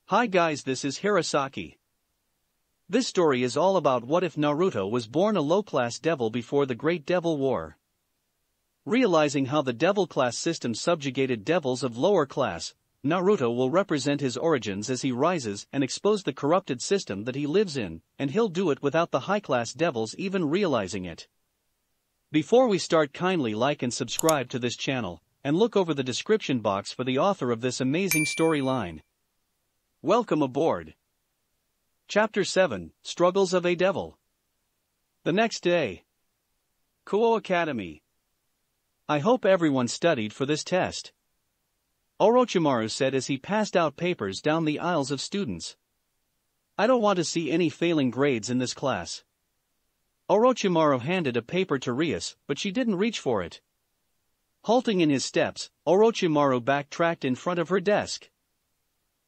Hi guys, this is Hirosaki. This story is all about what if Naruto was born a low-class devil before the Great Devil War. Realizing how the devil class system subjugated devils of lower class, Naruto will represent his origins as he rises and expose the corrupted system that he lives in, and he'll do it without the high-class devils even realizing it. Before we start, kindly like and subscribe to this channel, and look over the description box for the author of this amazing storyline. Welcome aboard. Chapter 7, Struggles of a Devil. The next day. Kuo Academy. I hope everyone studied for this test, Orochimaru said as he passed out papers down the aisles of students. I don't want to see any failing grades in this class. Orochimaru handed a paper to Rias, but she didn't reach for it. Halting in his steps, Orochimaru backtracked in front of her desk.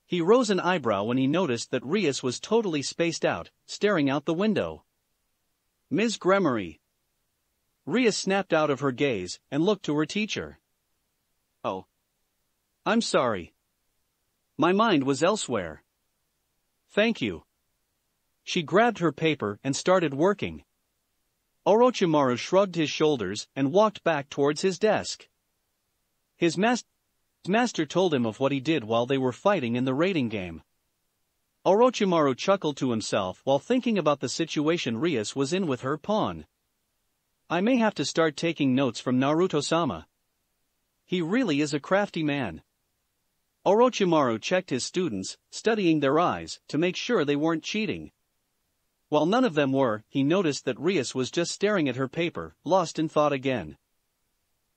He rose an eyebrow when he noticed that Rias was totally spaced out, staring out the window. Ms. Gremory. Rias snapped out of her gaze and looked to her teacher. Oh. I'm sorry. My mind was elsewhere. Thank you. She grabbed her paper and started working. Orochimaru shrugged his shoulders and walked back towards his desk. His master told him of what he did while they were fighting in the raiding game. Orochimaru chuckled to himself while thinking about the situation Rias was in with her pawn. I may have to start taking notes from Naruto-sama. He really is a crafty man. Orochimaru checked his students, studying their eyes to make sure they weren't cheating. While none of them were, he noticed that Rias was just staring at her paper, lost in thought again.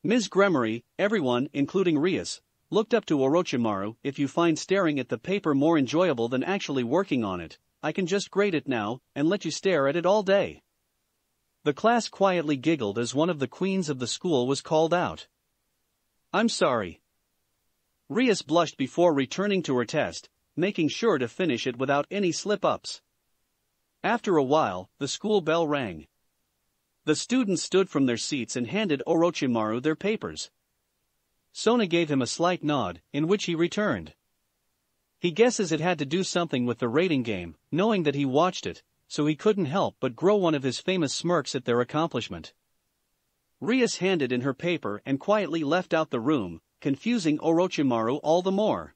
Ms. Gremory, everyone, including Rias, looked up to Orochimaru. If you find staring at the paper more enjoyable than actually working on it, I can just grade it now, and let you stare at it all day. The class quietly giggled as one of the queens of the school was called out. I'm sorry. Rias blushed before returning to her test, making sure to finish it without any slip-ups. After a while, the school bell rang. The students stood from their seats and handed Orochimaru their papers. Sona gave him a slight nod, in which he returned. He guesses it had to do something with the raiding game, knowing that he watched it, so he couldn't help but grow one of his famous smirks at their accomplishment. Rias handed in her paper and quietly left out the room, confusing Orochimaru all the more.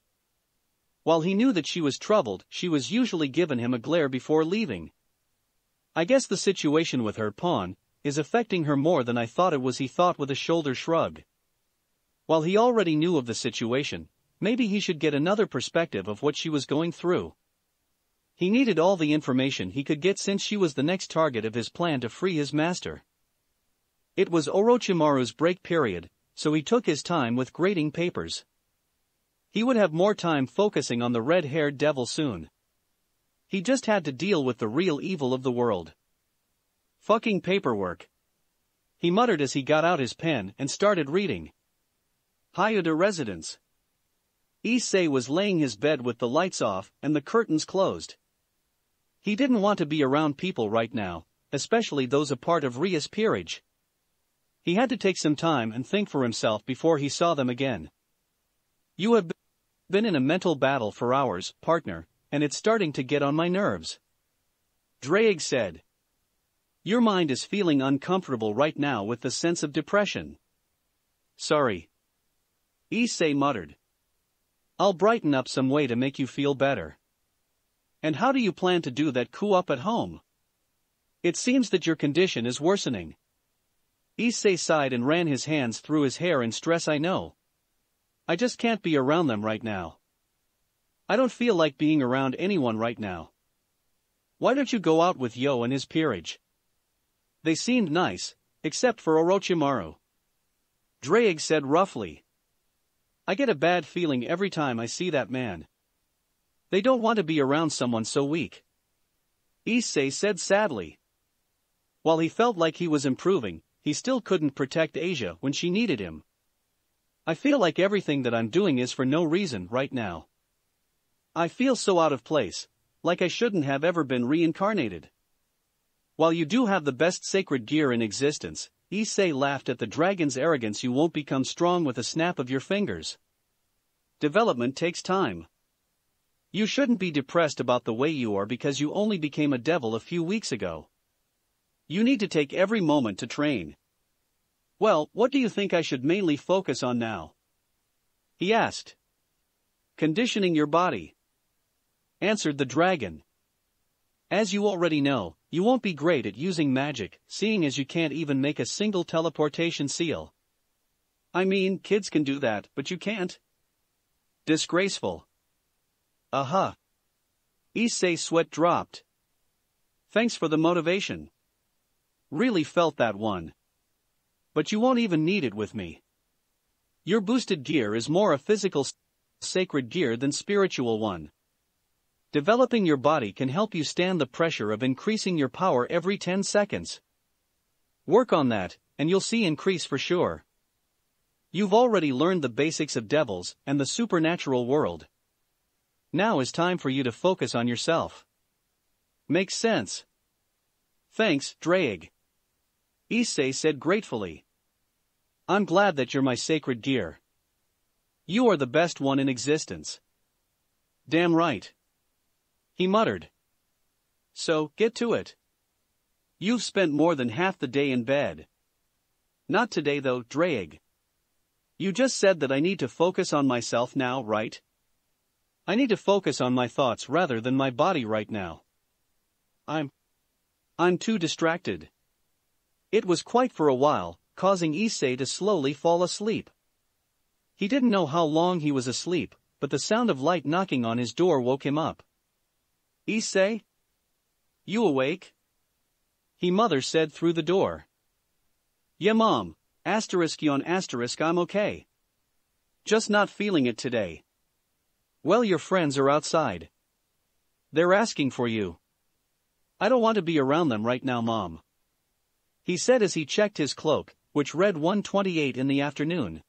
While he knew that she was troubled, she was usually given him a glare before leaving. I guess the situation with her pawn is affecting her more than I thought it was, he thought with a shoulder shrug. While he already knew of the situation, maybe he should get another perspective of what she was going through. He needed all the information he could get since she was the next target of his plan to free his master. It was Orochimaru's break period, so he took his time with grading papers. He would have more time focusing on the red-haired devil soon. He just had to deal with the real evil of the world. Fucking paperwork. He muttered as he got out his pen and started reading. Hyuga Residence. Issei was laying his bed with the lights off and the curtains closed. He didn't want to be around people right now, especially those a part of Rias' peerage. He had to take some time and think for himself before he saw them again. You have been in a mental battle for hours, partner, and it's starting to get on my nerves. Drake said. Your mind is feeling uncomfortable right now with the sense of depression. Sorry. Issei muttered. I'll brighten up some way to make you feel better. And how do you plan to do that? Cool up at home? It seems that your condition is worsening. Issei sighed and ran his hands through his hair in stress. I know. I just can't be around them right now. I don't feel like being around anyone right now. Why don't you go out with Yo and his peerage? They seemed nice, except for Orochimaru. Drake said roughly. I get a bad feeling every time I see that man. They don't want to be around someone so weak. Issei said sadly. While he felt like he was improving, he still couldn't protect Asia when she needed him. I feel like everything that I'm doing is for no reason right now. I feel so out of place, like I shouldn't have ever been reincarnated. While you do have the best sacred gear in existence, Issei laughed at the dragon's arrogance. You won't become strong with a snap of your fingers. Development takes time. You shouldn't be depressed about the way you are because you only became a devil a few weeks ago. You need to take every moment to train. Well, what do you think I should mainly focus on now? He asked. Conditioning your body, answered the dragon. As you already know, you won't be great at using magic, seeing as you can't even make a single teleportation seal. I mean, kids can do that, but you can't. Disgraceful. Aha. Issei's sweat dropped. Thanks for the motivation. Really felt that one. But you won't even need it with me. Your boosted gear is more a physical sacred gear than spiritual one. Developing your body can help you stand the pressure of increasing your power every 10 seconds. Work on that, and you'll see increase for sure. You've already learned the basics of devils and the supernatural world. Now is time for you to focus on yourself. Makes sense. Thanks, Draig. Issei said gratefully. I'm glad that you're my sacred gear. You are the best one in existence. Damn right. He muttered. So, get to it. You've spent more than half the day in bed. Not today though, Draig. You just said that I need to focus on myself now, right? I need to focus on my thoughts rather than my body right now. I'm too distracted. It was quiet for a while, causing Issei to slowly fall asleep. He didn't know how long he was asleep, but the sound of light knocking on his door woke him up. Issei? You awake? His mother said through the door. Yeah mom, ***, I'm okay. Just not feeling it today. Well, your friends are outside. They're asking for you. I don't want to be around them right now, Mom. He said as he checked his clock, which read 1:28 in the afternoon.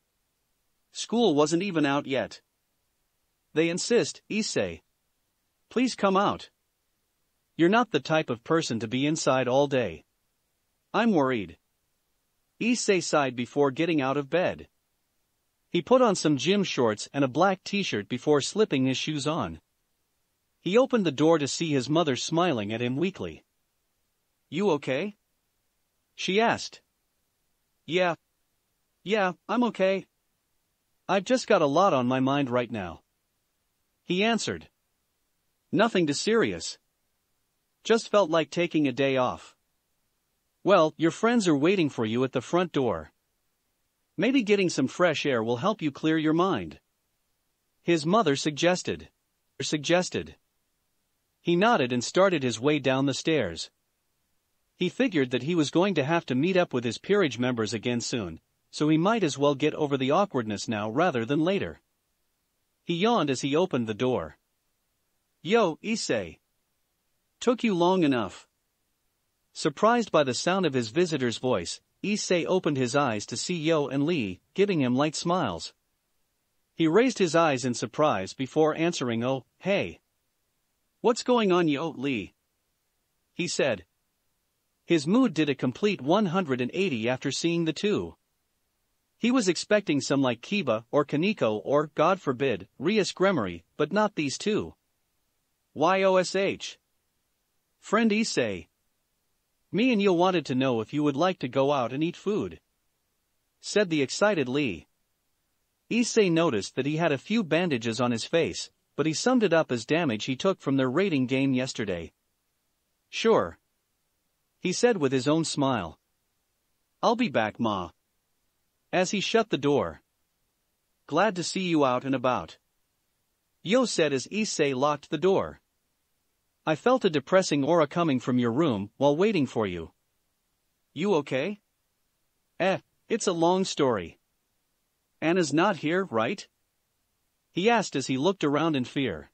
School wasn't even out yet. They insist, Issei. Please come out. You're not the type of person to be inside all day. I'm worried. Issei sighed before getting out of bed. He put on some gym shorts and a black t-shirt before slipping his shoes on. He opened the door to see his mother smiling at him weakly. You okay? She asked. Yeah, I'm okay. I've just got a lot on my mind right now. He answered. Nothing too serious. Just felt like taking a day off. Well, your friends are waiting for you at the front door. Maybe getting some fresh air will help you clear your mind. His mother suggested. He nodded and started his way down the stairs. He figured that he was going to have to meet up with his peerage members again soon, so he might as well get over the awkwardness now rather than later. He yawned as he opened the door. Yo, Issei. Took you long enough. Surprised by the sound of his visitor's voice, Issei opened his eyes to see Yo and Lee, giving him light smiles. He raised his eyes in surprise before answering, Oh, hey. What's going on, Yo, Lee? He said. His mood did a complete 180 after seeing the two. He was expecting some like Kiba or Kaneko or, God forbid, Rias Gremory, but not these two. YOSH. Friend Issei. Me and Yo wanted to know if you would like to go out and eat food, said the excited Lee. Issei noticed that he had a few bandages on his face, but he summed it up as damage he took from their raiding game yesterday. Sure. He said with his own smile. I'll be back, Ma. As he shut the door. Glad to see you out and about. Yo said as Issei locked the door. I felt a depressing aura coming from your room while waiting for you. You okay? It's a long story. Anna's not here, right? He asked as he looked around in fear.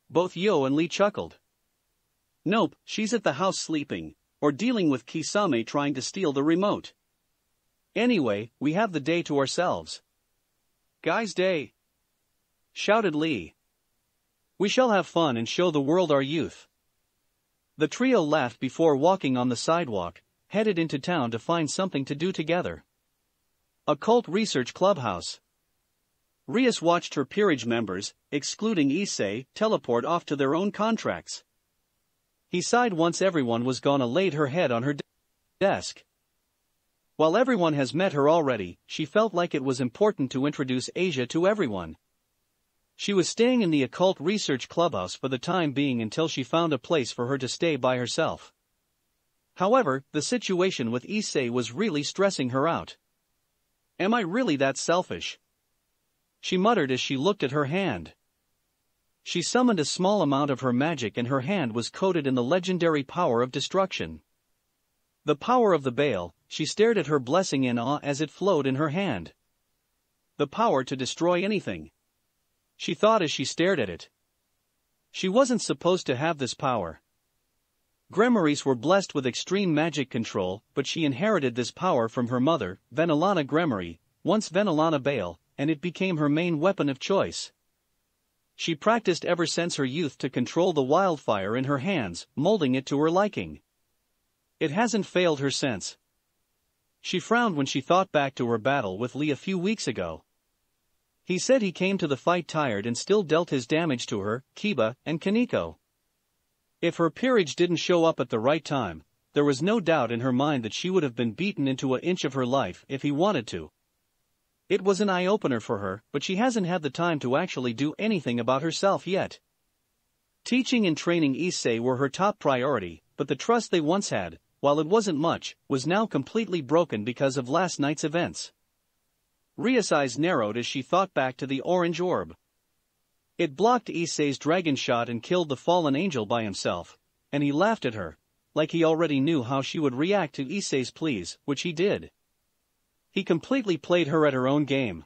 Both Yo and Lee chuckled. Nope, she's at the house sleeping, or dealing with Kisame trying to steal the remote. Anyway, we have the day to ourselves. Guys' day! Shouted Lee. We shall have fun and show the world our youth. The trio laughed before walking on the sidewalk, headed into town to find something to do together. Occult Research Clubhouse. Rias watched her peerage members, excluding Issei, teleport off to their own contracts. He sighed once everyone was gone and laid her head on her desk. While everyone has met her already, she felt like it was important to introduce Asia to everyone. She was staying in the occult research clubhouse for the time being until she found a place for her to stay by herself. However, the situation with Issei was really stressing her out. Am I really that selfish? She muttered as she looked at her hand. She summoned a small amount of her magic and her hand was coated in the legendary power of destruction. The power of the Baal, she stared at her blessing in awe as it flowed in her hand. The power to destroy anything. She thought as she stared at it. She wasn't supposed to have this power. Grimoires were blessed with extreme magic control, but she inherited this power from her mother, Venelana Grimoire, once Venelana Baal, and it became her main weapon of choice. She practiced ever since her youth to control the wildfire in her hands, molding it to her liking. It hasn't failed her since. She frowned when she thought back to her battle with Lee a few weeks ago. He said he came to the fight tired and still dealt his damage to her, Kiba, and Kaneko. If her peerage didn't show up at the right time, there was no doubt in her mind that she would have been beaten into an inch of her life if he wanted to. It was an eye-opener for her, but she hasn't had the time to actually do anything about herself yet. Teaching and training Issei were her top priority, but the trust they once had, while it wasn't much, was now completely broken because of last night's events. Ria's eyes narrowed as she thought back to the orange orb. It blocked Issei's dragon shot and killed the fallen angel by himself, and he laughed at her, like he already knew how she would react to Issei's pleas, which he did. He completely played her at her own game.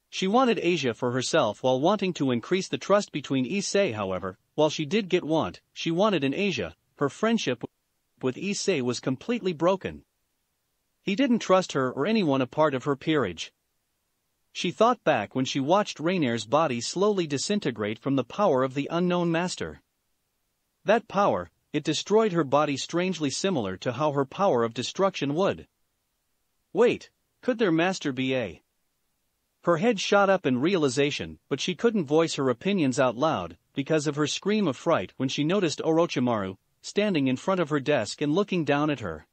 She wanted Asia for herself while wanting to increase the trust between Issei. However, while she did get what she wanted in Asia, her friendship with Issei was completely broken. He didn't trust her or anyone a part of her peerage. She thought back when she watched Rainier's body slowly disintegrate from the power of the unknown master. That power, it destroyed her body strangely similar to how her power of destruction would. Wait, could their master be a... Her head shot up in realization, but she couldn't voice her opinions out loud, because of her scream of fright when she noticed Orochimaru, standing in front of her desk and looking down at her.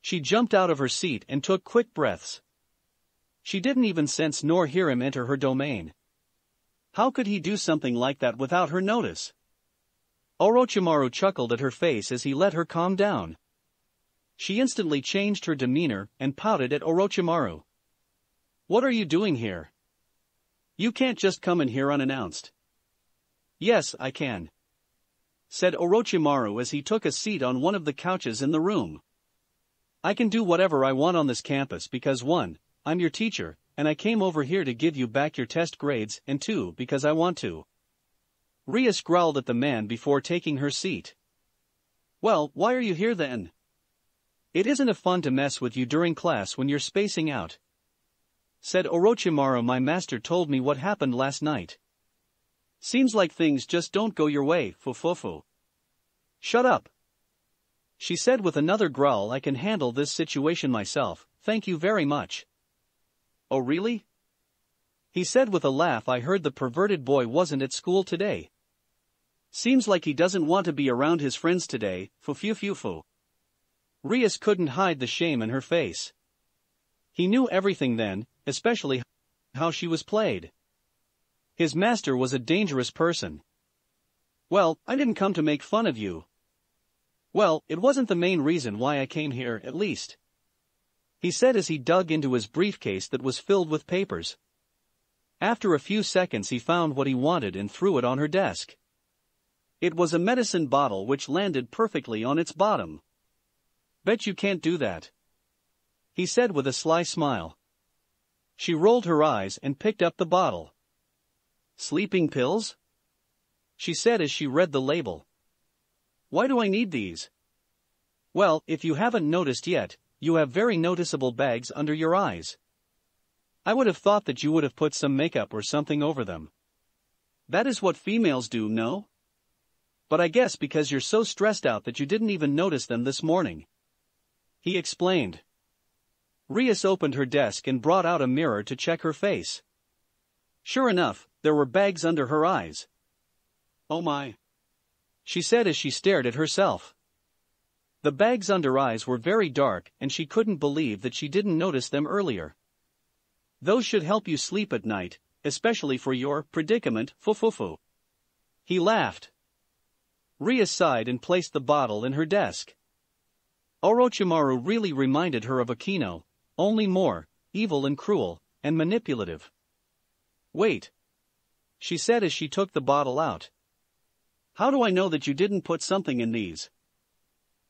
She jumped out of her seat and took quick breaths. She didn't even sense nor hear him enter her domain. How could he do something like that without her notice? Orochimaru chuckled at her face as he let her calm down. She instantly changed her demeanor and pouted at Orochimaru. What are you doing here? You can't just come in here unannounced. Yes, I can, said Orochimaru as he took a seat on one of the couches in the room. I can do whatever I want on this campus because 1, I'm your teacher, and I came over here to give you back your test grades, and 2, because I want to. Rias growled at the man before taking her seat. Well, why are you here then? It isn't a fun to mess with you during class when you're spacing out, said Orochimaru. My master told me what happened last night. Seems like things just don't go your way, Fufufu. Shut up, she said with another growl. I can handle this situation myself, thank you very much. Oh really? He said with a laugh. I heard the perverted boy wasn't at school today. Seems like he doesn't want to be around his friends today, Fufufu. Rias couldn't hide the shame in her face. He knew everything then, especially how she was played. His master was a dangerous person. Well, I didn't come to make fun of you. Well, it wasn't the main reason why I came here, at least, he said as he dug into his briefcase that was filled with papers. After a few seconds he found what he wanted and threw it on her desk. It was a medicine bottle which landed perfectly on its bottom. Bet you can't do that, he said with a sly smile. She rolled her eyes and picked up the bottle. Sleeping pills? She said as she read the label. Why do I need these? Well, if you haven't noticed yet, you have very noticeable bags under your eyes. I would have thought that you would have put some makeup or something over them. That is what females do, no? But I guess because you're so stressed out that you didn't even notice them this morning, he explained. Rias opened her desk and brought out a mirror to check her face. Sure enough, there were bags under her eyes. "Oh my," she said as she stared at herself. The bags under eyes were very dark and she couldn't believe that she didn't notice them earlier. "Those should help you sleep at night, especially for your predicament, fufufu." He laughed. Ria sighed and placed the bottle in her desk. Orochimaru really reminded her of Akino, only more evil and cruel, and manipulative. "Wait," she said as she took the bottle out. "How do I know that you didn't put something in these?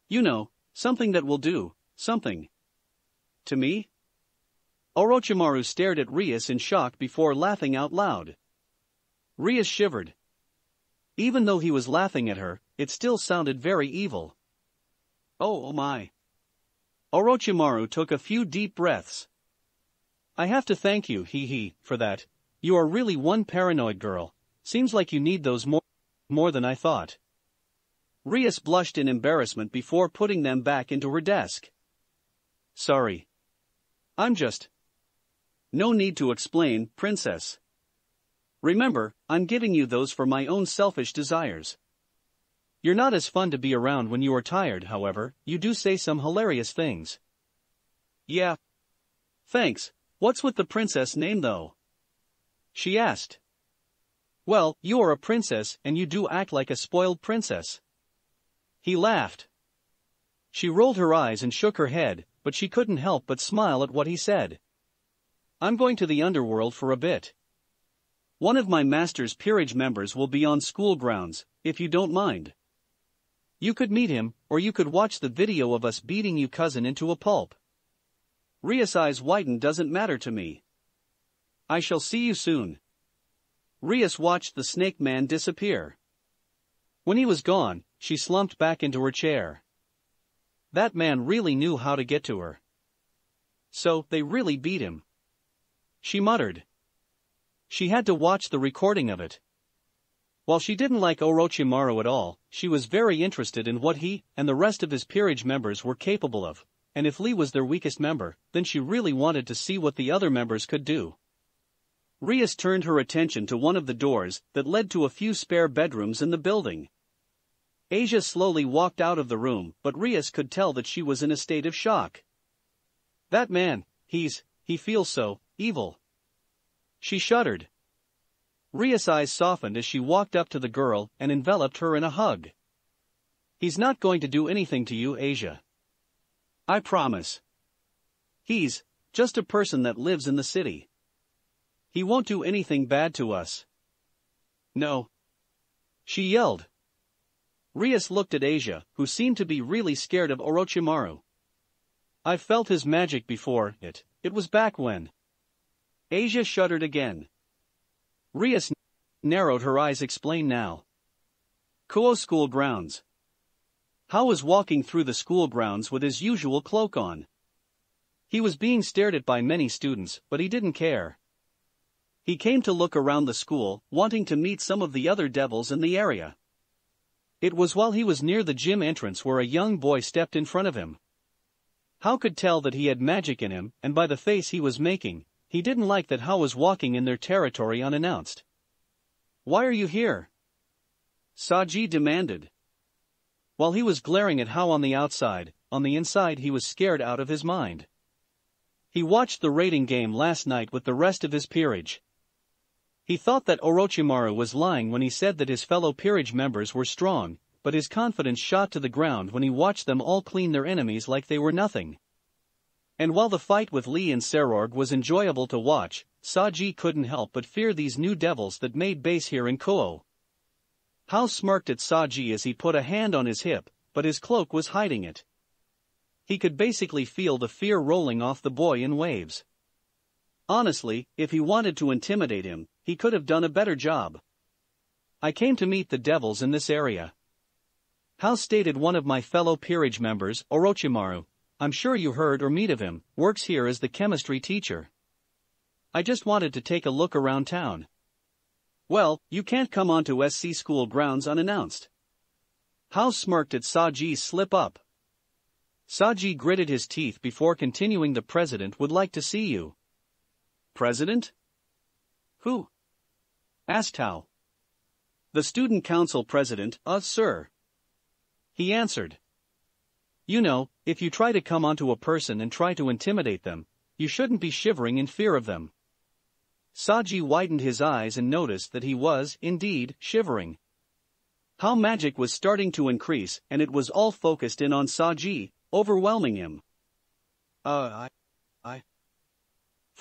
You know, something that will do, something. To me?" Orochimaru stared at Rias in shock before laughing out loud. Rias shivered. Even though he was laughing at her, it still sounded very evil. Oh my. Orochimaru took a few deep breaths. "I have to thank you, for that. You are really one paranoid girl. Seems like you need those more than I thought." Rias blushed in embarrassment before putting them back into her desk. "Sorry. I'm just..." "No need to explain, princess. Remember, I'm giving you those for my own selfish desires. You're not as fun to be around when you are tired, however, you do say some hilarious things." "Yeah. Thanks, what's with the princess name though?" she asked. "Well, you are a princess and you do act like a spoiled princess." He laughed. She rolled her eyes and shook her head, but she couldn't help but smile at what he said. "I'm going to the underworld for a bit. One of my master's peerage members will be on school grounds, if you don't mind. You could meet him, or you could watch the video of us beating you cousin into a pulp." Rias' eyes widened. "Doesn't matter to me. I shall see you soon." Rias watched the snake man disappear. When he was gone, she slumped back into her chair. That man really knew how to get to her. So, they really beat him. She muttered. She had to watch the recording of it. While she didn't like Orochimaru at all, she was very interested in what he and the rest of his peerage members were capable of, and if Lee was their weakest member, then she really wanted to see what the other members could do. Rias turned her attention to one of the doors that led to a few spare bedrooms in the building. Asia slowly walked out of the room, but Rias could tell that she was in a state of shock. "That man, he feels so evil." She shuddered. Rias' eyes softened as she walked up to the girl and enveloped her in a hug. "He's not going to do anything to you, Asia. I promise. He's just a person that lives in the city. He won't do anything bad to us." "No," she yelled. Rias looked at Asia, who seemed to be really scared of Orochimaru. "I've felt his magic before, it was back when..." Asia shuddered again. Rias narrowed her eyes. "Explain now." "Kuo school grounds." Hao was walking through the school grounds with his usual cloak on. He was being stared at by many students, but he didn't care. He came to look around the school, wanting to meet some of the other devils in the area. It was while he was near the gym entrance where a young boy stepped in front of him. Hao could tell that he had magic in him, and by the face he was making, he didn't like that Hao was walking in their territory unannounced. "Why are you here?" Saji demanded. While he was glaring at Hao on the outside, on the inside he was scared out of his mind. He watched the rating game last night with the rest of his peerage. He thought that Orochimaru was lying when he said that his fellow peerage members were strong, but his confidence shot to the ground when he watched them all clean their enemies like they were nothing. And while the fight with Lee and Serorg was enjoyable to watch, Saji couldn't help but fear these new devils that made base here in Kuo. Hao smirked at Saji as he put a hand on his hip, but his cloak was hiding it. He could basically feel the fear rolling off the boy in waves. Honestly, if he wanted to intimidate him, he could have done a better job. "I came to meet the devils in this area," Hao stated. "One of my fellow peerage members, Orochimaru, I'm sure you heard or meet of him, works here as the chemistry teacher. I just wanted to take a look around town." "Well, you can't come onto SC school grounds unannounced." Hao smirked at Saji's slip-up. Saji gritted his teeth before continuing. "The president would like to see you." "President? Who? asked Hao. The student council president, sir. He answered. You know, if you try to come onto a person and try to intimidate them, you shouldn't be shivering in fear of them. Saji widened his eyes and noticed that he was, indeed, shivering. How magic was starting to increase, and it was all focused in on Saji, overwhelming him. For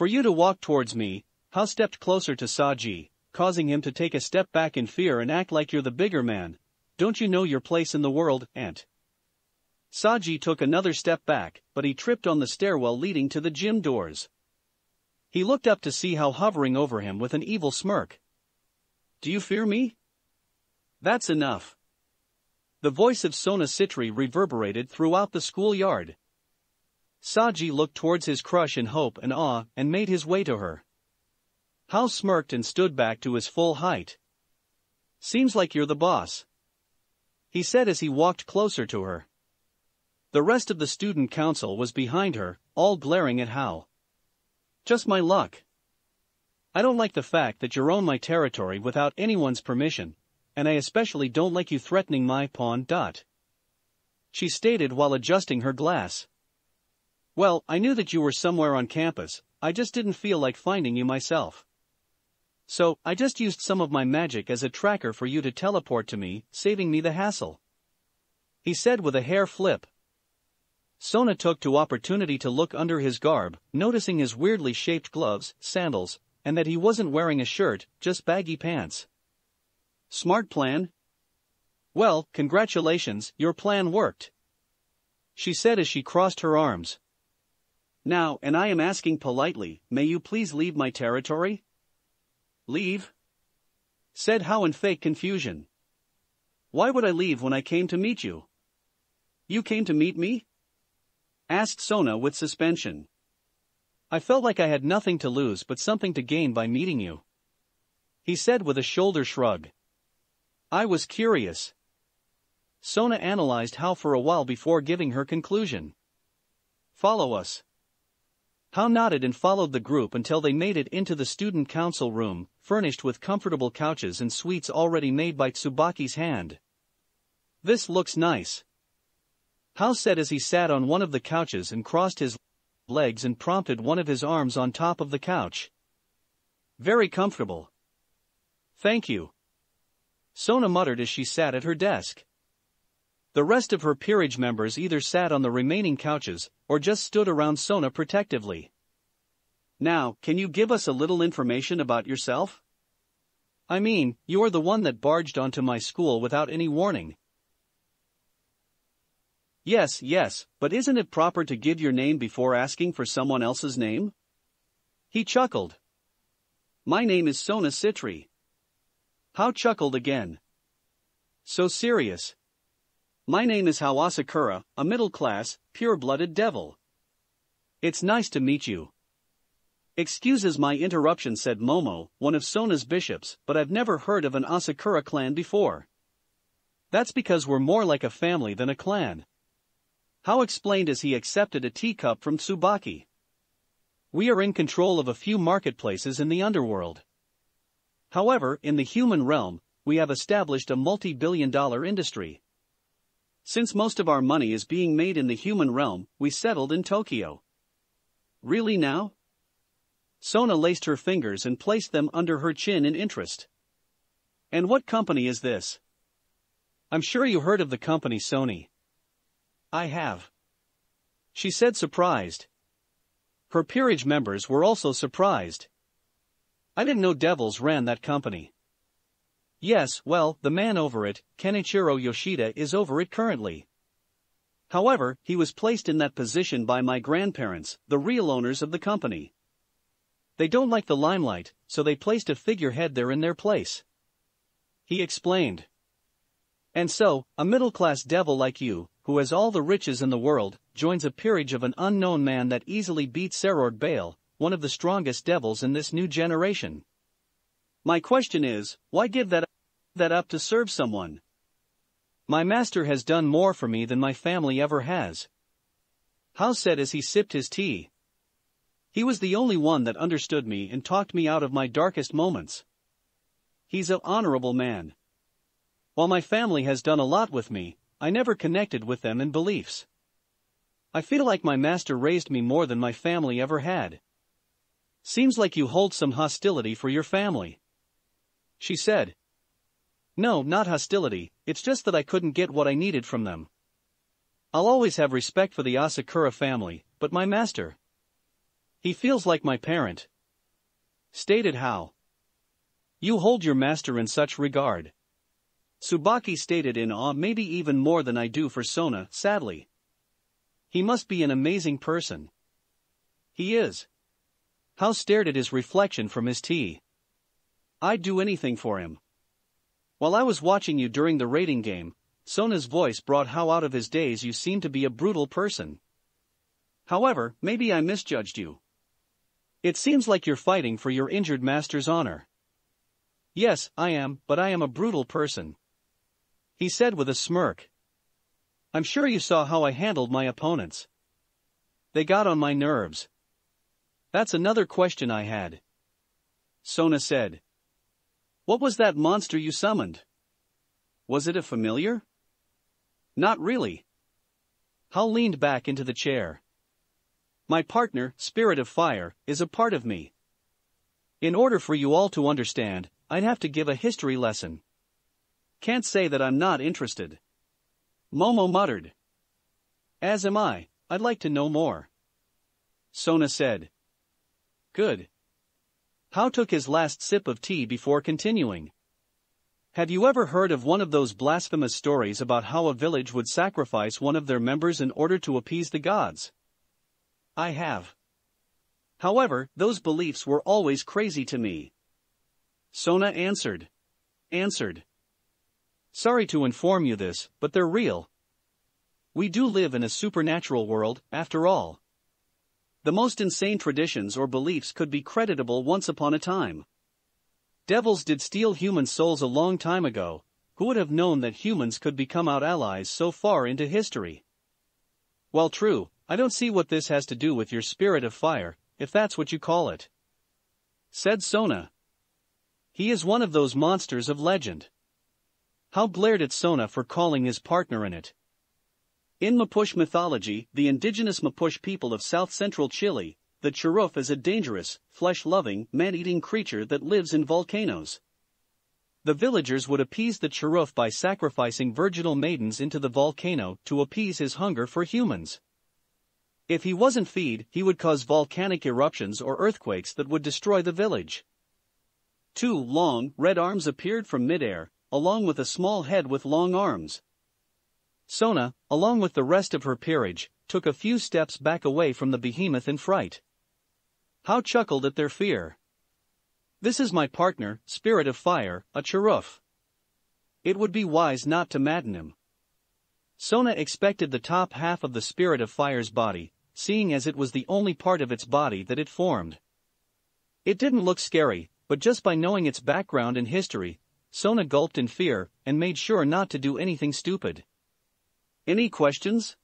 you to walk towards me, Hao stepped closer to Saji, causing him to take a step back in fear and act like you're the bigger man. Don't you know your place in the world, Ant? Saji took another step back, but he tripped on the stairwell leading to the gym doors. He looked up to see Hao hovering over him with an evil smirk. Do you fear me? That's enough. The voice of Sona Citri reverberated throughout the schoolyard. Saji looked towards his crush in hope and awe and made his way to her. Hao smirked and stood back to his full height. Seems like you're the boss, he said as he walked closer to her. The rest of the student council was behind her, all glaring at Hao. Just my luck. I don't like the fact that you're on my territory without anyone's permission, and I especially don't like you threatening my pawn. She stated while adjusting her glass. Well, I knew that you were somewhere on campus, I just didn't feel like finding you myself. So, I just used some of my magic as a tracker for you to teleport to me, saving me the hassle, he said with a hair flip. Sona took the opportunity to look under his garb, noticing his weirdly shaped gloves, sandals, and that he wasn't wearing a shirt, just baggy pants. Smart plan? Well, congratulations, your plan worked, she said as she crossed her arms. Now, and I am asking politely, may you please leave my territory? Leave? Said Hao in fake confusion. Why would I leave when I came to meet you? You came to meet me? Asked Sona with suspension. I felt like I had nothing to lose but something to gain by meeting you, he said with a shoulder shrug. I was curious. Sona analyzed Hao for a while before giving her conclusion. Follow us. Hao nodded and followed the group until they made it into the student council room, furnished with comfortable couches and suites already made by Tsubaki's hand. This looks nice, Hao said as he sat on one of the couches and crossed his legs and prompted one of his arms on top of the couch. Very comfortable. Thank you, Sona muttered as she sat at her desk. The rest of her peerage members either sat on the remaining couches, or just stood around Sona protectively. Now, can you give us a little information about yourself? I mean, you are the one that barged onto my school without any warning. Yes, but isn't it proper to give your name before asking for someone else's name? He chuckled. My name is Sona Citri. Hao chuckled again. So serious. My name is Hao Asakura, a middle-class, pure-blooded devil. It's nice to meet you. Excuses my interruption, said Momo, one of Sona's bishops, but I've never heard of an Asakura clan before. That's because we're more like a family than a clan, Hao explained as he accepted a teacup from Tsubaki. We are in control of a few marketplaces in the underworld. However, in the human realm, we have established a multi-billion-dollar industry. Since most of our money is being made in the human realm, we settled in Tokyo. Really now? Sona laced her fingers and placed them under her chin in interest. And what company is this? I'm sure you heard of the company Sony. I have, she said, surprised. Her peerage members were also surprised. I didn't know devils ran that company. Yes, well, the man over it, Kenichiro Yoshida, is over it currently. However, he was placed in that position by my grandparents, the real owners of the company. They don't like the limelight, so they placed a figurehead there in their place, he explained. And so, a middle-class devil like you, who has all the riches in the world, joins a peerage of an unknown man that easily beats Serord Bale, one of the strongest devils in this new generation. My question is, why give that up to serve someone? My master has done more for me than my family ever has, Hao said as he sipped his tea. He was the only one that understood me and talked me out of my darkest moments. He's an honorable man. While my family has done a lot with me, I never connected with them in beliefs. I feel like my master raised me more than my family ever had. Seems like you hold some hostility for your family. She said. No, not hostility, it's just that I couldn't get what I needed from them. I'll always have respect for the Asakura family, but my master. He feels like my parent. Stated how. You hold your master in such regard. Tsubaki stated in awe, maybe even more than I do for Sona, sadly. He must be an amazing person. He is. Hao stared at his reflection from his tea. I'd do anything for him. While I was watching you during the raiding game, Sona's voice brought Hao out of his daze. You seem to be a brutal person. However, maybe I misjudged you. It seems like you're fighting for your injured master's honor. Yes, I am, but I am a brutal person. He said with a smirk. I'm sure you saw how I handled my opponents. They got on my nerves. That's another question I had. Sona said. What was that monster you summoned? Was it a familiar? Not really. Hao leaned back into the chair. My partner, Spirit of Fire, is a part of me. In order for you all to understand, I'd have to give a history lesson. Can't say that I'm not interested. Momo muttered. As am I, I'd like to know more. Sona said. Good. Hao took his last sip of tea before continuing. Have you ever heard of one of those blasphemous stories about how a village would sacrifice one of their members in order to appease the gods? I have. However, those beliefs were always crazy to me. Sona answered. Sorry to inform you this, but they're real. We do live in a supernatural world, after all. The most insane traditions or beliefs could be creditable once upon a time. Devils did steal human souls a long time ago. Who would have known that humans could become our allies so far into history? Well, true, I don't see what this has to do with your Spirit of Fire, if that's what you call it. Said Sona. He is one of those monsters of legend. Hao glared at Sona for calling his partner in it. In Mapuche mythology, the indigenous Mapuche people of south-central Chile, the Chiruf is a dangerous, flesh-loving, man-eating creature that lives in volcanoes. The villagers would appease the Chiruf by sacrificing virginal maidens into the volcano to appease his hunger for humans. If he wasn't fed, he would cause volcanic eruptions or earthquakes that would destroy the village. 2 long, red arms appeared from midair, along with a small head with long arms. Sona, along with the rest of her peerage, took a few steps back away from the behemoth in fright. Hao chuckled at their fear. This is my partner, Spirit of Fire, a Chiruf. It would be wise not to madden him. Sona expected the top half of the Spirit of Fire's body, seeing as it was the only part of its body that it formed. It didn't look scary, but just by knowing its background and history, Sona gulped in fear and made sure not to do anything stupid. Any questions?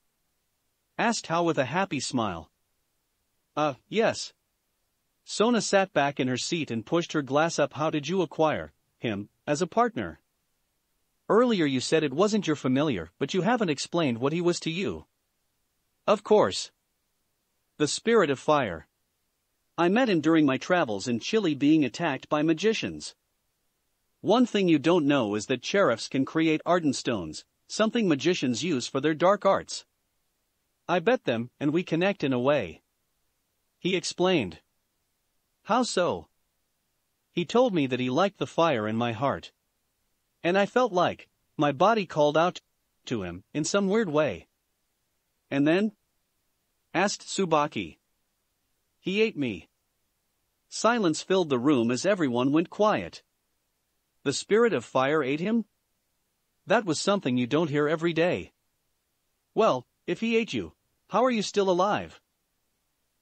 Asked Hao with a happy smile. Yes. Sona sat back in her seat and pushed her glass up. How did you acquire him as a partner? Earlier you said it wasn't your familiar, but you haven't explained what he was to you. Of course. The Spirit of Fire. I met him during my travels in Chile being attacked by magicians. One thing you don't know is that Chirufs can create ardent stones, something magicians use for their dark arts. I bet them, and we connect in a way. He explained. How so? He told me that he liked the fire in my heart. And I felt like my body called out to him in some weird way. And then? Asked Tsubaki. He ate me. Silence filled the room as everyone went quiet. The Spirit of Fire ate him? That was something you don't hear every day. Well, if he ate you, how are you still alive?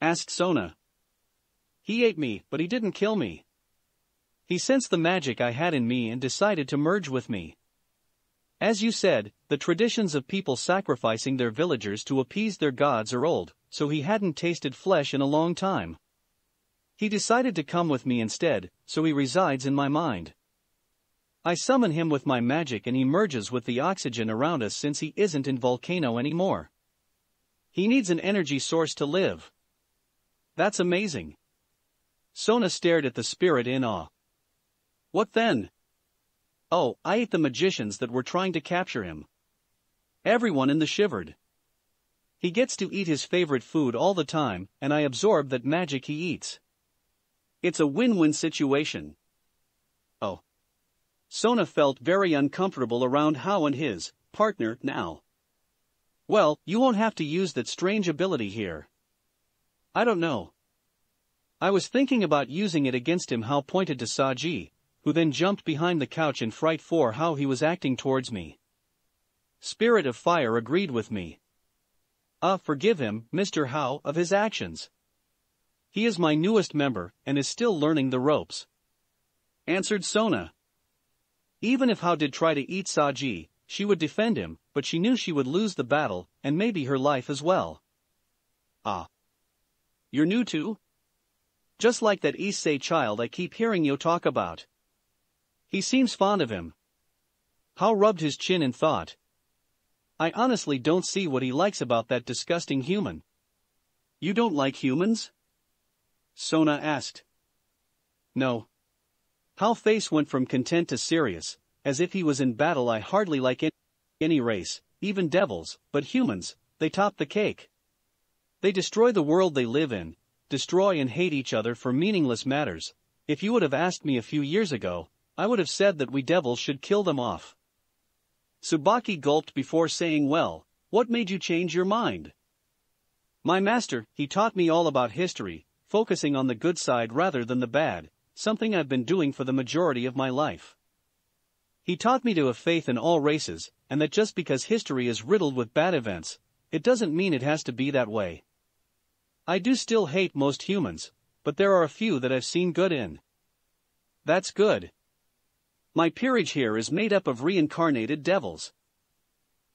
Asked Sona. He ate me, but he didn't kill me. He sensed the magic I had in me and decided to merge with me. As you said, the traditions of people sacrificing their villagers to appease their gods are old, so he hadn't tasted flesh in a long time. He decided to come with me instead, so he resides in my mind. I summon him with my magic and he merges with the oxygen around us since he isn't in volcano anymore. He needs an energy source to live. That's amazing. Sona stared at the spirit in awe. What then? Oh, I ate the magicians that were trying to capture him. Everyone in the shivered. He gets to eat his favorite food all the time, and I absorb that magic he eats. It's a win-win situation. Oh. Sona felt very uncomfortable around Hao and his partner now. Well, you won't have to use that strange ability here. I don't know. I was thinking about using it against him. Hao pointed to Saji, who then jumped behind the couch in fright for how he was acting towards me. Spirit of Fire agreed with me. Forgive him, Mr. Hao, of his actions. He is my newest member, and is still learning the ropes. Answered Sona. Even if Hao did try to eat Saji, she would defend him, but she knew she would lose the battle, and maybe her life as well. Ah. You're new too? Just like that Issei child I keep hearing you talk about. He seems fond of him. Hao rubbed his chin in thought. I honestly don't see what he likes about that disgusting human. You don't like humans? Sona asked. No. Hao's face went from content to serious, as if he was in battle. I hardly like any race, even devils, but humans, they top the cake. They destroy the world they live in, destroy and hate each other for meaningless matters. If you would have asked me a few years ago, I would have said that we devils should kill them off. Tsubaki gulped before saying, well, what made you change your mind? My master, he taught me all about history, focusing on the good side rather than the bad, something I've been doing for the majority of my life. He taught me to have faith in all races, and that just because history is riddled with bad events, it doesn't mean it has to be that way. I do still hate most humans, but there are a few that I've seen good in. That's good. My peerage here is made up of reincarnated devils.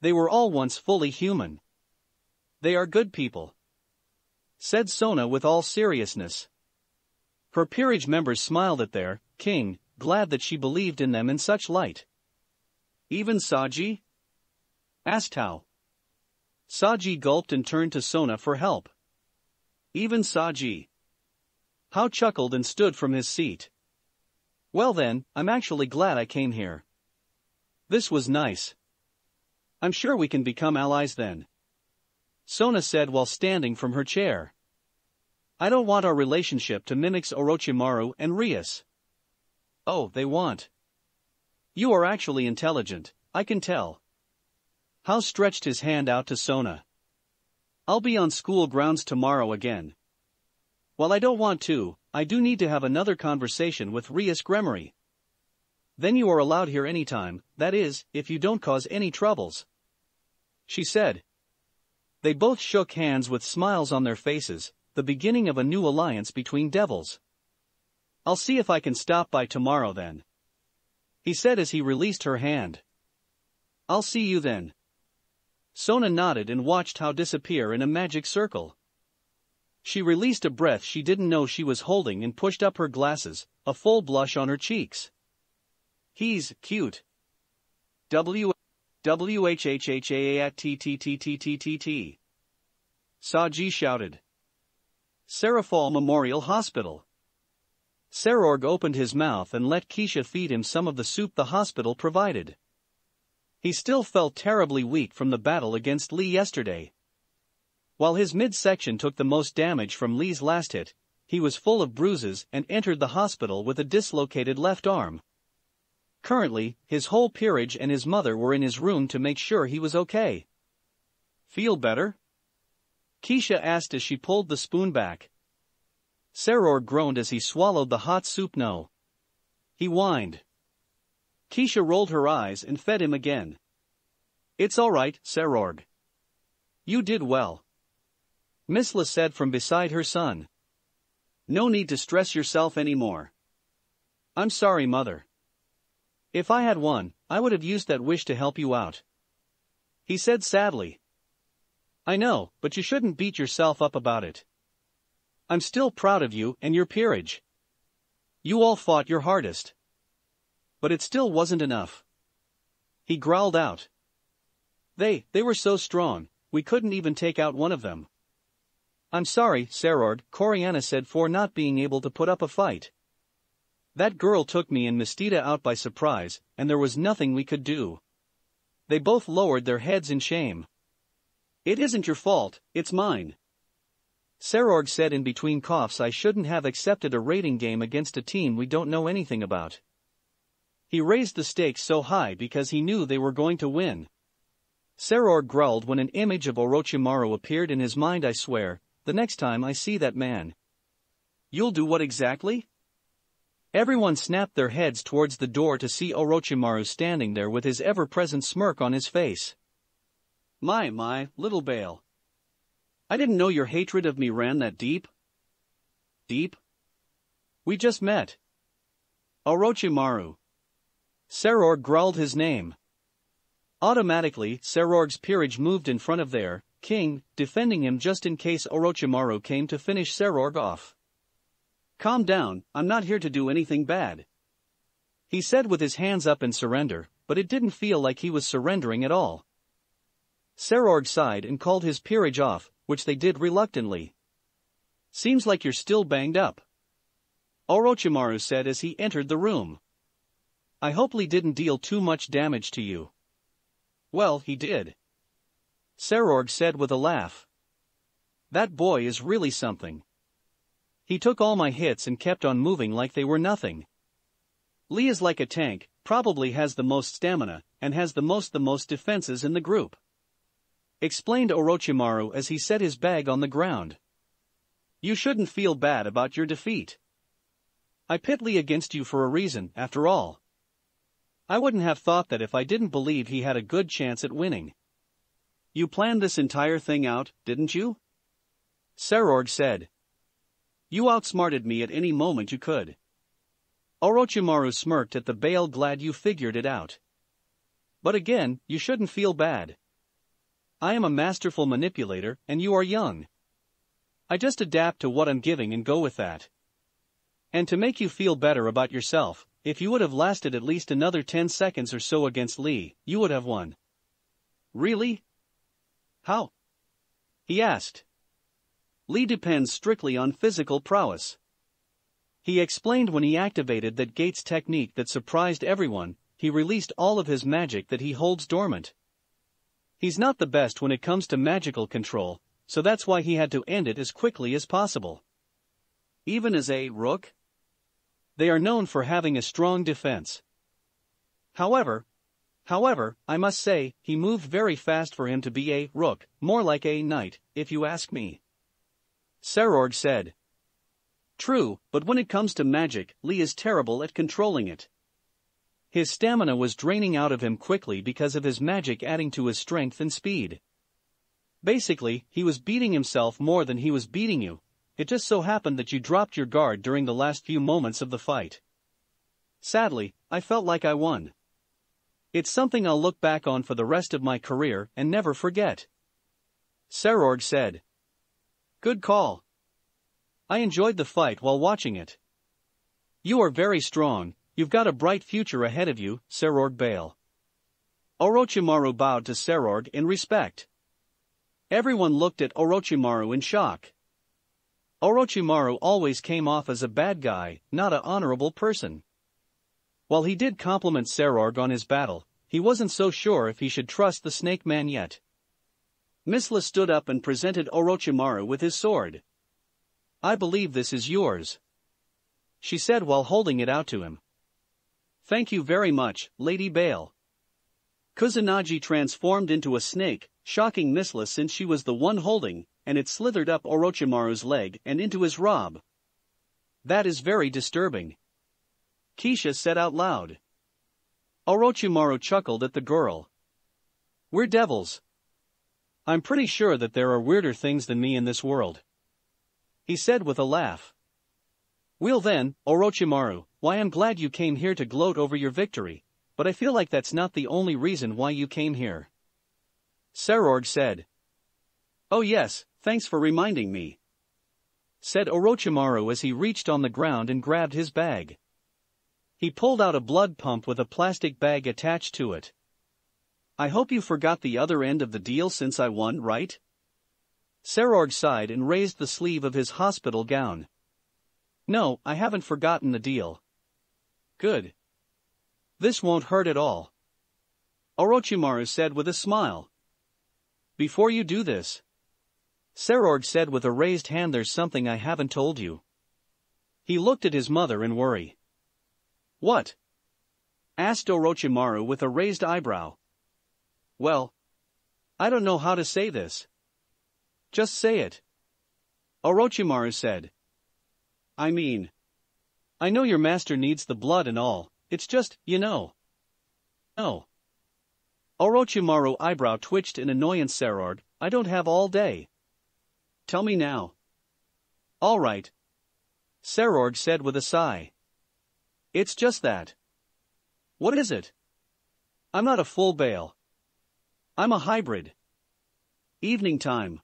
They were all once fully human. They are good people. Said Sona with all seriousness. Her peerage members smiled at their king, glad that she believed in them in such light. Even Saji? Asked Hao. Saji gulped and turned to Sona for help. Even Saji. Hao chuckled and stood from his seat. Well then, I'm actually glad I came here. This was nice. I'm sure we can become allies then. Sona said while standing from her chair. I don't want our relationship to mimic Orochimaru and Rias. Oh, they want. You are actually intelligent, I can tell. Hao stretched his hand out to Sona. I'll be on school grounds tomorrow again. While I don't want to, I do need to have another conversation with Rias Gremory. Then you are allowed here anytime, that is, if you don't cause any troubles. She said. They both shook hands with smiles on their faces, the beginning of a new alliance between devils. I'll see if I can stop by tomorrow then. He said as he released her hand. I'll see you then. Sona nodded and watched Hao disappear in a magic circle. She released a breath she didn't know she was holding and pushed up her glasses, a full blush on her cheeks. He's cute. WHHHAATTTTTTT. Saji shouted. Serafall Memorial Hospital. Serorg opened his mouth and let Keisha feed him some of the soup the hospital provided. He still felt terribly weak from the battle against Lee yesterday. While his midsection took the most damage from Lee's last hit, he was full of bruises and entered the hospital with a dislocated left arm. Currently, his whole peerage and his mother were in his room to make sure he was okay. Feel better? Keisha asked as she pulled the spoon back. Serorg groaned as he swallowed the hot soup. No. He whined. Keisha rolled her eyes and fed him again. It's all right, Serorg. You did well. Misla said from beside her son. No need to stress yourself anymore. I'm sorry, Mother. If I had one, I would have used that wish to help you out. He said sadly. I know, but you shouldn't beat yourself up about it. I'm still proud of you and your peerage. You all fought your hardest. But it still wasn't enough. He growled out. They were so strong, we couldn't even take out one of them. I'm sorry, Sarord, Coriana said, for not being able to put up a fight. That girl took me and Mistita out by surprise, and there was nothing we could do. They both lowered their heads in shame. It isn't your fault, it's mine. Sarorg said in between coughs. I shouldn't have accepted a rating game against a team we don't know anything about. He raised the stakes so high because he knew they were going to win. Sarorg growled when an image of Orochimaru appeared in his mind. I swear, the next time I see that man. You'll do what exactly? Everyone snapped their heads towards the door to see Orochimaru standing there with his ever-present smirk on his face. My, little Bale. I didn't know your hatred of me ran that deep. Deep? We just met. Orochimaru. Sarorg growled his name. Automatically, Sarorg's peerage moved in front of their king, defending him just in case Orochimaru came to finish Sarorg off. Calm down, I'm not here to do anything bad. He said with his hands up in surrender, but it didn't feel like he was surrendering at all. Sarorg sighed and called his peerage off, which they did reluctantly. Seems like you're still banged up. Orochimaru said as he entered the room. I hope Lee didn't deal too much damage to you. Well, he did. Sarorg said with a laugh. That boy is really something. He took all my hits and kept on moving like they were nothing. Lee is like a tank, probably has the most stamina, and has the most defenses in the group. Explained Orochimaru as he set his bag on the ground. You shouldn't feel bad about your defeat. I pit Lee against you for a reason, after all. I wouldn't have thought that if I didn't believe he had a good chance at winning. You planned this entire thing out, didn't you? Sarorg said. You outsmarted me at any moment you could. Orochimaru smirked at the Bale. Glad you figured it out. But again, you shouldn't feel bad. I am a masterful manipulator, and you are young. I just adapt to what I'm giving and go with that. And to make you feel better about yourself, if you would have lasted at least another 10 seconds or so against Lee, you would have won. Really? How? He asked. Lee depends strictly on physical prowess. He explained when he activated that gate's technique that surprised everyone. He released all of his magic that he holds dormant. He's not the best when it comes to magical control, so that's why he had to end it as quickly as possible. Even as a rook? They are known for having a strong defense. However, I must say, he moved very fast for him to be a rook, more like a knight, if you ask me. Sarorg said. True, but when it comes to magic, Lee is terrible at controlling it. His stamina was draining out of him quickly because of his magic adding to his strength and speed. Basically, he was beating himself more than he was beating you. It just so happened that you dropped your guard during the last few moments of the fight. Sadly, I felt like I won. It's something I'll look back on for the rest of my career and never forget. Sarorg said. Good call. I enjoyed the fight while watching it. You are very strong, you've got a bright future ahead of you, Sarorg Bale. Orochimaru bowed to Sarorg in respect. Everyone looked at Orochimaru in shock. Orochimaru always came off as a bad guy, not an honorable person. While he did compliment Sarorg on his battle, he wasn't so sure if he should trust the Snake Man yet. Misla stood up and presented Orochimaru with his sword. I believe this is yours, she said while holding it out to him. Thank you very much, Lady Bale. Kusanagi transformed into a snake, shocking Misla since she was the one holding, and it slithered up Orochimaru's leg and into his robe. That is very disturbing, Kisha said out loud. Orochimaru chuckled at the girl. We're devils. I'm pretty sure that there are weirder things than me in this world, he said with a laugh. Well then, Orochimaru, why I'm glad you came here to gloat over your victory, but I feel like that's not the only reason why you came here. Sarorg said. Oh yes, thanks for reminding me, said Orochimaru as he reached on the ground and grabbed his bag. He pulled out a blood pump with a plastic bag attached to it. I hope you forgot the other end of the deal since I won, right? Sarorg sighed and raised the sleeve of his hospital gown. No, I haven't forgotten the deal. Good. This won't hurt at all, Orochimaru said with a smile. Before you do this, Sarorg said with a raised hand, there's something I haven't told you. He looked at his mother in worry. What? Asked Orochimaru with a raised eyebrow. Well, I don't know how to say this. Just say it, Orochimaru said. I mean, I know your master needs the blood and all, it's just, you know. No. Orochimaru eyebrow twitched in annoyance. Sarorg, I don't have all day. Tell me now. All right, Sarorg said with a sigh. It's just that. What is it? I'm not a full bale. I'm a hybrid. Evening time.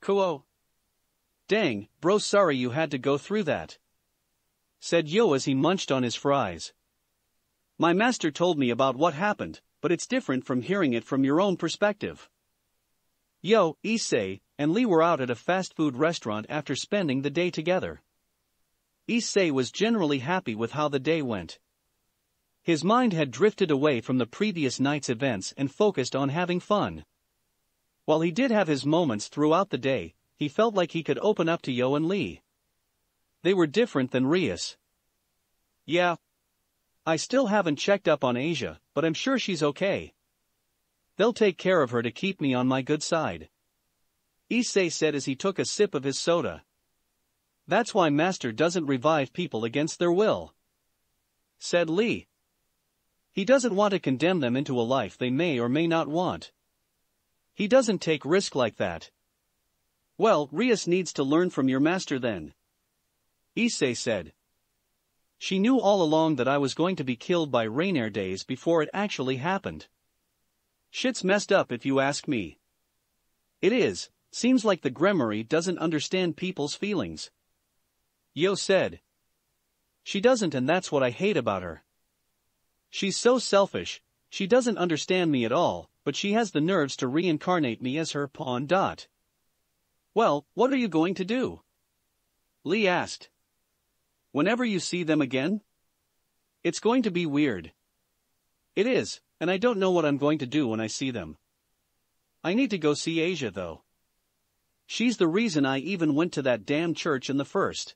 Kuo. Dang, bro, sorry you had to go through that, said Yo as he munched on his fries. My master told me about what happened, but it's different from hearing it from your own perspective. Yo, Issei, and Lee were out at a fast food restaurant after spending the day together. Issei was generally happy with how the day went. His mind had drifted away from the previous night's events and focused on having fun. While he did have his moments throughout the day, he felt like he could open up to Yo and Lee. They were different than Rias. Yeah. I still haven't checked up on Asia, but I'm sure she's okay. They'll take care of her to keep me on my good side, Issei said as he took a sip of his soda. That's why Master doesn't revive people against their will, said Lee. He doesn't want to condemn them into a life they may or may not want. He doesn't take risk like that. Well, Rias needs to learn from your master then, Issei said. She knew all along that I was going to be killed by Rainier days before it actually happened. Shit's messed up if you ask me. It is, seems like the Gremory doesn't understand people's feelings, Yo said. She doesn't, and that's what I hate about her. She's so selfish, she doesn't understand me at all, but she has the nerves to reincarnate me as her pawn. Well, what are you going to do? Lee asked. Whenever you see them again? It's going to be weird. It is, and I don't know what I'm going to do when I see them. I need to go see Asia though. She's the reason I even went to that damn church in the first.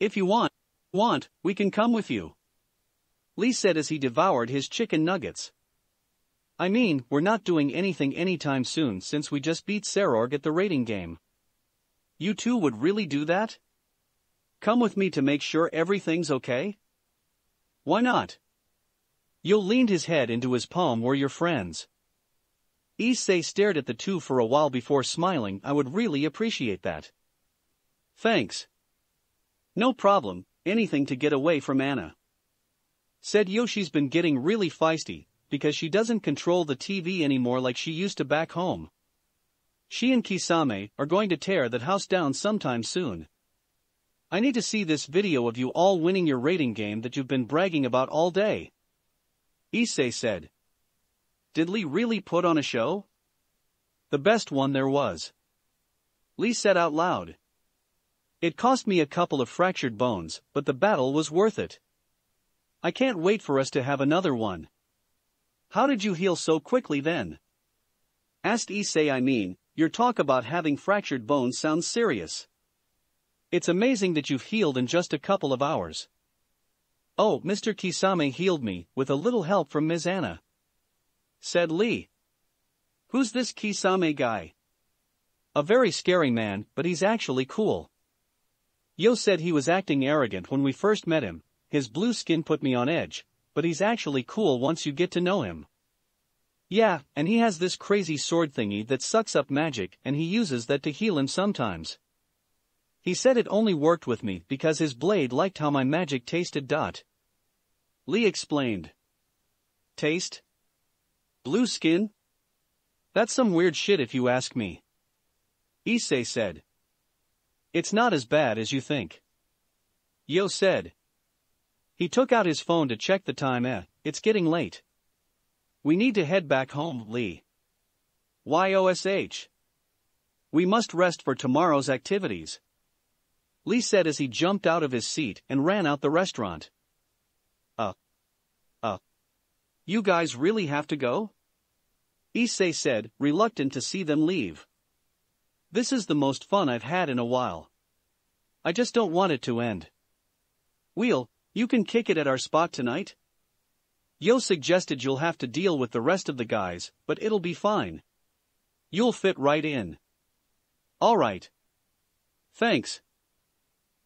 If you want, we can come with you, Lee said as he devoured his chicken nuggets. I mean, we're not doing anything anytime soon since we just beat Sarorg at the rating game. You two would really do that? Come with me to make sure everything's okay? Why not? Yo leaned his head into his palm. We're your friends. Issei stared at the two for a while before smiling. I would really appreciate that. Thanks. No problem, anything to get away from Anna, said Yo. She's been getting really feisty, because she doesn't control the TV anymore like she used to back home. She and Kisame are going to tear that house down sometime soon. I need to see this video of you all winning your rating game that you've been bragging about all day, Issei said. Did Lee really put on a show? The best one there was, Lee said out loud. It cost me a couple of fractured bones, but the battle was worth it. I can't wait for us to have another one. How did you heal so quickly then? Asked Issei. I mean, your talk about having fractured bones sounds serious. It's amazing that you've healed in just a couple of hours. Oh, Mr. Kisame healed me, with a little help from Ms. Anna, said Lee. Who's this Kisame guy? A very scary man, but he's actually cool. Yo said he was acting arrogant when we first met him. His blue skin put me on edge, but he's actually cool once you get to know him. Yeah, and he has this crazy sword thingy that sucks up magic and he uses that to heal him sometimes. He said it only worked with me because his blade liked how my magic tasted. Lee explained. Taste? Blue skin? That's some weird shit if you ask me, Issei said. It's not as bad as you think, Yo said. He took out his phone to check the time. It's getting late. We need to head back home, Lee. YOSH. We must rest for tomorrow's activities. Lee said as he jumped out of his seat and ran out the restaurant. You guys really have to go? Issei said, reluctant to see them leave. This is the most fun I've had in a while. I just don't want it to end. Wheel, you can kick it at our spot tonight? Yo suggested you'll have to deal with the rest of the guys, but it'll be fine. You'll fit right in. Alright. Thanks.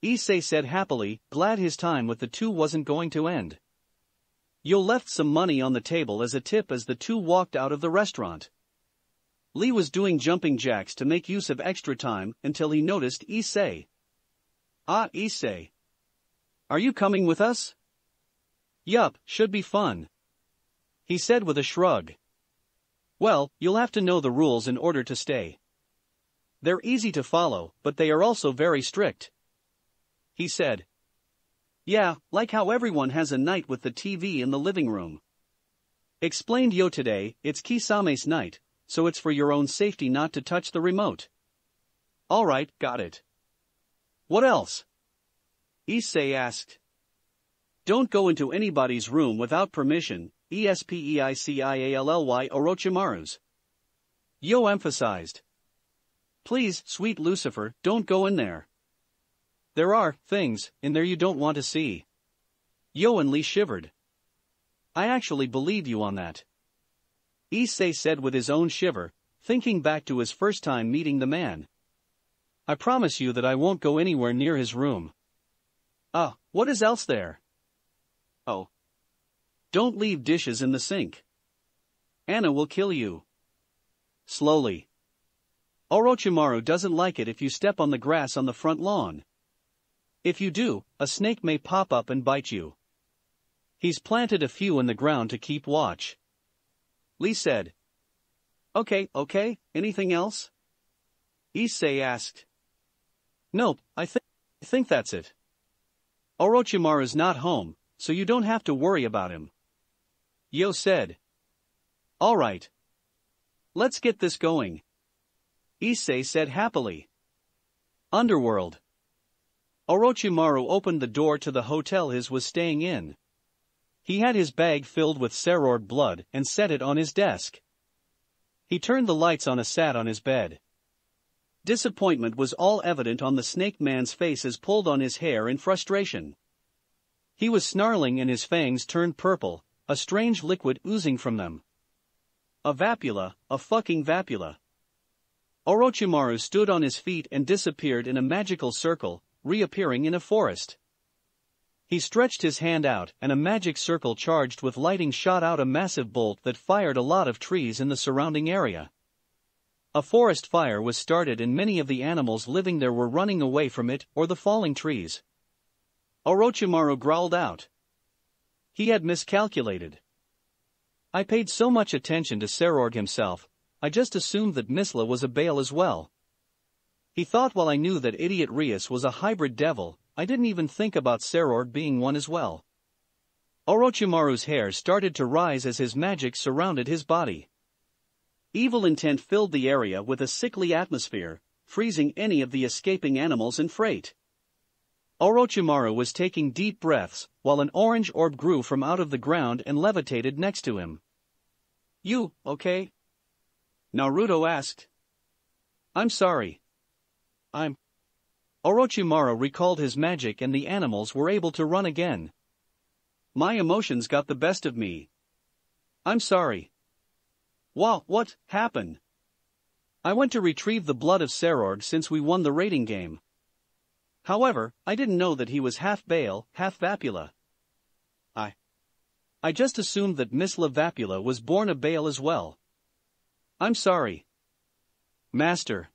Issei said happily, glad his time with the two wasn't going to end. Yo left some money on the table as a tip as the two walked out of the restaurant. Lee was doing jumping jacks to make use of extra time until he noticed Issei. Issei. Are you coming with us? Yup, should be fun. He said with a shrug. Well, you'll have to know the rules in order to stay. They're easy to follow, but they are also very strict. He said. Yeah, like how everyone has a night with the TV in the living room. Explained Yo today, it's Kisame's night, so it's for your own safety not to touch the remote. Alright, got it. What else? Issei asked. Don't go into anybody's room without permission, ESPEICIALLY Orochimaru's. Yo emphasized. Please, sweet Lucifer, don't go in there. There are things in there you don't want to see. Yo and Lee shivered. I actually believe you on that. Issei said with his own shiver, thinking back to his first time meeting the man. I promise you that I won't go anywhere near his room. What is else there? Oh. Don't leave dishes in the sink. Anna will kill you. Slowly. Orochimaru doesn't like it if you step on the grass on the front lawn. If you do, a snake may pop up and bite you. He's planted a few in the ground to keep watch. Lee said. Okay, anything else? Issei asked. Nope, I think that's it. Orochimaru's not home, so you don't have to worry about him. Yo said. Alright. Let's get this going. Issei said happily. Underworld. Orochimaru opened the door to the hotel his was staying in. He had his bag filled with Cerord blood and set it on his desk. He turned the lights on and sat on his bed. Disappointment was all evident on the snake man's face as pulled on his hair in frustration. He was snarling and his fangs turned purple, a strange liquid oozing from them. A vapula, a fucking vapula. Orochimaru stood on his feet and disappeared in a magical circle, reappearing in a forest. He stretched his hand out and a magic circle charged with lighting shot out a massive bolt that fired a lot of trees in the surrounding area. A forest fire was started and many of the animals living there were running away from it or the falling trees. Orochimaru growled out. He had miscalculated. I paid so much attention to Cerord himself, I just assumed that Misla was a Baal as well. He thought while I knew that idiot Rias was a hybrid devil, I didn't even think about Cerord being one as well. Orochimaru's hair started to rise as his magic surrounded his body. Evil intent filled the area with a sickly atmosphere, freezing any of the escaping animals and freight. Orochimaru was taking deep breaths, while an orange orb grew from out of the ground and levitated next to him. You, okay? Naruto asked. I'm sorry. Orochimaru recalled his magic and the animals were able to run again. My emotions got the best of me. I'm sorry. Wow, what happened? I went to retrieve the blood of Cerord since we won the raiding game. However, I didn't know that he was half Baal, half Vapula. I just assumed that Misla Vapula was born a Baal as well. I'm sorry. Master.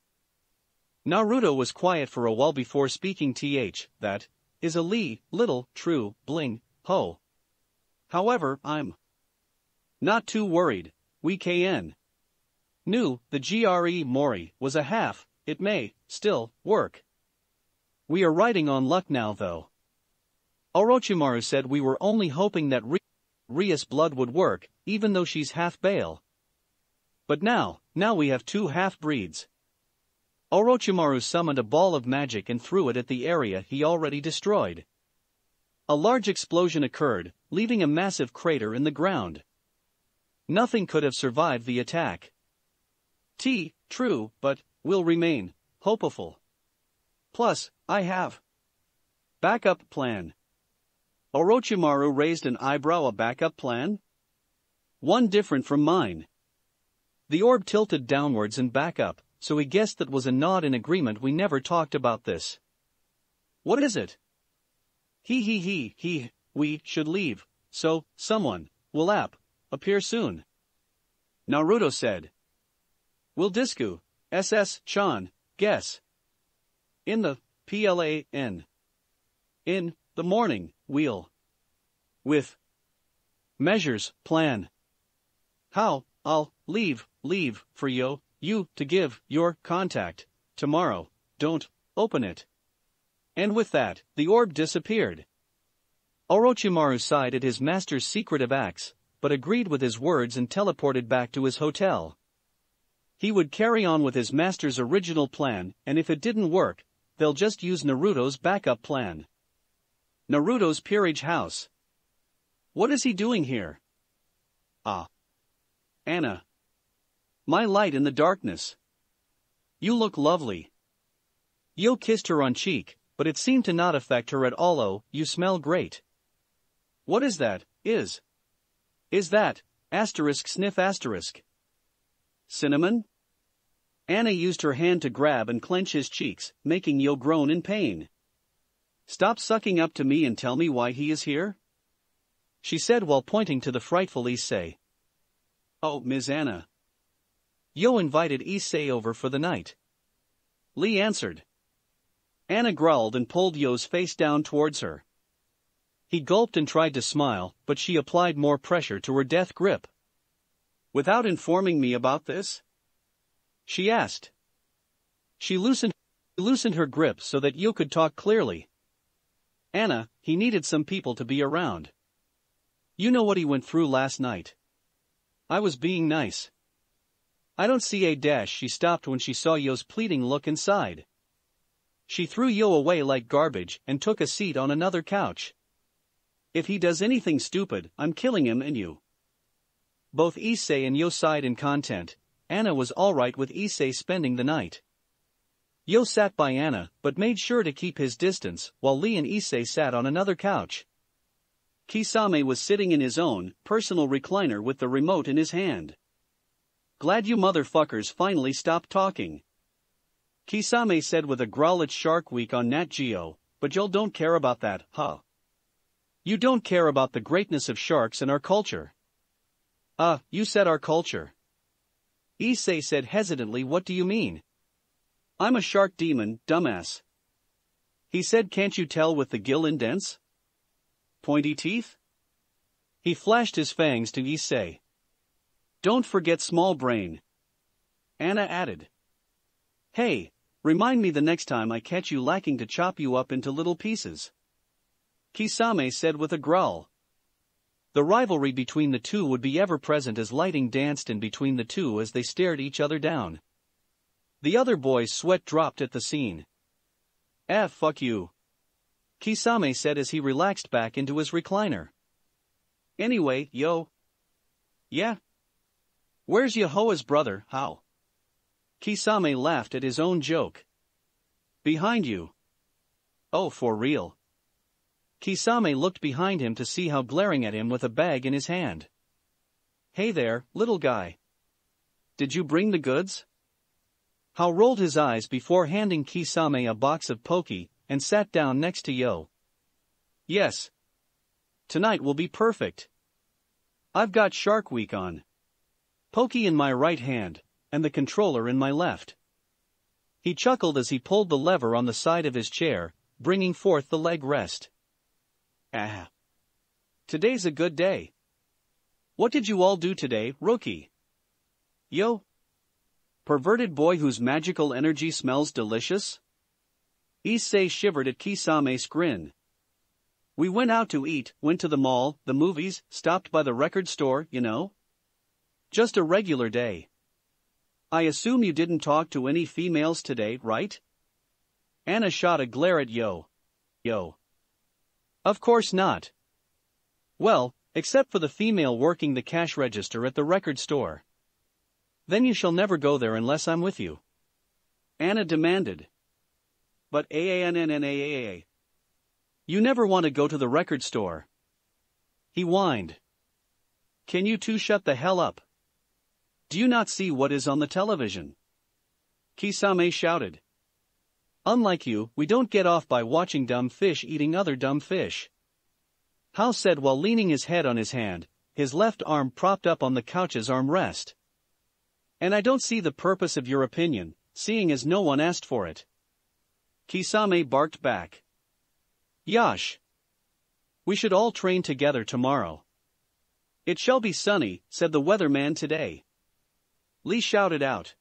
Naruto was quiet for a while before speaking. That is a little true, bling, ho. However, I'm not too worried. We knew the GRE Mori was a half, it may still work. We are riding on luck now though. Orochimaru said we were only hoping that Rias' blood would work, even though she's half Bale. But now we have two half-breeds. Orochimaru summoned a ball of magic and threw it at the area he already destroyed. A large explosion occurred, leaving a massive crater in the ground. Nothing could have survived the attack. True, but we'll remain hopeful. Plus, I have backup plan. Orochimaru raised an eyebrow. A backup plan? One different from mine. The orb tilted downwards and back up, so he guessed that was a nod in agreement. We never talked about this. What is it? We should leave, so someone will appear soon. Naruto said. Will Disco, Chan, guess? In the plan. In the morning, we'll. With measures, plan. How, I'll leave for you to give your contact, tomorrow, don't open it. And with that, the orb disappeared. Orochimaru sighed at his master's secretive acts, but agreed with his words and teleported back to his hotel. He would carry on with his master's original plan, and if it didn't work, they'll just use Naruto's backup plan. Naruto's peerage house. What is he doing here? Anna. My light in the darkness. You look lovely. Yo kissed her on cheek, but it seemed to not affect her at all. Oh, you smell great. What is that? Is that, sniff asterisk. Cinnamon? Anna used her hand to grab and clench his cheeks, making Yo groan in pain. Stop sucking up to me and tell me why he is here? She said while pointing to the frightful Issei. Oh, Ms. Anna. Yo invited Issei over for the night. Lee answered. Anna growled and pulled Yo's face down towards her. He gulped and tried to smile, but she applied more pressure to her death grip. Without informing me about this? She asked. She loosened her grip so that Yo could talk clearly. Anna, he needed some people to be around. You know what he went through last night. I was being nice. I don't see a dash. She stopped when she saw Yo's pleading look inside. She threw Yo away like garbage and took a seat on another couch. If he does anything stupid, I'm killing him and you. Both Issei and Yo sighed in content. Anna was alright with Issei spending the night. Yo sat by Anna, but made sure to keep his distance, while Lee and Issei sat on another couch. Kisame was sitting in his own, personal recliner with the remote in his hand. Glad you motherfuckers finally stopped talking. Kisame said with a growl. It's Shark Week on Nat Geo, but y'all don't care about that, huh? You don't care about the greatness of sharks and our culture. You said our culture. Issei said hesitantly. What do you mean? I'm a shark demon, dumbass. He said. Can't you tell with the gill indents? Pointy teeth? He flashed his fangs to Issei. Don't forget small brain. Anna added. Hey, remind me the next time I catch you lacking to chop you up into little pieces. Kisame said with a growl. The rivalry between the two would be ever present as lighting danced in between the two as they stared each other down. The other boy's sweat dropped at the scene. Fuck you. Kisame said as he relaxed back into his recliner. Anyway, Yo. Yeah? Where's Yahoa's brother, how? Kisame laughed at his own joke. Behind you. Oh, for real. Kisame looked behind him to see how glaring at him with a bag in his hand. Hey there, little guy. Did you bring the goods? How rolled his eyes before handing Kisame a box of poke, and sat down next to Yo. Yes. Tonight will be perfect. I've got Shark Week on. Poke in my right hand, and the controller in my left. He chuckled as he pulled the lever on the side of his chair, bringing forth the leg rest. Today's a good day. What did you all do today, rookie? Yo. Perverted boy whose magical energy smells delicious? Issei shivered at Kisame's grin. We went out to eat, went to the mall, the movies, stopped by the record store, you know? Just a regular day. I assume you didn't talk to any females today, right? Anna shot a glare at Yo. Yo. Of course not. Well, except for the female working the cash register at the record store. Then you shall never go there unless I'm with you. Anna demanded. But Anna. You never want to go to the record store. He whined. Can you two shut the hell up? Do you not see what is on the television? Kisame shouted. Unlike you, we don't get off by watching dumb fish eating other dumb fish. Hao said while leaning his head on his hand, his left arm propped up on the couch's armrest. And I don't see the purpose of your opinion, seeing as no one asked for it. Kisame barked back. Yash. We should all train together tomorrow. It shall be sunny, said the weatherman today. Lee shouted out.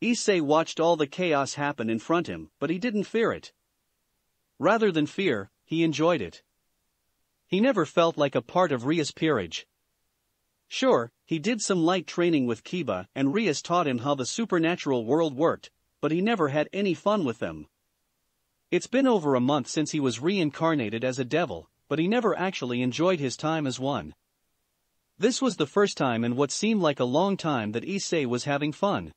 Issei watched all the chaos happen in front of him, but he didn't fear it. Rather than fear, he enjoyed it. He never felt like a part of Rias' peerage. Sure, he did some light training with Kiba and Rias taught him how the supernatural world worked, but he never had any fun with them. It's been over a month since he was reincarnated as a devil, but he never actually enjoyed his time as one. This was the first time in what seemed like a long time that Issei was having fun.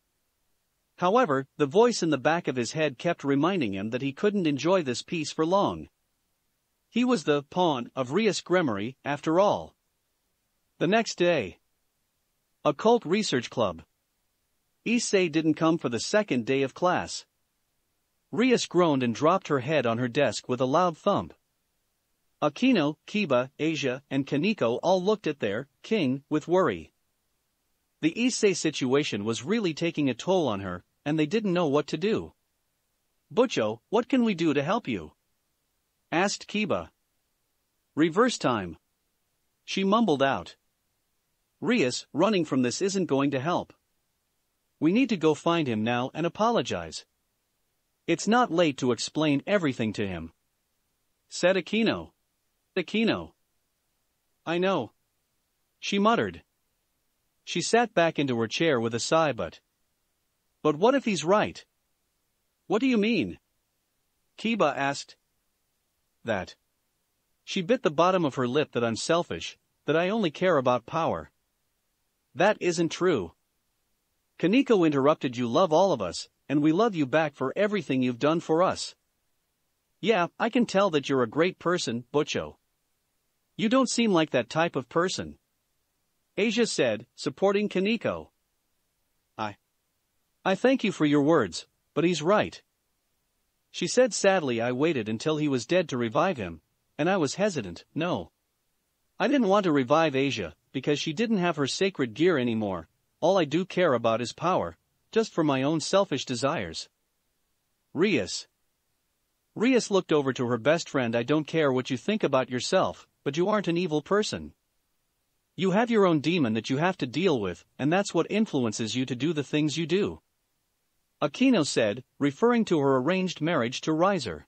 However, the voice in the back of his head kept reminding him that he couldn't enjoy this peace for long. He was the pawn of Rias Gremory, after all. The next day. Occult Research Club. Issei didn't come for the second day of class. Rias groaned and dropped her head on her desk with a loud thump. Akino, Kiba, Asia, and Kaneko all looked at their king with worry. The Issei situation was really taking a toll on her, and they didn't know what to do. Butcho, what can we do to help you? Asked Kiba. Reverse time. She mumbled out. Rias, running from this isn't going to help. We need to go find him now and apologize. It's not late to explain everything to him. Said Akino. Akino. I know. She muttered. She sat back into her chair with a sigh but what if he's right? What do you mean? Kiba asked. That. She bit the bottom of her lip that I'm selfish, that I only care about power. That isn't true. Kaneko interrupted. You love all of us, and we love you back for everything you've done for us. Yeah, I can tell that you're a great person, Butcho. You don't seem like that type of person. Asia said, supporting Kaneko. I thank you for your words, but he's right. She said sadly. I waited until he was dead to revive him, and I was hesitant. No. I didn't want to revive Asia, because she didn't have her sacred gear anymore. All I do care about is power, just for my own selfish desires. Rias. Rias looked over to her best friend. I don't care what you think about yourself, but you aren't an evil person. You have your own demon that you have to deal with, and that's what influences you to do the things you do. Akino said, referring to her arranged marriage to Riser.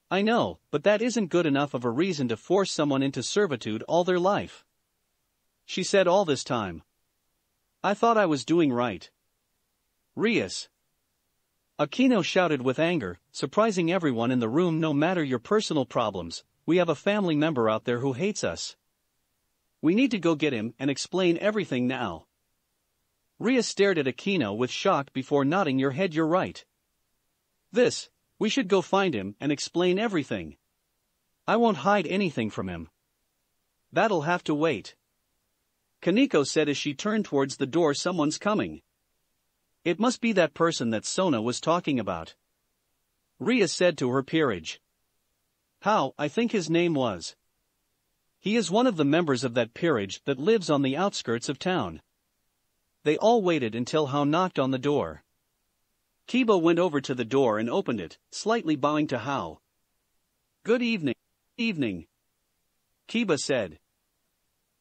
I know, but that isn't good enough of a reason to force someone into servitude all their life. She said all this time. I thought I was doing right. Rias. Akino shouted with anger, surprising everyone in the room. No matter your personal problems, we have a family member out there who hates us. We need to go get him and explain everything now. Rias stared at Akino with shock before nodding. Your head. You're right. We should go find him and explain everything. I won't hide anything from him. That'll have to wait. Kaneko said as she turned towards the door. Someone's coming. It must be that person that Sona was talking about. Rias said to her peerage. How, I think his name was. He is one of the members of that peerage that lives on the outskirts of town. They all waited until Hao knocked on the door. Kiba went over to the door and opened it, slightly bowing to Hao. Good evening. Evening. Kiba said.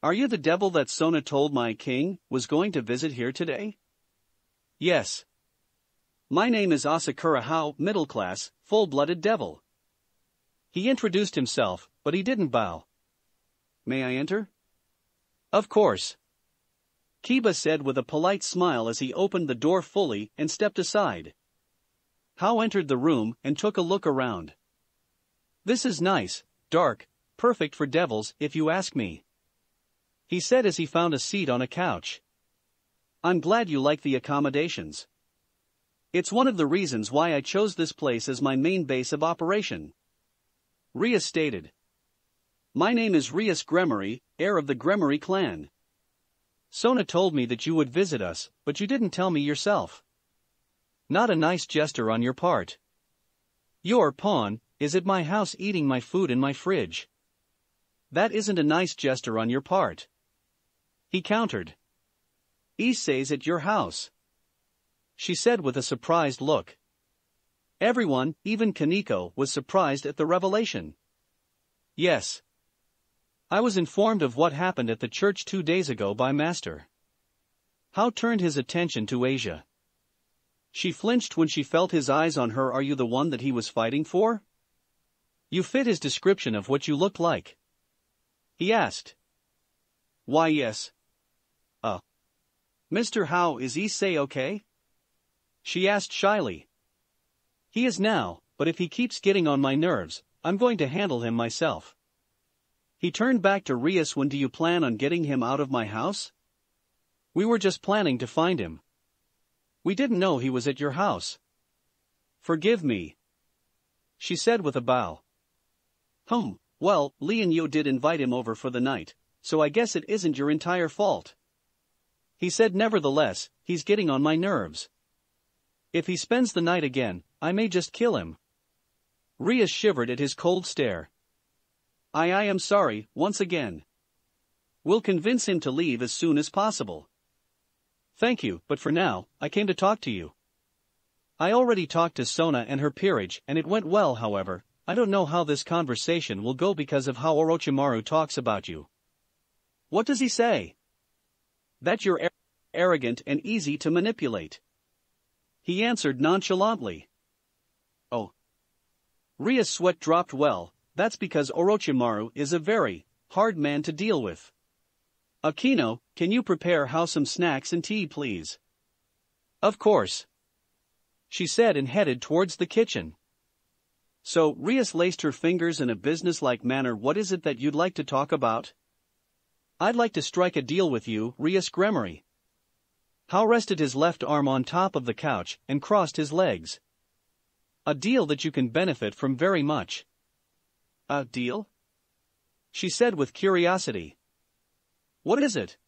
Are you the devil that Sona told my king was going to visit here today? Yes. My name is Asakura Hao, middle class, full-blooded devil. He introduced himself, but he didn't bow. "May I enter?" "Of course," Kiba said with a polite smile as he opened the door fully and stepped aside. Hao entered the room and took a look around. "This is nice, dark, perfect for devils, if you ask me," he said as he found a seat on a couch. "I'm glad you like the accommodations. It's one of the reasons why I chose this place as my main base of operation," Rias stated. "My name is Rias Gremory, heir of the Gremory clan. Sona told me that you would visit us, but you didn't tell me yourself. Not a nice gesture on your part. Your pawn is at my house eating my food in my fridge. That isn't a nice gesture on your part," he countered. "Issei's at your house," she said with a surprised look. Everyone, even Kaneko, was surprised at the revelation. "Yes. I was informed of what happened at the church 2 days ago by Master." Hao turned his attention to Asia. She flinched when she felt his eyes on her. "Are you the one that he was fighting for? You fit his description of what you looked like," he asked. "Why yes. Mr. Hao, is Issei okay?" she asked shyly. "He is now, but if he keeps getting on my nerves, I'm going to handle him myself." He turned back to Rias. "When do you plan on getting him out of my house?" "We were just planning to find him. We didn't know he was at your house." "Forgive me," she said with a bow. Well, Li and Yo did invite him over for the night, so I guess it isn't your entire fault," he said. "Nevertheless, he's getting on my nerves. If he spends the night again, I may just kill him." Rias shivered at his cold stare. I am sorry, once again. We'll convince him to leave as soon as possible." "Thank you, but for now, I came to talk to you. I already talked to Sona and her peerage and it went well. However, I don't know how this conversation will go because of how Orochimaru talks about you." "What does he say?" "That you're arrogant and easy to manipulate," he answered nonchalantly. "Oh." Ria's sweat dropped. "Well, that's because Orochimaru is a very hard man to deal with. Akino, can you prepare Hao some snacks and tea, please?" "Of course," she said and headed towards the kitchen. So, Rias laced her fingers in a businesslike manner. "What is it that you'd like to talk about?" "I'd like to strike a deal with you, Rias Gremory." Hao rested his left arm on top of the couch and crossed his legs. "A deal that you can benefit from very much." "A deal?" she said with curiosity. "What is it?"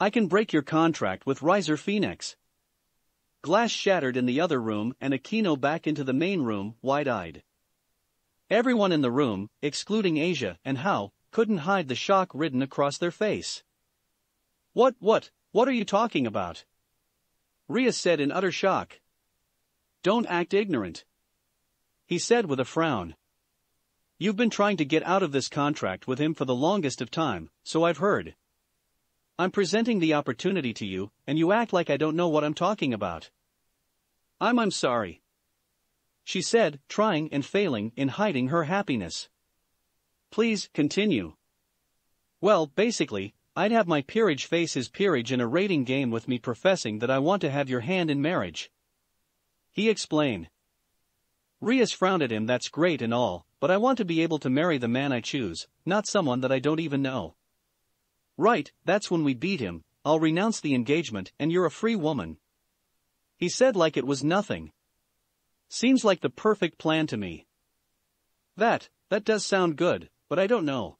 "I can break your contract with Riser Phoenix." Glass shattered in the other room and Akino back into the main room, wide-eyed. Everyone in the room, excluding Asia and Hao, couldn't hide the shock written across their face. What are you talking about?" Rias said in utter shock. "Don't act ignorant," he said with a frown. "You've been trying to get out of this contract with him for the longest of time, so I've heard. I'm presenting the opportunity to you, and you act like I don't know what I'm talking about." I'm sorry," she said, trying and failing in hiding her happiness. "Please, continue." "Well, basically, I'd have my peerage face his peerage in a rating game with me professing that I want to have your hand in marriage," he explained. Rias frowned at him. "That's great and all, but I want to be able to marry the man I choose, not someone that I don't even know." "Right, that's when we beat him. I'll renounce the engagement and you're a free woman," he said like it was nothing. "Seems like the perfect plan to me." That does sound good, but I don't know."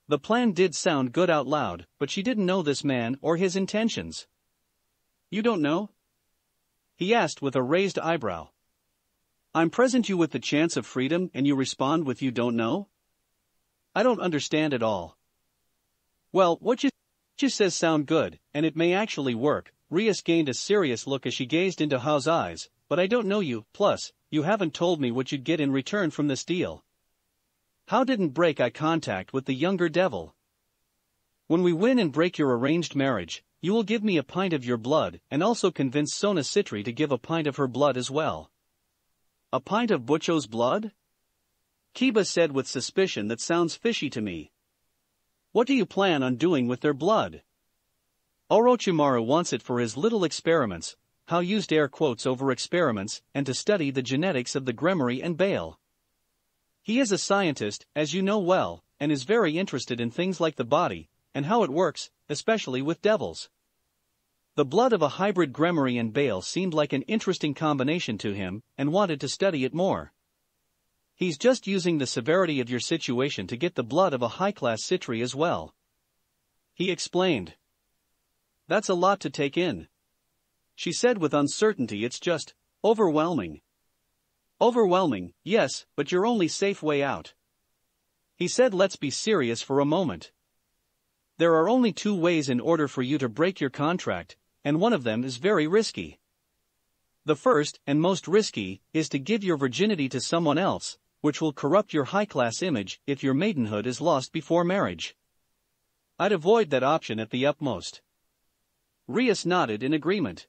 The plan did sound good out loud, but she didn't know this man or his intentions. "You don't know?" he asked with a raised eyebrow. "I'm present you with the chance of freedom and you respond with you don't know? I don't understand at all." "Well, what you says sound good, and it may actually work." Rias gained a serious look as she gazed into Hao's eyes, "but I don't know you, plus, you haven't told me what you'd get in return from this deal." Hao didn't break eye contact with the younger devil. "When we win and break your arranged marriage, you will give me a pint of your blood and also convince Sona Citri to give a pint of her blood as well." "A pint of Butcho's blood?" Kiba said with suspicion that sounds fishy to me. What do you plan on doing with their blood? Orochimaru wants it for his little experiments, Hao used air quotes over experiments, and to study the genetics of the Gremory and Bale. He is a scientist, as you know well, and is very interested in things like the body, and how it works, especially with devils. The blood of a hybrid Gremory and Bale seemed like an interesting combination to him, and wanted to study it more. He's just using the severity of your situation to get the blood of a high-class Citri as well. He explained. That's a lot to take in. She said with uncertainty. It's just overwhelming. Overwhelming, yes, but your only safe way out. He said, let's be serious for a moment. There are only two ways in order for you to break your contract, and one of them is very risky. The first, and most risky, is to give your virginity to someone else, which will corrupt your high-class image if your maidenhood is lost before marriage. I'd avoid that option at the utmost. Rias nodded in agreement.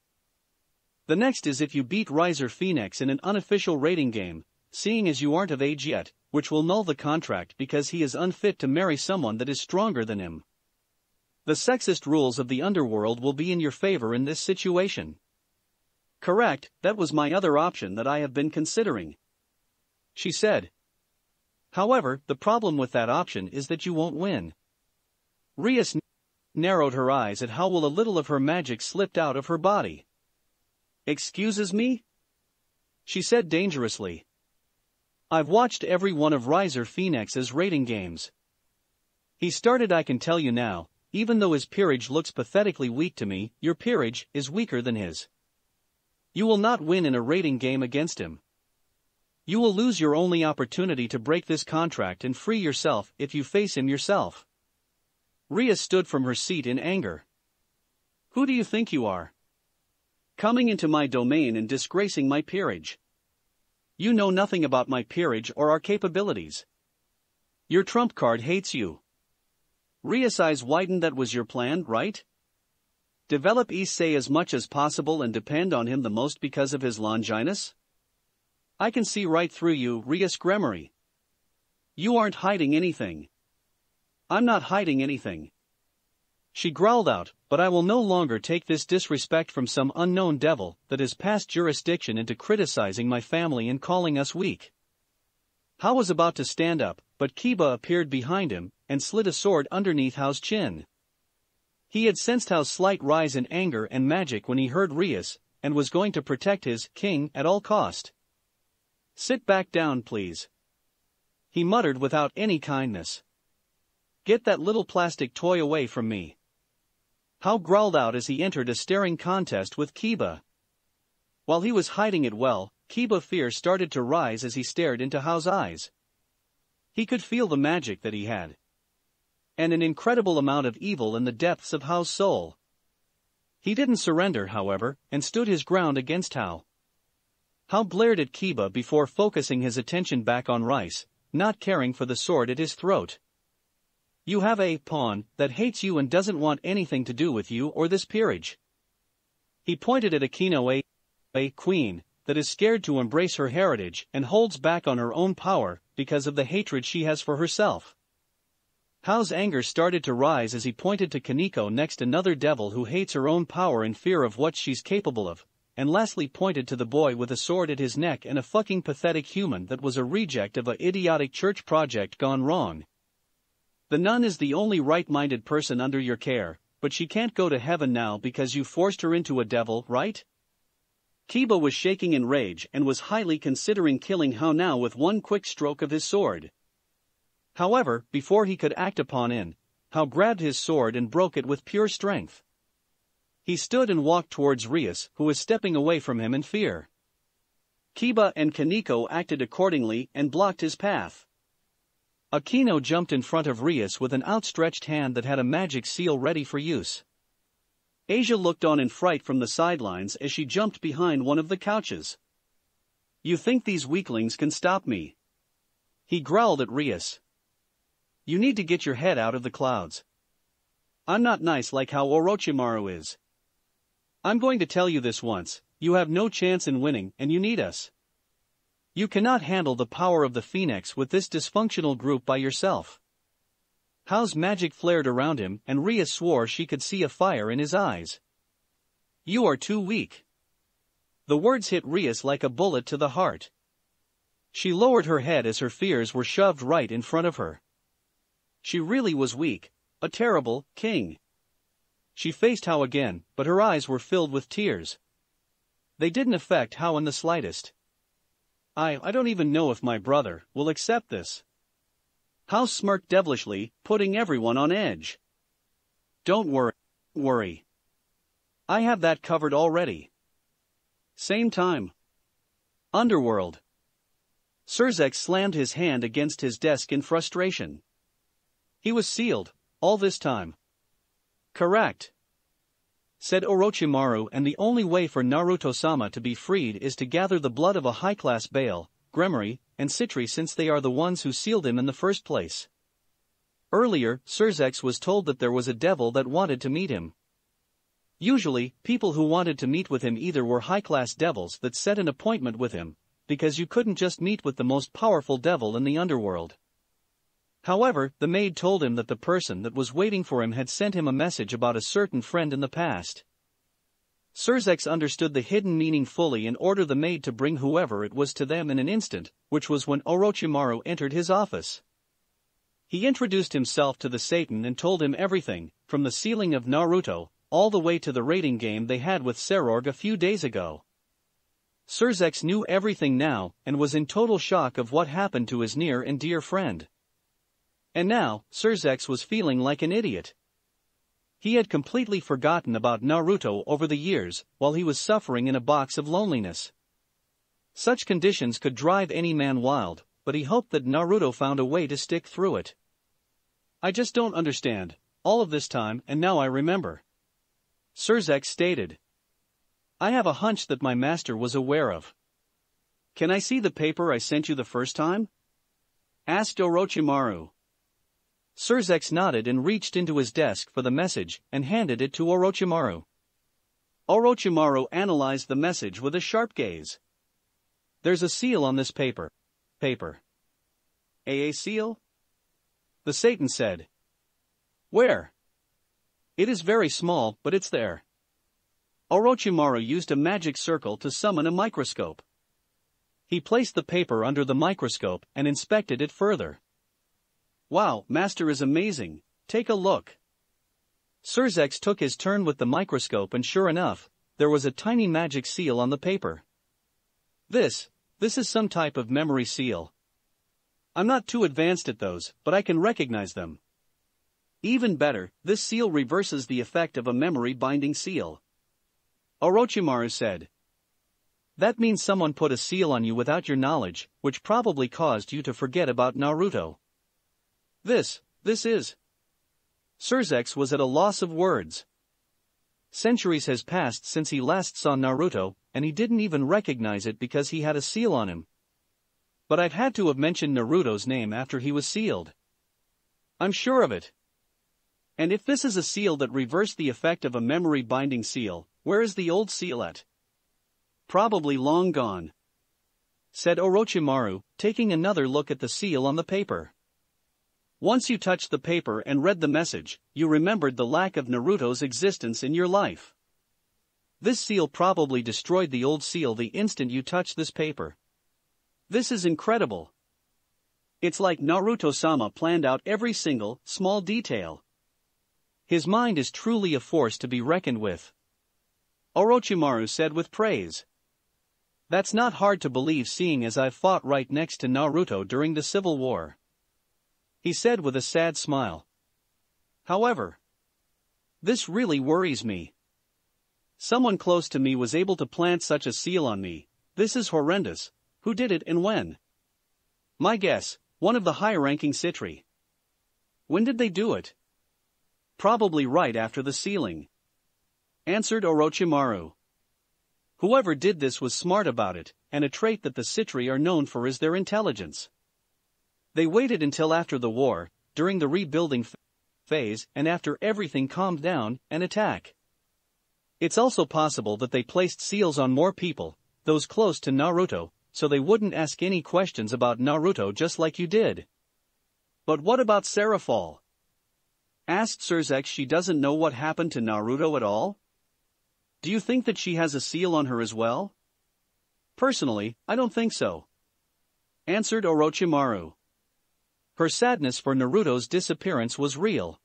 The next is if you beat Riser Phoenix in an unofficial rating game, seeing as you aren't of age yet, which will null the contract because he is unfit to marry someone that is stronger than him. The sexist rules of the underworld will be in your favor in this situation. Correct, that was my other option that I have been considering. She said. However, the problem with that option is that you won't win. Rias narrowed her eyes at how well a little of her magic slipped out of her body. Excuses me? She said dangerously. I've watched every one of Riser Phoenix's rating games. He started. I can tell you now, even though his peerage looks pathetically weak to me, your peerage is weaker than his. You will not win in a rating game against him. You will lose your only opportunity to break this contract and free yourself if you face him yourself. Rias stood from her seat in anger. Who do you think you are? Coming into my domain and disgracing my peerage. You know nothing about my peerage or our capabilities. Your trump card hates you. Rias' eyes widened. That was your plan, right? Develop Issei as much as possible and depend on him the most because of his Longinus? I can see right through you, Rias Gremory. You aren't hiding anything. I'm not hiding anything. She growled out, but I will no longer take this disrespect from some unknown devil that has passed jurisdiction into criticizing my family and calling us weak. Hao was about to stand up, but Kiba appeared behind him and slid a sword underneath Hao's chin. He had sensed Hao's slight rise in anger and magic when he heard Rias, and was going to protect his king at all cost. Sit back down, please. He muttered without any kindness. Get that little plastic toy away from me. Hao growled out as he entered a staring contest with Kiba. While he was hiding it well, Kiba's fear started to rise as he stared into Hao's eyes. He could feel the magic that he had. And an incredible amount of evil in the depths of Hao's soul. He didn't surrender, however, and stood his ground against Hao. Hao glared at Kiba before focusing his attention back on Rice, not caring for the sword at his throat. You have a pawn that hates you and doesn't want anything to do with you or this peerage. He pointed at Akino, a queen that is scared to embrace her heritage and holds back on her own power because of the hatred she has for herself. Hao's anger started to rise as he pointed to Kaneko next, another devil who hates her own power in fear of what she's capable of, and lastly pointed to the boy with a sword at his neck and a fucking pathetic human that was a reject of a idiotic church project gone wrong. The nun is the only right-minded person under your care, but she can't go to heaven now because you forced her into a devil, right? Kiba was shaking in rage and was highly considering killing Hao now with one quick stroke of his sword. However, before he could act upon it, Hao grabbed his sword and broke it with pure strength. He stood and walked towards Rias, who was stepping away from him in fear. Kiba and Kaneko acted accordingly and blocked his path. Akino jumped in front of Rias with an outstretched hand that had a magic seal ready for use. Asia looked on in fright from the sidelines as she jumped behind one of the couches. You think these weaklings can stop me? He growled at Rias. You need to get your head out of the clouds. I'm not nice like how Orochimaru is. I'm going to tell you this once, you have no chance in winning and you need us. You cannot handle the power of the Phoenix with this dysfunctional group by yourself. Hao's magic flared around him and Rhea swore she could see a fire in his eyes. You are too weak. The words hit Rhea's like a bullet to the heart. She lowered her head as her fears were shoved right in front of her. She really was weak, a terrible king. She faced Hao again, but her eyes were filled with tears. They didn't affect Hao in the slightest. I don't even know if my brother will accept this. Hao smirked devilishly, putting everyone on edge. Don't worry. I have that covered already. Same time. Underworld. Surzex slammed his hand against his desk in frustration. He was sealed, all this time. Correct, said Orochimaru, and the only way for Naruto-sama to be freed is to gather the blood of a high-class Bale, Gremory, and Citri, since they are the ones who sealed him in the first place. Earlier, Surzex was told that there was a devil that wanted to meet him. Usually, people who wanted to meet with him either were high-class devils that set an appointment with him, because you couldn't just meet with the most powerful devil in the underworld. However, the maid told him that the person that was waiting for him had sent him a message about a certain friend in the past. Surzex understood the hidden meaning fully and ordered the maid to bring whoever it was to them in an instant, which was when Orochimaru entered his office. He introduced himself to the Satan and told him everything, from the sealing of Naruto, all the way to the raiding game they had with Serorg a few days ago. Surzex knew everything now, and was in total shock of what happened to his near and dear friend. And now, Surzex was feeling like an idiot. He had completely forgotten about Naruto over the years, while he was suffering in a box of loneliness. Such conditions could drive any man wild, but he hoped that Naruto found a way to stick through it. I just don't understand, all of this time and now I remember, Surzex stated. I have a hunch that my master was aware of. Can I see the paper I sent you the first time? Asked Orochimaru. Surzex nodded and reached into his desk for the message and handed it to Orochimaru. Orochimaru analyzed the message with a sharp gaze. There's a seal on this paper. A seal? The Satan said. Where? It is very small, but it's there. Orochimaru used a magic circle to summon a microscope. He placed the paper under the microscope and inspected it further. Wow, master is amazing, take a look. Surzex took his turn with the microscope and sure enough, there was a tiny magic seal on the paper. This is some type of memory seal. I'm not too advanced at those, but I can recognize them. Even better, this seal reverses the effect of a memory binding seal. Orochimaru said. That means someone put a seal on you without your knowledge, which probably caused you to forget about Naruto. This is... Surzex was at a loss of words. Centuries has passed since he last saw Naruto, and he didn't even recognize it because he had a seal on him. But I've had to have mentioned Naruto's name after he was sealed. I'm sure of it. And if this is a seal that reversed the effect of a memory-binding seal, where is the old seal at? Probably long gone, said Orochimaru, taking another look at the seal on the paper. Once you touched the paper and read the message, you remembered the lack of Naruto's existence in your life. This seal probably destroyed the old seal the instant you touched this paper. This is incredible. It's like Naruto-sama planned out every single, small detail. His mind is truly a force to be reckoned with, Orochimaru said with praise. That's not hard to believe seeing as I've fought right next to Naruto during the Civil War, he said with a sad smile. However, this really worries me. Someone close to me was able to plant such a seal on me. This is horrendous. Who did it and when? My guess, one of the high-ranking Citri. When did they do it? Probably right after the sealing, answered Orochimaru. Whoever did this was smart about it, and a trait that the Citri are known for is their intelligence. They waited until after the war, during the rebuilding phase, and after everything calmed down, and attack. It's also possible that they placed seals on more people, those close to Naruto, so they wouldn't ask any questions about Naruto just like you did. But what about Seraphol? Asked Surzex. She doesn't know what happened to Naruto at all? Do you think that she has a seal on her as well? Personally, I don't think so. Answered Orochimaru. Her sadness for Naruto's disappearance was real.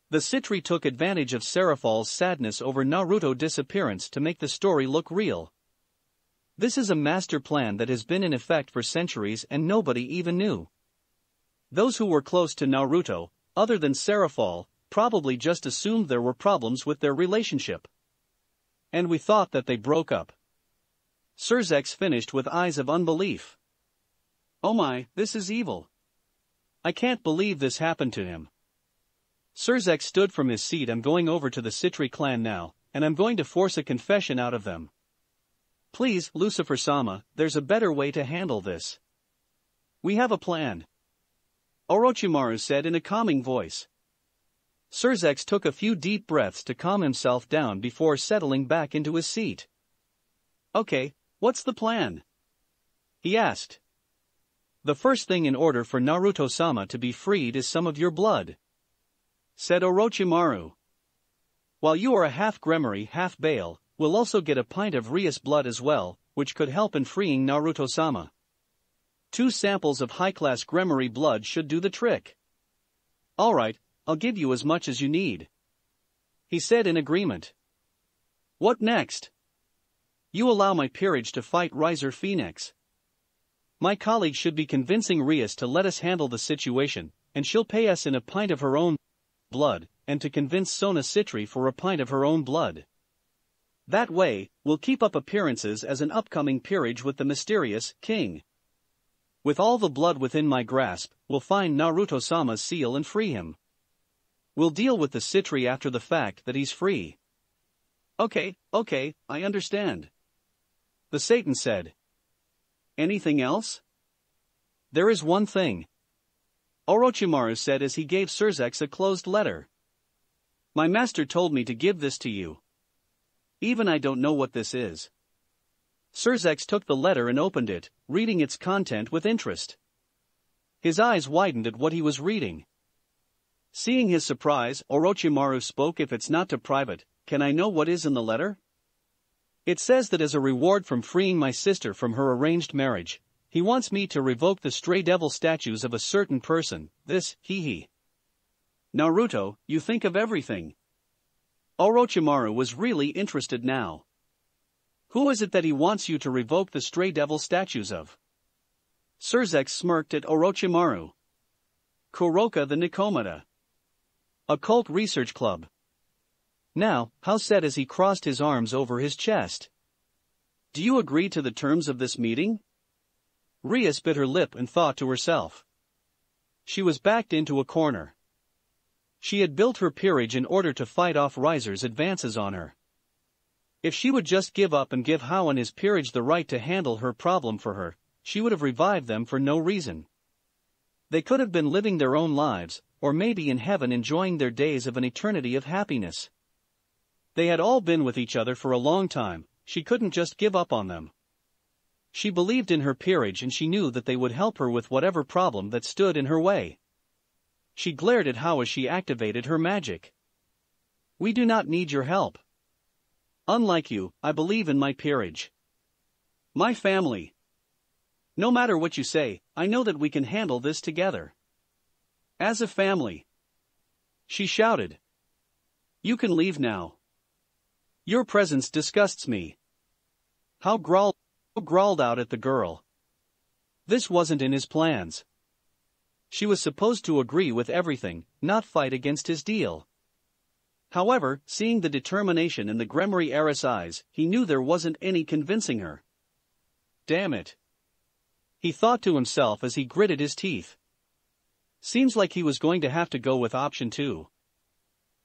The Sitri took advantage of Seraphol's sadness over Naruto's disappearance to make the story look real. This is a master plan that has been in effect for centuries and nobody even knew. Those who were close to Naruto, other than Seraphol, probably just assumed there were problems with their relationship. And we thought that they broke up. Surzex finished with eyes of unbelief. Oh my, this is evil. I can't believe this happened to him. Surzex stood from his seat. I'm going over to the Sitri clan now, and I'm going to force a confession out of them. Please, Lucifer-sama, there's a better way to handle this. We have a plan. Orochimaru said in a calming voice. Surzex took a few deep breaths to calm himself down before settling back into his seat. Okay, what's the plan? He asked. The first thing in order for Naruto-sama to be freed is some of your blood, said Orochimaru. While you are a half Gremory, half Bale, we'll also get a pint of Rias blood as well, which could help in freeing Naruto-sama. 2 samples of high-class Gremory blood should do the trick. Alright, I'll give you as much as you need, he said in agreement. What next? You allow my peerage to fight Riser Phoenix. My colleague should be convincing Rias to let us handle the situation, and she'll pay us in a pint of her own blood, and to convince Sona Sitri for a pint of her own blood. That way, we'll keep up appearances as an upcoming peerage with the mysterious king. With all the blood within my grasp, we'll find Naruto-sama's seal and free him. We'll deal with the Sitri after the fact that he's free. Okay, I understand, the Satan said. Anything else? There is one thing, Orochimaru said as he gave Surzex a closed letter. My master told me to give this to you. Even I don't know what this is. Surzex took the letter and opened it, reading its content with interest. His eyes widened at what he was reading. Seeing his surprise, Orochimaru spoke. If it's not too private, can I know what is in the letter? It says that as a reward from freeing my sister from her arranged marriage, he wants me to revoke the stray devil statues of a certain person. This, he. Naruto, you think of everything. Orochimaru was really interested now. Who is it that he wants you to revoke the stray devil statues of? Surzex smirked at Orochimaru. Kuroka the Nikomata. Occult Research Club. Now, how said as he crossed his arms over his chest. Do you agree to the terms of this meeting? Rias bit her lip and thought to herself. She was backed into a corner. She had built her peerage in order to fight off Riser's advances on her. If she would just give up and give Hao and his peerage the right to handle her problem for her, she would have revived them for no reason. They could have been living their own lives, or maybe in heaven enjoying their days of an eternity of happiness. They had all been with each other for a long time. She couldn't just give up on them. She believed in her peerage and she knew that they would help her with whatever problem that stood in her way. She glared at Hao as she activated her magic. We do not need your help. Unlike you, I believe in my peerage. My family. No matter what you say, I know that we can handle this together. As a family. She shouted. You can leave now. Your presence disgusts me. Hao growled out at the girl. This wasn't in his plans. She was supposed to agree with everything, not fight against his deal. However, seeing the determination in the Gremory heiress' eyes, he knew there wasn't any convincing her. Damn it. He thought to himself as he gritted his teeth. Seems like he was going to have to go with option 2.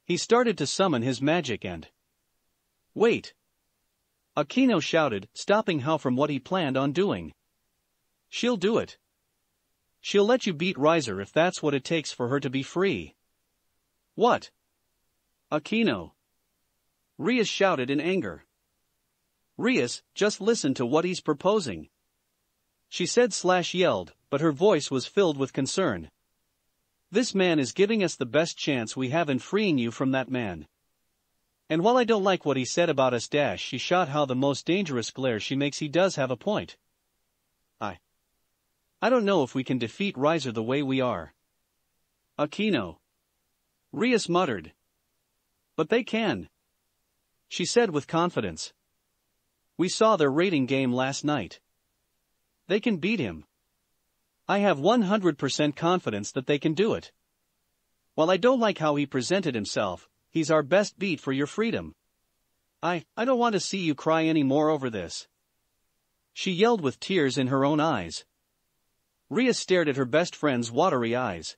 He started to summon his magic and... Wait! Akino shouted, stopping Hao from what he planned on doing. She'll do it. She'll let you beat Riser if that's what it takes for her to be free. What? Akino. Rias shouted in anger. Rias, just listen to what he's proposing. she said/yelled, but her voice was filled with concern. This man is giving us the best chance we have in freeing you from that man. And while I don't like what he said about us she shot how the most dangerous glare she makes he does have a point. I don't know if we can defeat Riser the way we are. Aquino. Rias muttered. But they can. She said with confidence. We saw their raiding game last night. They can beat him. I have 100% confidence that they can do it. While I don't like how he presented himself, he's our best beat for your freedom. I don't want to see you cry any more over this. She yelled with tears in her own eyes. Ria stared at her best friend's watery eyes.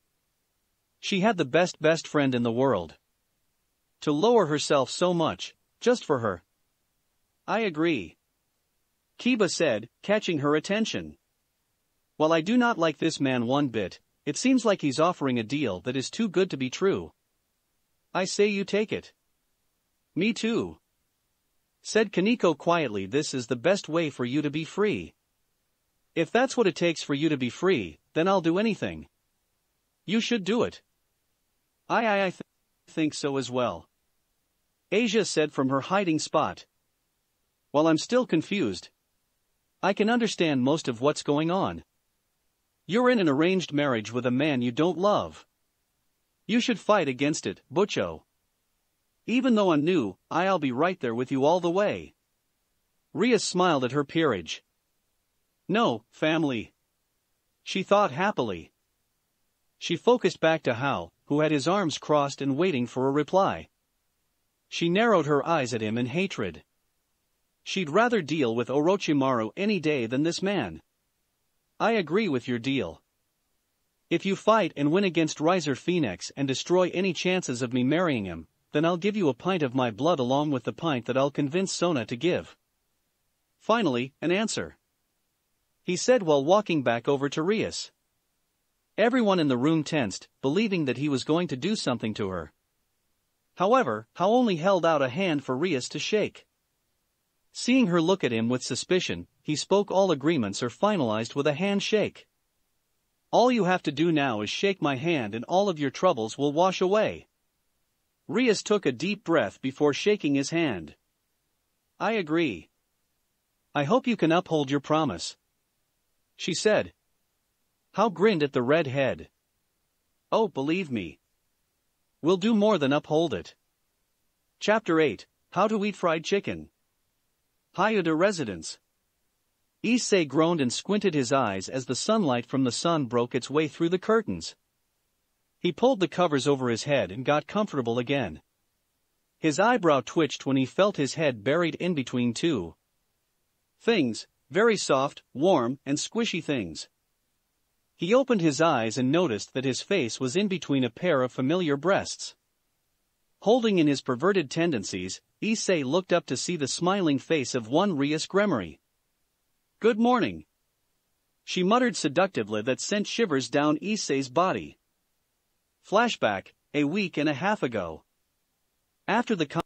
She had the best friend in the world. To lower herself so much, just for her. I agree. Kiba said, catching her attention. While I do not like this man one bit, it seems like he's offering a deal that is too good to be true. I say you take it. Me too. Said Kaneko quietly. This is the best way for you to be free. If that's what it takes for you to be free, then I'll do anything. You should do it. I think so as well. Asia said from her hiding spot. While I'm still confused, I can understand most of what's going on. You're in an arranged marriage with a man you don't love. You should fight against it, Butcho. Even though I'm new, I'll be right there with you all the way. Ria smiled at her peerage. No, family. She thought happily. She focused back to Hao, who had his arms crossed and waiting for a reply. She narrowed her eyes at him in hatred. She'd rather deal with Orochimaru any day than this man. I agree with your deal. If you fight and win against Riser Phoenix and destroy any chances of me marrying him, then I'll give you a pint of my blood along with the pint that I'll convince Sona to give. Finally, an answer. He said while walking back over to Rias. Everyone in the room tensed, believing that he was going to do something to her. However, Hao only held out a hand for Rias to shake. Seeing her look at him with suspicion, he spoke. All agreements are finalized with a handshake. All you have to do now is shake my hand and all of your troubles will wash away. Rias took a deep breath before shaking his hand. I agree. I hope you can uphold your promise. She said. Hao grinned at the red head. Oh, believe me. We'll do more than uphold it. Chapter 8, How to Eat Fried Chicken. Hayuda Residence. Issei groaned and squinted his eyes as the sunlight from the sun broke its way through the curtains. He pulled the covers over his head and got comfortable again. His eyebrow twitched when he felt his head buried in between two things, very soft, warm, and squishy things. He opened his eyes and noticed that his face was in between a pair of familiar breasts. Holding in his perverted tendencies, Issei looked up to see the smiling face of one Rias Gremory. Good morning. She muttered seductively that sent shivers down Issei's body. Flashback, a week and a half ago. After the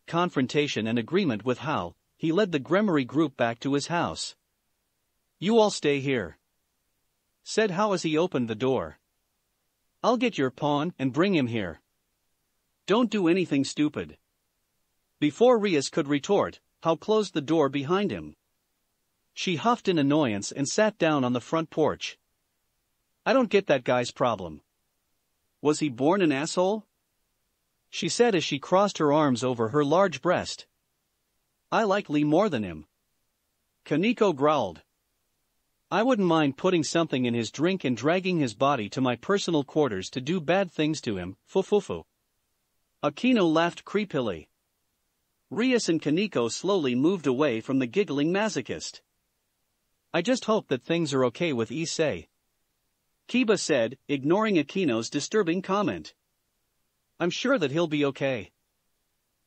confrontation and agreement with Hao, he led the Gremory group back to his house. You all stay here, said Hao as he opened the door. I'll get your pawn and bring him here. Don't do anything stupid. Before Rias could retort, Hao closed the door behind him. She huffed in annoyance and sat down on the front porch. I don't get that guy's problem. Was he born an asshole? She said as she crossed her arms over her large breast. I like Lee more than him. Kaneko growled. I wouldn't mind putting something in his drink and dragging his body to my personal quarters to do bad things to him, fufufu. Aquino laughed creepily. Rias and Kaneko slowly moved away from the giggling masochist. I just hope that things are okay with Issei, Kiba said, ignoring Aquino's disturbing comment. I'm sure that he'll be okay.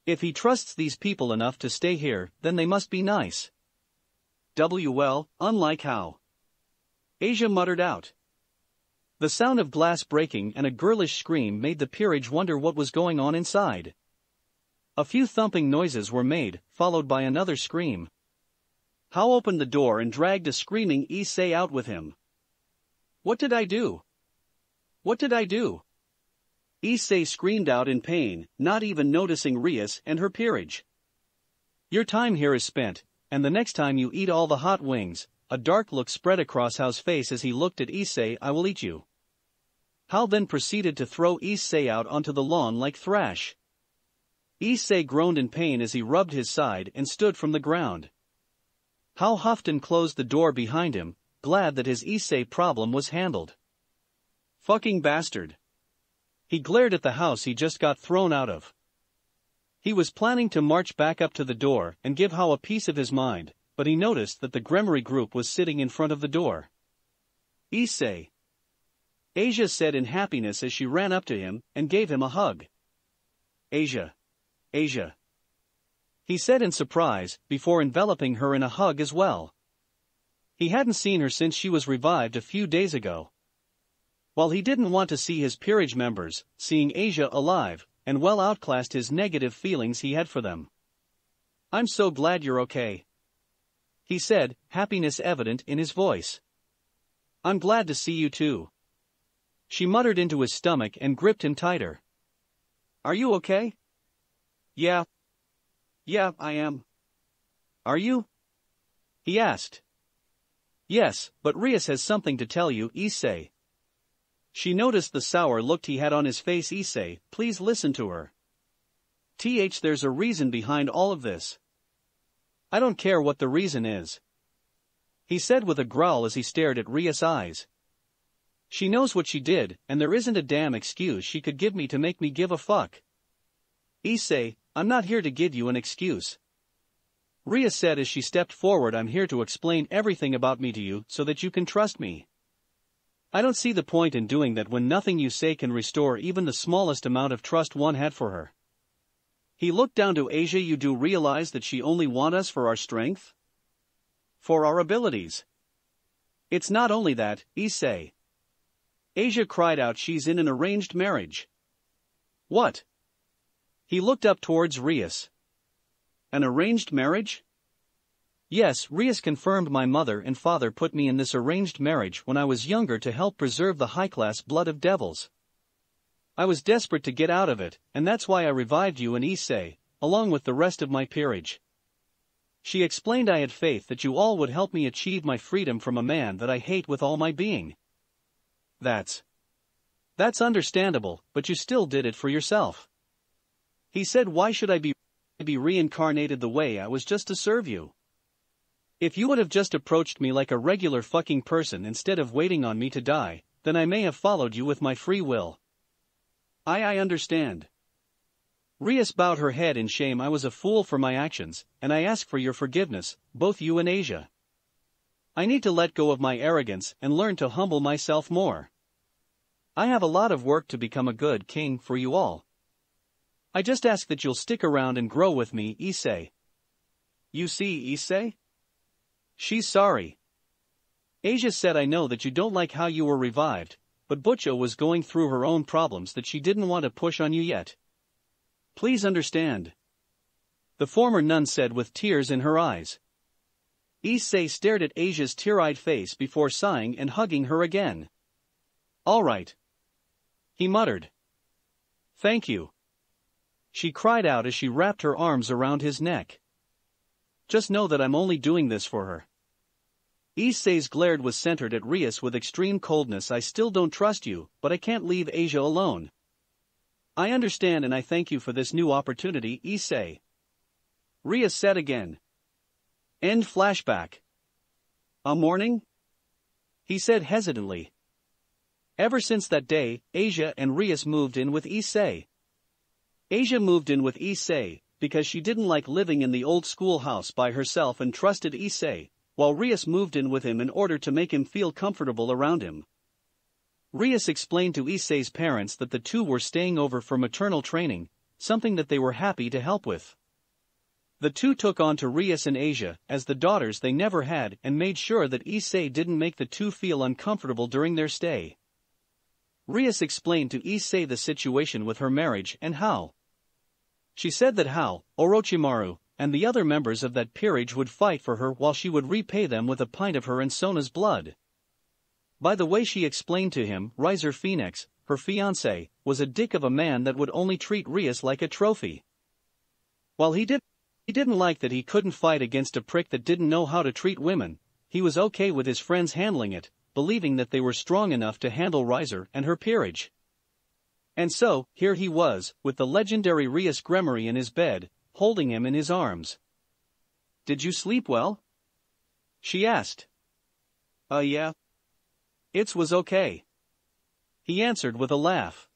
If he trusts these people enough to stay here, then they must be nice. Well, unlike Hao. Asia muttered out. The sound of glass breaking and a girlish scream made the peerage wonder what was going on inside. A few thumping noises were made, followed by another scream. Hao opened the door and dragged a screaming Issei out with him. What did I do? What did I do? Issei screamed out in pain, not even noticing Rias and her peerage. Your time here is spent, and the next time you eat all the hot wings, a dark look spread across Hao's face as he looked at Issei. I will eat you. Hao then proceeded to throw Issei out onto the lawn like thrash. Issei groaned in pain as he rubbed his side and stood from the ground. Hao huffed and closed the door behind him, glad that his Issei problem was handled. Fucking bastard. He glared at the house he just got thrown out of. He was planning to march back up to the door and give Hao a piece of his mind, but he noticed that the Gremory group was sitting in front of the door. Issei. Asia said in happiness as she ran up to him and gave him a hug. Asia. Asia. He said in surprise, before enveloping her in a hug as well. He hadn't seen her since she was revived a few days ago. While he didn't want to see his peerage members, seeing Asia alive, and well outclassed his negative feelings he had for them. I'm so glad you're okay. He said, happiness evident in his voice. I'm glad to see you too. She muttered into his stomach and gripped him tighter. Are you okay? Yeah. Yeah, I am. Are you? He asked. Yes, but Rias has something to tell you, Issei. She noticed the sour look he had on his face. Issei, please listen to her. There's a reason behind all of this. I don't care what the reason is. He said with a growl as he stared at Rias' eyes. She knows what she did, and there isn't a damn excuse she could give me to make me give a fuck. Issei, I'm not here to give you an excuse. Rias said as she stepped forward. I'm here to explain everything about me to you so that you can trust me. I don't see the point in doing that when nothing you say can restore even the smallest amount of trust one had for her. He looked down to Asia. You do realize that she only wants us for our strength? For our abilities. It's not only that, Issei. Asia cried out. She's in an arranged marriage. What? He looked up towards Rias. An arranged marriage? Yes, Rias confirmed. My mother and father put me in this arranged marriage when I was younger to help preserve the high-class blood of devils. I was desperate to get out of it, and that's why I revived you and Issei, along with the rest of my peerage. She explained. I had faith that you all would help me achieve my freedom from a man that I hate with all my being. That's understandable, but you still did it for yourself. He said. Why should I be reincarnated the way I was just to serve you? If you would have just approached me like a regular fucking person instead of waiting on me to die, then I may have followed you with my free will. I understand. Rias bowed her head in shame. I was a fool for my actions, and I ask for your forgiveness, both you and Asia. I need to let go of my arrogance and learn to humble myself more. I have a lot of work to become a good king for you all. I just ask that you'll stick around and grow with me, Issei. You see, Issei? She's sorry. Asia said. I know that you don't like how you were revived, but Butcho was going through her own problems that she didn't want to push on you yet. Please understand. The former nun said with tears in her eyes. Issei stared at Asia's tear-eyed face before sighing and hugging her again. All right. He muttered. Thank you. She cried out as she wrapped her arms around his neck. Just know that I'm only doing this for her. Issei's glare was centered at Rias with extreme coldness. I still don't trust you, but I can't leave Asia alone. I understand and I thank you for this new opportunity, Issei. Rias said again. End flashback. A morning? He said hesitantly. Ever since that day, Asia and Rias moved in with Issei. Asia moved in with Issei because she didn't like living in the old schoolhouse by herself and trusted Issei, while Rias moved in with him in order to make him feel comfortable around him. Rias explained to Issei's parents that the two were staying over for maternal training, something that they were happy to help with. The two took on to Rias and Asia as the daughters they never had and made sure that Issei didn't make the two feel uncomfortable during their stay. Rias explained to Issei the situation with her marriage and how. She said that Hao, Orochimaru, and the other members of that peerage would fight for her while she would repay them with a pint of her and Sona's blood. By the way, she explained to him, Riser Phoenix, her fiancé, was a dick of a man that would only treat Rias like a trophy. While he didn't like that he couldn't fight against a prick that didn't know how to treat women, he was okay with his friends handling it, believing that they were strong enough to handle Riser and her peerage. And so, here he was, with the legendary Rias Gremory in his bed, holding him in his arms. "Did you sleep well?" she asked. Yeah. It was okay," he answered with a laugh.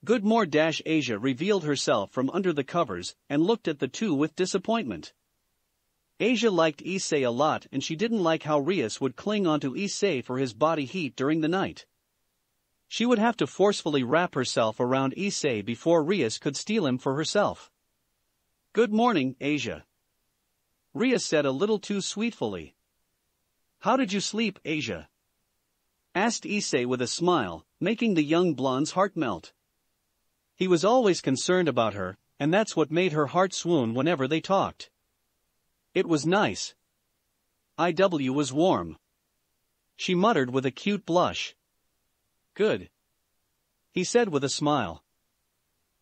Good more Asia revealed herself from under the covers and looked at the two with disappointment. Asia liked Issei a lot, and she didn't like how Rias would cling onto Issei for his body heat during the night. She would have to forcefully wrap herself around Issei before Rias could steal him for herself. "Good morning, Asia," Rias said a little too sweetfully. "How did you sleep, Asia?" asked Issei with a smile, making the young blonde's heart melt. He was always concerned about her, and that's what made her heart swoon whenever they talked. "It was nice. IW was warm," she muttered with a cute blush. "Good," he said with a smile.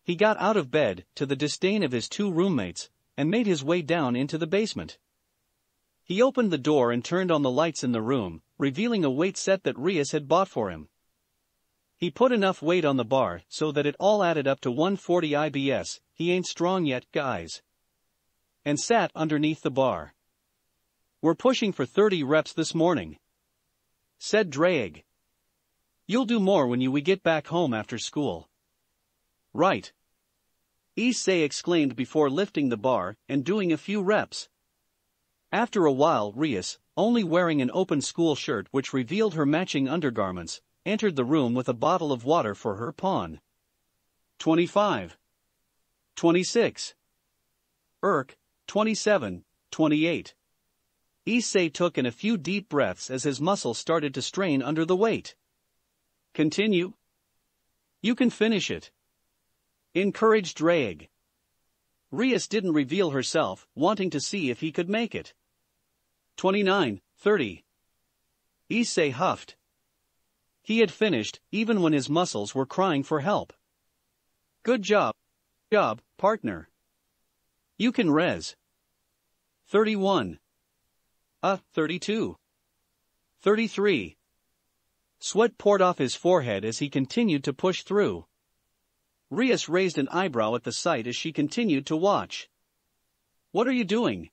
He got out of bed, to the disdain of his two roommates, and made his way down into the basement. He opened the door and turned on the lights in the room, revealing a weight set that Rias had bought for him. He put enough weight on the bar so that it all added up to 140 IBS, he ain't strong yet, guys. And sat underneath the bar. "We're pushing for 30 reps this morning," said Drake. "You'll do more when we get back home after school." "Right," Issei exclaimed before lifting the bar and doing a few reps. After a while, Rias, only wearing an open school shirt which revealed her matching undergarments, entered the room with a bottle of water for her pawn. 25. 26. 27, 28. Issei took in a few deep breaths as his muscles started to strain under the weight. "Continue. You can finish it," encouraged Drake. Rias didn't reveal herself, wanting to see if he could make it. 29, 30. Issei huffed. He had finished, even when his muscles were crying for help. "Good job, partner. You can res." 31. 32. 33. Sweat poured off his forehead as he continued to push through. Rias raised an eyebrow at the sight as she continued to watch. "What are you doing?"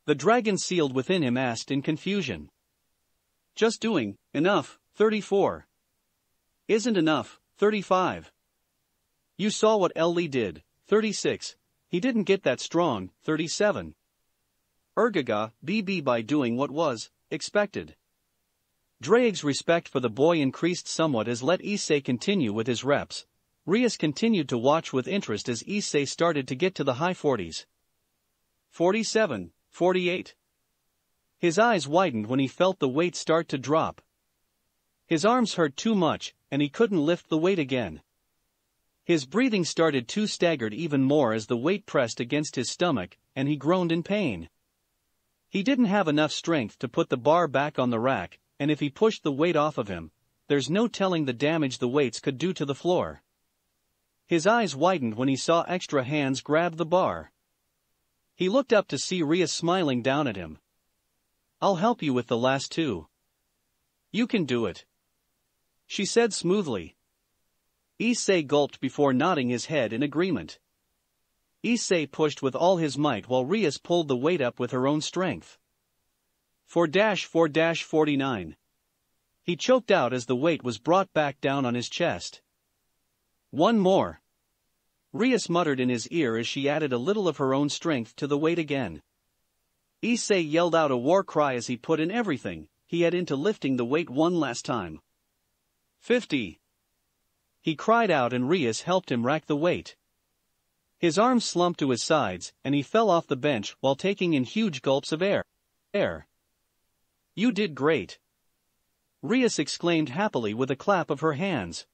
the dragon sealed within him asked in confusion. "Just doing enough, 34. Isn't enough, 35. You saw what Ellie did, 36. He didn't get that strong, 37. Ergaga, BB by doing what was expected." Drake's respect for the boy increased somewhat as let Issei continue with his reps. Rias continued to watch with interest as Issei started to get to the high 40s. 47, 48. His eyes widened when he felt the weight start to drop. His arms hurt too much, and he couldn't lift the weight again. His breathing started to stagger even more as the weight pressed against his stomach, and he groaned in pain. He didn't have enough strength to put the bar back on the rack, and if he pushed the weight off of him, there's no telling the damage the weights could do to the floor. His eyes widened when he saw extra hands grab the bar. He looked up to see Rias smiling down at him. "I'll help you with the last two. You can do it," she said smoothly. Issei gulped before nodding his head in agreement. Issei pushed with all his might while Rias pulled the weight up with her own strength. 4-4-49. He choked out as the weight was brought back down on his chest. "One more," Rias muttered in his ear as she added a little of her own strength to the weight again. Issei yelled out a war cry as he put in everything he had into lifting the weight one last time. 50. He cried out and Rias helped him rack the weight. His arms slumped to his sides and he fell off the bench while taking in huge gulps of air. "You did great," Rias exclaimed happily with a clap of her hands.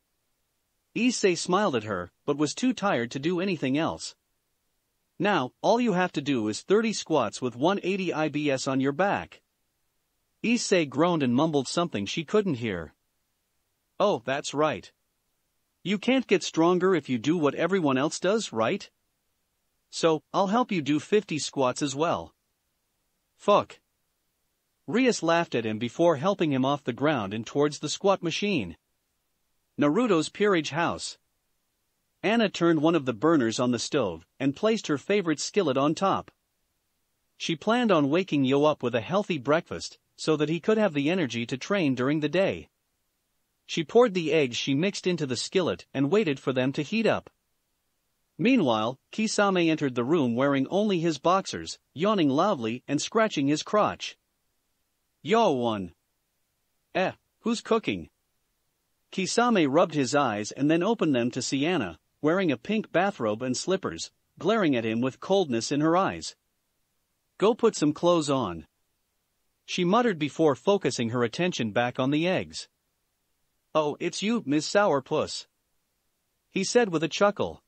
Issei smiled at her, but was too tired to do anything else. Now, all you have to do is 30 squats with 180 IBS on your back. Issei groaned and mumbled something she couldn't hear. Oh, that's right. You can't get stronger if you do what everyone else does, right? So, I'll help you do 50 squats as well. Fuck. Rias laughed at him before helping him off the ground and towards the squat machine. Naruto's peerage house. Anna turned one of the burners on the stove and placed her favorite skillet on top. She planned on waking Yo up with a healthy breakfast so that he could have the energy to train during the day. She poured the eggs she mixed into the skillet and waited for them to heat up. Meanwhile, Kisame entered the room wearing only his boxers, yawning loudly and scratching his crotch. Yo-one. Who's cooking? Kisame rubbed his eyes and then opened them to see Anna, wearing a pink bathrobe and slippers, glaring at him with coldness in her eyes. Go put some clothes on. She muttered before focusing her attention back on the eggs. Oh, it's you, Miss Sourpuss. He said with a chuckle.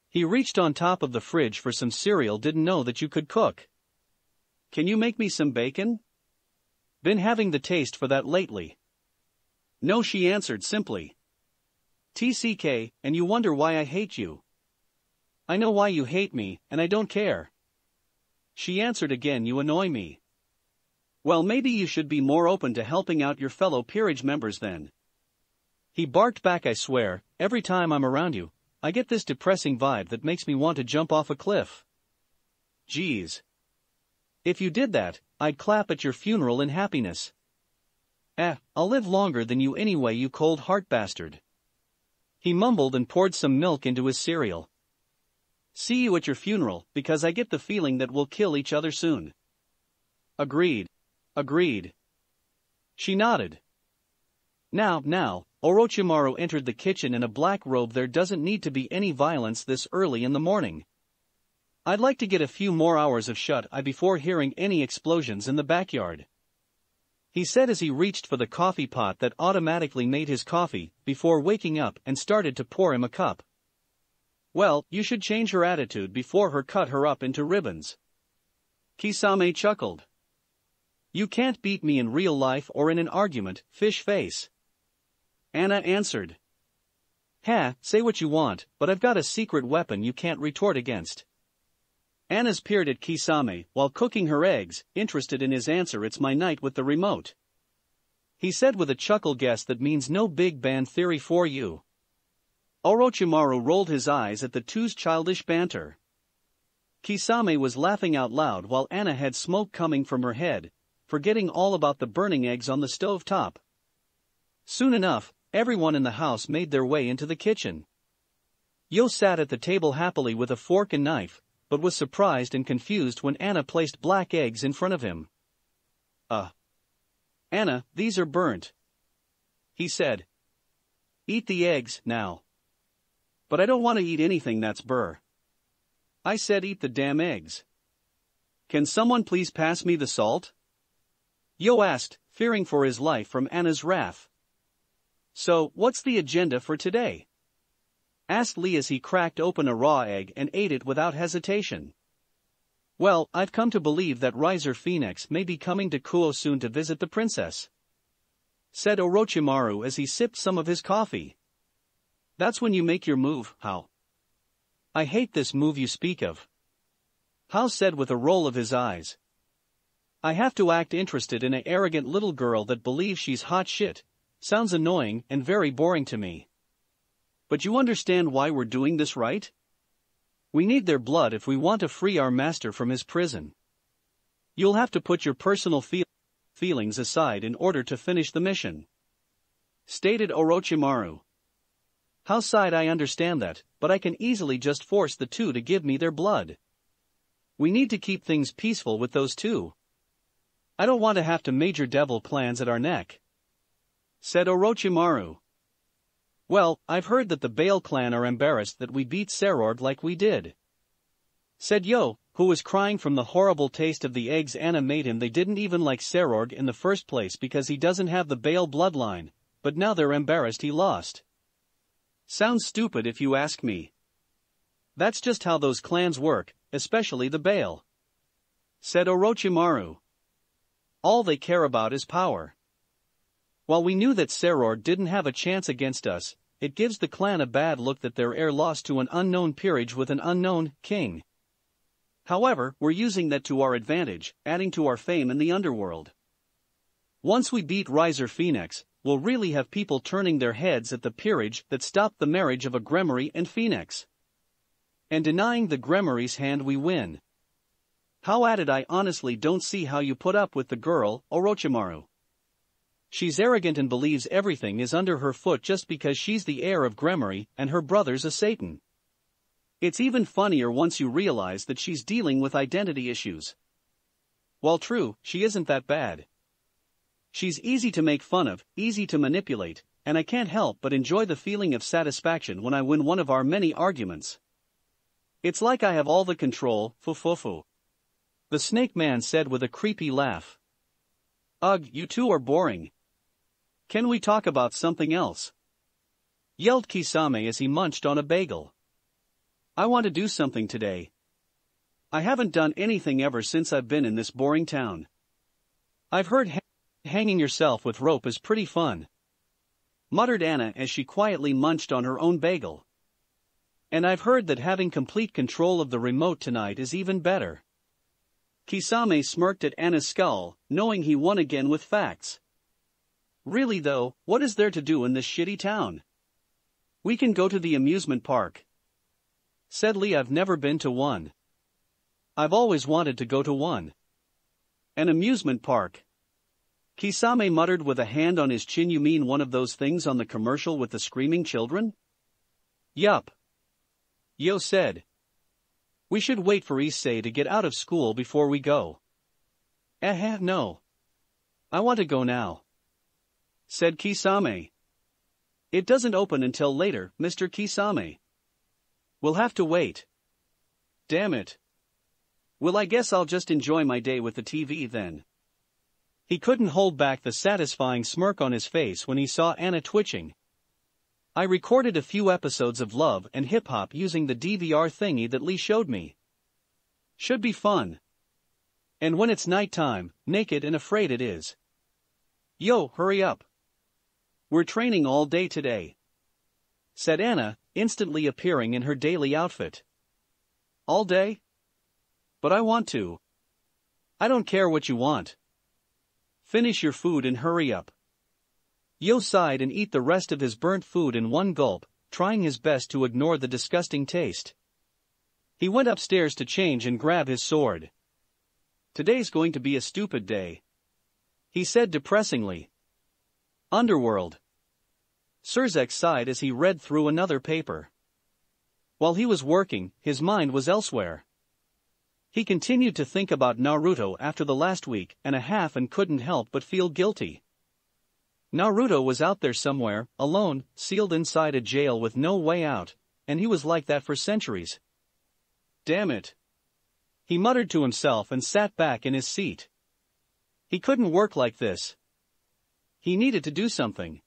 He reached on top of the fridge for some cereal. Didn't know that you could cook. Can you make me some bacon? Been having the taste for that lately. No, she answered simply. TCK, and you wonder why I hate you. I know why you hate me, and I don't care. She answered again, you annoy me. Well, maybe you should be more open to helping out your fellow peerage members then. He barked back, I swear, every time I'm around you, I get this depressing vibe that makes me want to jump off a cliff. Geez. If you did that, I'd clap at your funeral in happiness. I'll live longer than you anyway, you cold heart bastard. He mumbled and poured some milk into his cereal. See you at your funeral, because I get the feeling that we'll kill each other soon. Agreed. She nodded. Now, Orochimaru entered the kitchen in a black robe. There doesn't need to be any violence this early in the morning. I'd like to get a few more hours of shut-eye before hearing any explosions in the backyard. He said as he reached for the coffee pot that automatically made his coffee, before waking up and started to pour him a cup. Well, you should change her attitude before her cut her up into ribbons. Kisame chuckled. You can't beat me in real life or in an argument, fish face. Anna answered. Say what you want, but I've got a secret weapon you can't retort against. Anna's peered at Kisame while cooking her eggs, interested in his answer. It's my night with the remote. He said with a chuckle, guess that means no Big Bang Theory for you. Orochimaru rolled his eyes at the two's childish banter. Kisame was laughing out loud while Anna had smoke coming from her head, forgetting all about the burning eggs on the stove top. Soon enough, everyone in the house made their way into the kitchen. Yo sat at the table happily with a fork and knife, but was surprised and confused when Anna placed black eggs in front of him. Anna, these are burnt. He said. Eat the eggs, now. But I don't want to eat anything that's burr. I said eat the damn eggs. Can someone please pass me the salt? Yo asked, fearing for his life from Anna's wrath. So, what's the agenda for today? Asked Lee as he cracked open a raw egg and ate it without hesitation. Well, I've come to believe that Riser Phoenix may be coming to Kuo soon to visit the princess, said Orochimaru as he sipped some of his coffee. That's when you make your move, How. I hate this move you speak of. How said with a roll of his eyes. I have to act interested in an arrogant little girl that believes she's hot shit. Sounds annoying and very boring to me. But you understand why we're doing this, right? We need their blood if we want to free our master from his prison. You'll have to put your personal feelings aside in order to finish the mission, stated Orochimaru. How sighed, I understand that, but I can easily just force the two to give me their blood. We need to keep things peaceful with those two. I don't want to have to major devil plans at our neck, said Orochimaru. Well, I've heard that the Bale clan are embarrassed that we beat Serorg like we did, said Yo, who was crying from the horrible taste of the eggs Anna made him. They didn't even like Serorg in the first place because he doesn't have the Bale bloodline, but now they're embarrassed he lost. Sounds stupid if you ask me. That's just how those clans work, especially the Bale," said Orochimaru. "All they care about is power. While we knew that Saror didn't have a chance against us, it gives the clan a bad look that their heir lost to an unknown peerage with an unknown king. However, we're using that to our advantage, adding to our fame in the underworld. Once we beat Riser Phoenix, we'll really have people turning their heads at the peerage that stopped the marriage of a Gremory and Phoenix. And denying the Gremory's hand we win. How at it, I honestly don't see how you put up with the girl, Orochimaru. She's arrogant and believes everything is under her foot just because she's the heir of Gremory and her brother's a Satan. It's even funnier once you realize that she's dealing with identity issues. While true, she isn't that bad. She's easy to make fun of, easy to manipulate, and I can't help but enjoy the feeling of satisfaction when I win one of our many arguments. It's like I have all the control, fu-fu-fu," the Snake Man said with a creepy laugh. "Ugh, you two are boring. Can we talk about something else?" yelled Kisame as he munched on a bagel. "I want to do something today. I haven't done anything ever since I've been in this boring town. I've heard hanging yourself with rope is pretty fun," muttered Anna as she quietly munched on her own bagel. "And I've heard that having complete control of the remote tonight is even better." Kisame smirked at Anna's skull, knowing he won again with facts. "Really though, what is there to do in this shitty town? We can go to the amusement park," said Lee. "I've never been to one. I've always wanted to go to one." "An amusement park?" Kisame muttered with a hand on his chin. "You mean one of those things on the commercial with the screaming children?" "Yup," Yo said. "We should wait for Issei to get out of school before we go." No. I want to go now," said Kisame. "It doesn't open until later, Mr. Kisame. We'll have to wait." "Damn it. Well, I guess I'll just enjoy my day with the TV then." He couldn't hold back the satisfying smirk on his face when he saw Anna twitching. "I recorded a few episodes of Love and Hip Hop using the DVR thingy that Lee showed me. Should be fun. And when it's nighttime, naked and afraid it is." "Yo, hurry up. We're training all day today," said Anna, instantly appearing in her daily outfit. "All day? But I want to." "I don't care what you want. Finish your food and hurry up." Yo sighed and ate the rest of his burnt food in one gulp, trying his best to ignore the disgusting taste. He went upstairs to change and grab his sword. "Today's going to be a stupid day," he said depressingly. "Underworld." Surzek sighed as he read through another paper. While he was working, his mind was elsewhere. He continued to think about Naruto after the last week and a half and couldn't help but feel guilty. Naruto was out there somewhere, alone, sealed inside a jail with no way out, and he was like that for centuries. "Damn it," he muttered to himself and sat back in his seat. He couldn't work like this. He needed to do something.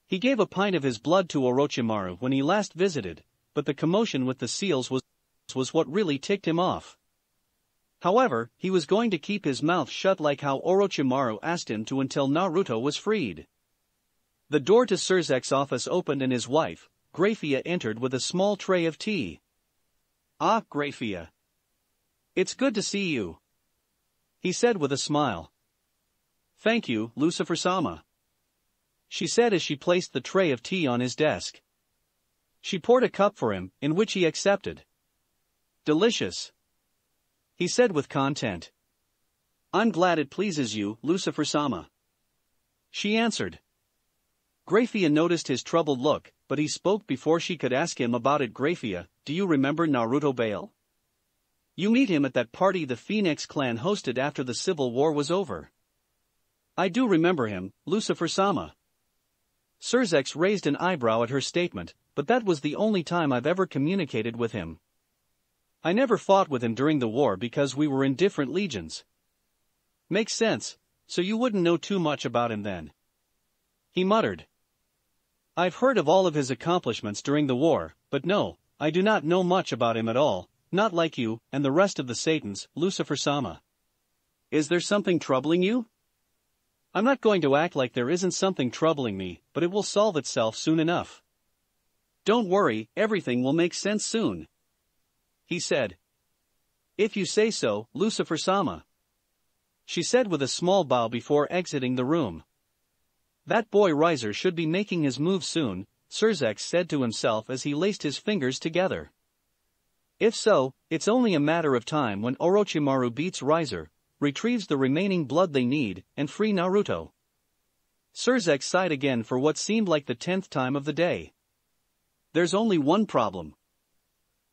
He gave a pint of his blood to Orochimaru when he last visited, but the commotion with the seals was what really ticked him off. However, he was going to keep his mouth shut like how Orochimaru asked him to until Naruto was freed. The door to Surzek's office opened and his wife, Graphia, entered with a small tray of tea. "Ah, Graphia. It's good to see you," he said with a smile. "Thank you, Lucifer-sama," she said as she placed the tray of tea on his desk. She poured a cup for him, in which he accepted. "Delicious," he said with content. "I'm glad it pleases you, Lucifer-sama," she answered. Graphia noticed his troubled look, but he spoke before she could ask him about it. "Graphia, do you remember Naruto Bale? You meet him at that party the Phoenix clan hosted after the Civil War was over." "I do remember him, Lucifer-sama." Surzek raised an eyebrow at her statement, "but that was the only time I've ever communicated with him. I never fought with him during the war because we were in different legions." "Makes sense, so you wouldn't know too much about him then," he muttered. "I've heard of all of his accomplishments during the war, but no, I do not know much about him at all, not like you and the rest of the Satans, Lucifer-sama. Is there something troubling you? I'm not going to act like there isn't something troubling me, but it will solve itself soon enough. Don't worry, everything will make sense soon, he said. If you say so, Lucifer-sama, she said with a small bow before exiting the room. That boy Riser should be making his move soon, Surzex said to himself as he laced his fingers together. If so, it's only a matter of time when Orochimaru beats Riser, retrieves the remaining blood they need, and free Naruto. Surzex sighed again for what seemed like the 10th time of the day. There's only one problem.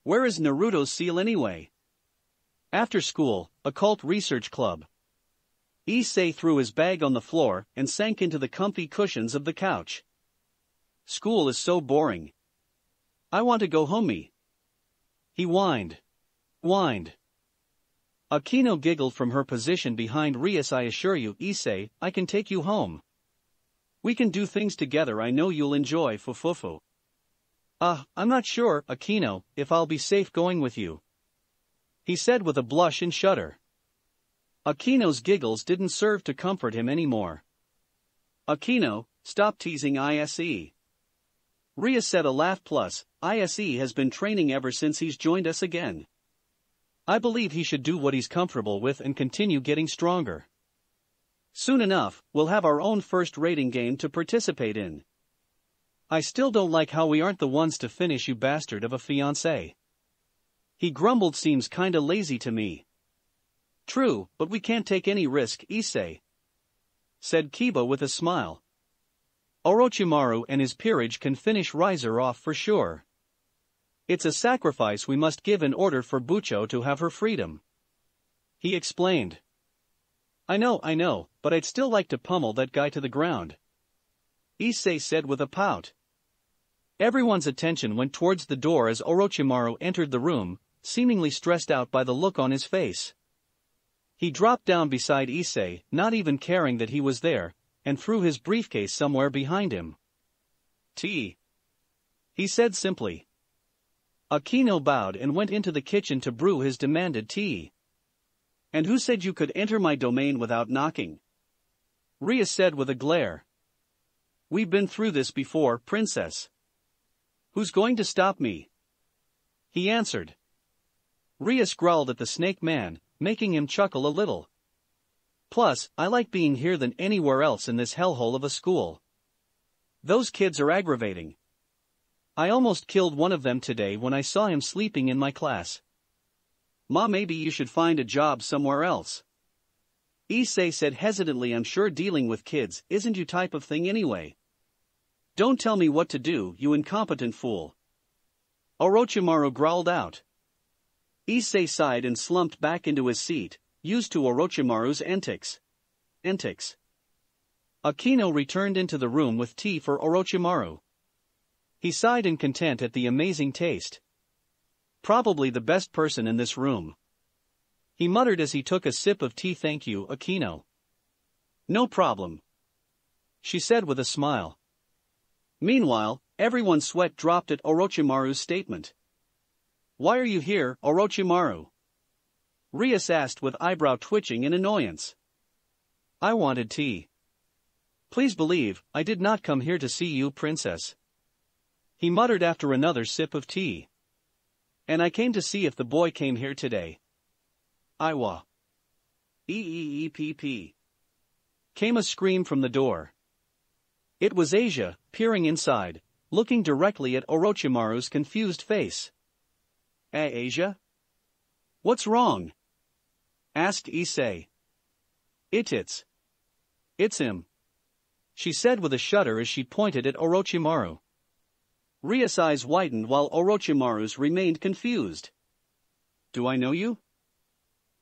Where is Naruto's seal anyway? After school, Occult Research Club. Issei threw his bag on the floor and sank into the comfy cushions of the couch. School is so boring. I want to go home. He whined. Akino giggled from her position behind Rias. I assure you, Issei, I can take you home. We can do things together I know you'll enjoy, Fufufu. I'm not sure, Akino, if I'll be safe going with you, he said with a blush and shudder. Akino's giggles didn't serve to comfort him anymore. Akino, stop teasing Ise. Rias said a laugh. Plus, Ise has been training ever since he's joined us again. I believe he should do what he's comfortable with and continue getting stronger. Soon enough, we'll have our own first rating game to participate in. I still don't like how we aren't the ones to finish, you bastard of a fiancé. He grumbled. Seems kinda lazy to me. True, but we can't take any risk, Issei, said Kiba with a smile. Orochimaru and his peerage can finish Riser off for sure. It's a sacrifice we must give in order for Bucho to have her freedom, he explained. I know, but I'd still like to pummel that guy to the ground, Issei said with a pout. Everyone's attention went towards the door as Orochimaru entered the room, seemingly stressed out by the look on his face. He dropped down beside Issei, not even caring that he was there, and threw his briefcase somewhere behind him. Tea, he said simply. Akino bowed and went into the kitchen to brew his demanded tea. And who said you could enter my domain without knocking? Rias said with a glare. We've been through this before, princess. Who's going to stop me? He answered. Rias growled at the snake man, making him chuckle a little. Plus, I like being here than anywhere else in this hellhole of a school. Those kids are aggravating. I almost killed one of them today when I saw him sleeping in my class. Ma, maybe you should find a job somewhere else, Issei said hesitantly. I'm sure dealing with kids isn't your type of thing anyway. Don't tell me what to do, you incompetent fool, Orochimaru growled out. Issei sighed and slumped back into his seat, used to Orochimaru's antics. Akino returned into the room with tea for Orochimaru. He sighed in content at the amazing taste. Probably the best person in this room, he muttered as he took a sip of tea. Thank you, Akino. No problem, she said with a smile. Meanwhile, everyone's sweat dropped at Orochimaru's statement. Why are you here, Orochimaru? Rias asked with eyebrow twitching in annoyance. I wanted tea. Please believe, I did not come here to see you, princess, he muttered after another sip of tea. And I came to see if the boy came here today. Iwa. Eeepp. Came a scream from the door. It was Asia, peering inside, looking directly at Orochimaru's confused face. Asia? What's wrong? Asked Issei. It's him, she said with a shudder as she pointed at Orochimaru. Rias' eyes widened while Orochimaru's remained confused. Do I know you?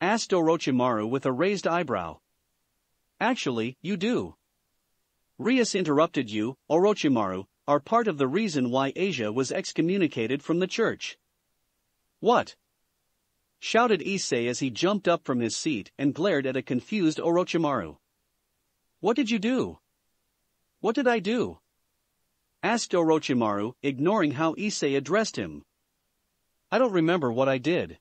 Asked Orochimaru with a raised eyebrow. Actually, you do. Rias interrupted. You, Orochimaru, are part of the reason why Asia was excommunicated from the church. What? Shouted Issei as he jumped up from his seat and glared at a confused Orochimaru. What did you do? What did I do? Asked Orochimaru, ignoring how Issei addressed him. I don't remember what I did.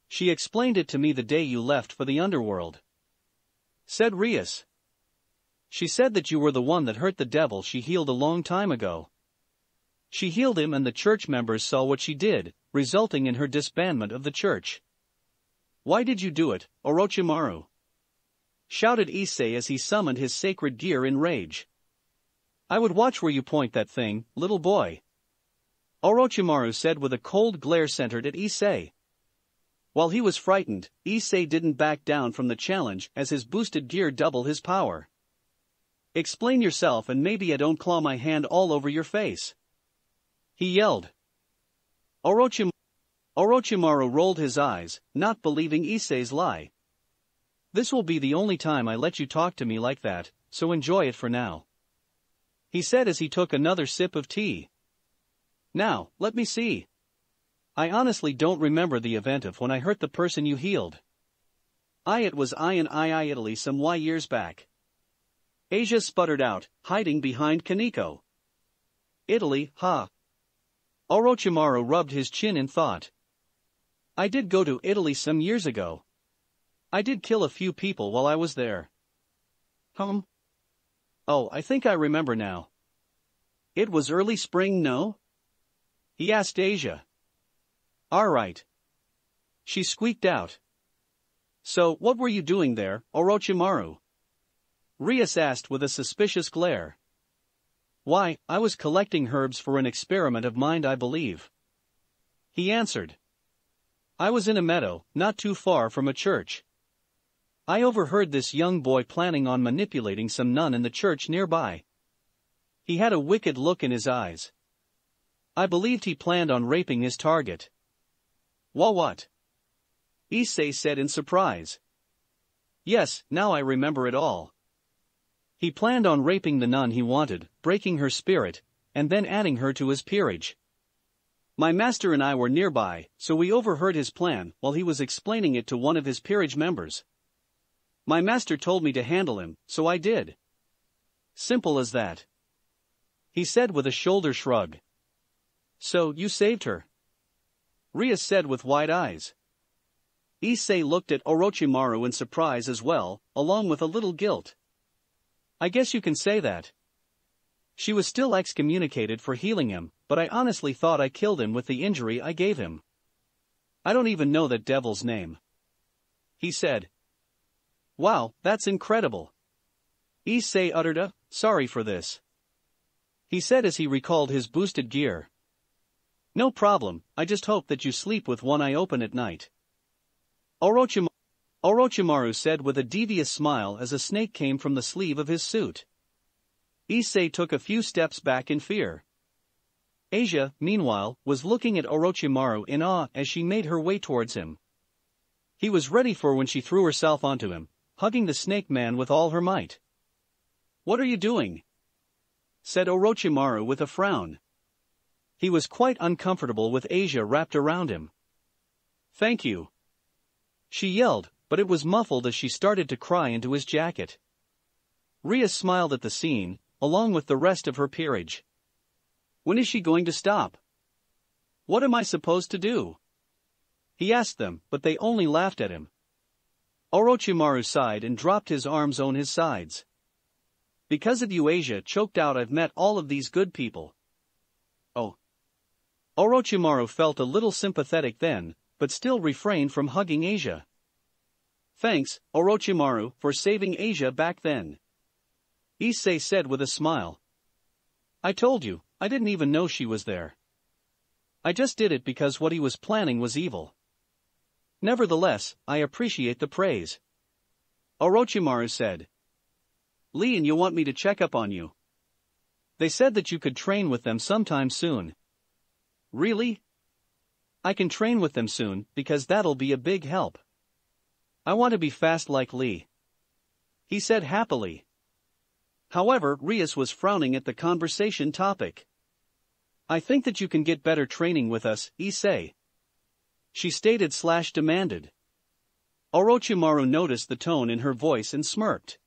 She explained it to me the day you left for the underworld," said Rias. "She said that you were the one that hurt the devil she healed a long time ago. She healed him and the church members saw what she did, resulting in her disbandment of the church." "Why did you do it, Orochimaru?" shouted Issei as he summoned his sacred gear in rage. "I would watch where you point that thing, little boy," Orochimaru said with a cold glare centered at Issei. While he was frightened, Issei didn't back down from the challenge as his boosted gear doubled his power. "Explain yourself and maybe I don't claw my hand all over your face," he yelled. Orochimaru rolled his eyes, not believing Issei's lie. "This will be the only time I let you talk to me like that, so enjoy it for now," he said as he took another sip of tea. "Now, let me see. I honestly don't remember the event of when I hurt the person you healed. It was in Italy some years back," Asia sputtered out, hiding behind Kaneko. "Italy, huh?" Orochimaru rubbed his chin in thought. "I did go to Italy some years ago. I did kill a few people while I was there." "Oh, I think I remember now. It was early spring, no?" he asked Asia. "Alright," she squeaked out. "So, what were you doing there, Orochimaru?" Rias asked with a suspicious glare. "Why, I was collecting herbs for an experiment of mine, I believe," he answered. "I was in a meadow, not too far from a church. I overheard this young boy planning on manipulating some nun in the church nearby. He had a wicked look in his eyes. I believed he planned on raping his target." What? Issei said in surprise. "Yes, now I remember it all. He planned on raping the nun he wanted, breaking her spirit, and then adding her to his peerage. My master and I were nearby, so we overheard his plan while he was explaining it to one of his peerage members. My master told me to handle him, so I did. Simple as that," he said with a shoulder shrug. "So, you saved her?" Rias said with wide eyes. Issei looked at Orochimaru in surprise as well, along with a little guilt. "I guess you can say that. She was still excommunicated for healing him, but I honestly thought I killed him with the injury I gave him. I don't even know that devil's name," he said. "Wow, that's incredible." Issei uttered a, "Sorry for this," he said as he recalled his boosted gear. "No problem, I just hope that you sleep with one eye open at night," Orochimaru said with a devious smile as a snake came from the sleeve of his suit. Issei took a few steps back in fear. Asia, meanwhile, was looking at Orochimaru in awe as she made her way towards him. He was ready for when she threw herself onto him, hugging the snake man with all her might. "What are you doing?" said Orochimaru with a frown. He was quite uncomfortable with Asia wrapped around him. "Thank you," she yelled, but it was muffled as she started to cry into his jacket. Rias smiled at the scene, along with the rest of her peerage. "When is she going to stop? What am I supposed to do?" he asked them, but they only laughed at him. Orochimaru sighed and dropped his arms on his sides. "Because of you, Asia choked out. I've met all of these good people." "Oh." Orochimaru felt a little sympathetic then, but still refrained from hugging Asia. "Thanks, Orochimaru, for saving Asia back then," Issei said with a smile. "I told you, I didn't even know she was there. I just did it because what he was planning was evil. Nevertheless, I appreciate the praise," Orochimaru said. "Lee and you want me to check up on you. They said that you could train with them sometime soon." "Really?" "I can train with them soon, because that'll be a big help. I want to be fast like Lee," he said happily. However, Rias was frowning at the conversation topic. "I think that you can get better training with us, Issei," she stated/demanded. Orochimaru noticed the tone in her voice and smirked.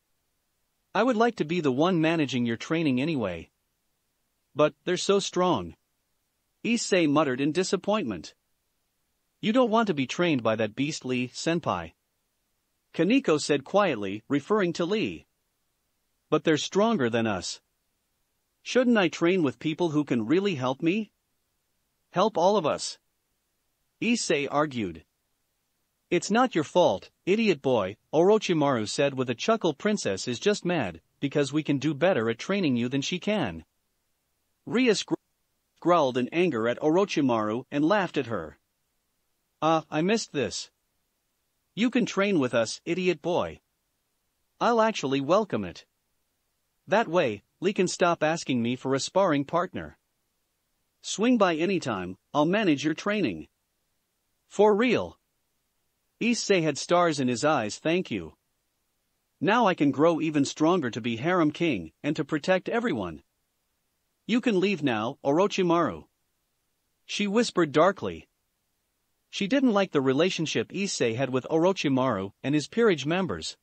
"I would like to be the one managing your training anyway. But they're so strong," Issei muttered in disappointment. You don't want to be trained by that beast Lee, senpai. Kaneko said quietly, referring to Lee. But they're stronger than us. Shouldn't I train with people who can really help me? Help all of us. Issei argued. It's not your fault, idiot boy, Orochimaru said with a chuckle. Princess is just mad, because we can do better at training you than she can. Rias growled in anger at Orochimaru and laughed at her. I missed this. You can train with us, idiot boy. I'll actually welcome it. That way, Lee can stop asking me for a sparring partner. Swing by anytime, I'll manage your training. For real. Issei had stars in his eyes. Thank you. Now I can grow even stronger to be harem king and to protect everyone. You can leave now, Orochimaru. She whispered darkly. She didn't like the relationship Issei had with Orochimaru and his peerage members.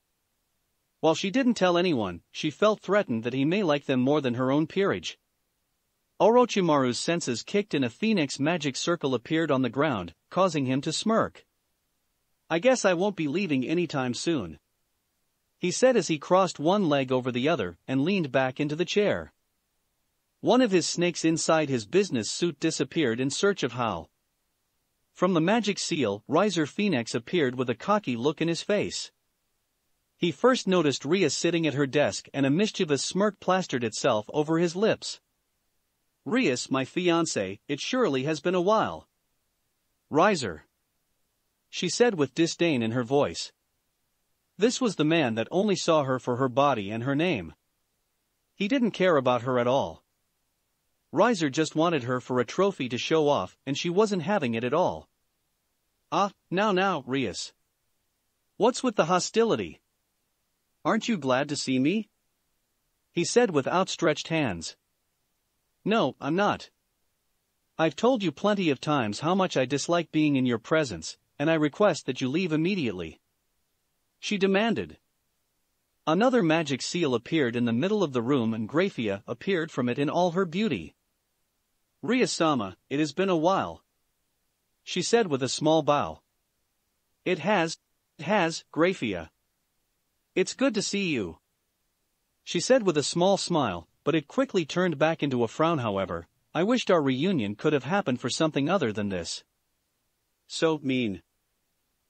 While she didn't tell anyone, she felt threatened that he may like them more than her own peerage. Orochimaru's senses kicked and a phoenix magic circle appeared on the ground, causing him to smirk. I guess I won't be leaving anytime soon. He said as he crossed one leg over the other and leaned back into the chair. One of his snakes inside his business suit disappeared in search of Hao. From the magic seal, Riser Phoenix appeared with a cocky look in his face. He first noticed Ria sitting at her desk and a mischievous smirk plastered itself over his lips. Rias, my fiancé, it surely has been a while. Riser, she said with disdain in her voice. This was the man that only saw her for her body and her name. He didn't care about her at all. Riser just wanted her for a trophy to show off, and she wasn't having it at all. Now, Rias. What's with the hostility? Aren't you glad to see me? He said with outstretched hands. No, I'm not. I've told you plenty of times how much I dislike being in your presence, and I request that you leave immediately. She demanded. Another magic seal appeared in the middle of the room and Graphia appeared from it in all her beauty. Ria-sama, it has been a while. She said with a small bow. It has, Graphia. It's good to see you. She said with a small smile, but it quickly turned back into a frown. However, I wished our reunion could have happened for something other than this. So mean.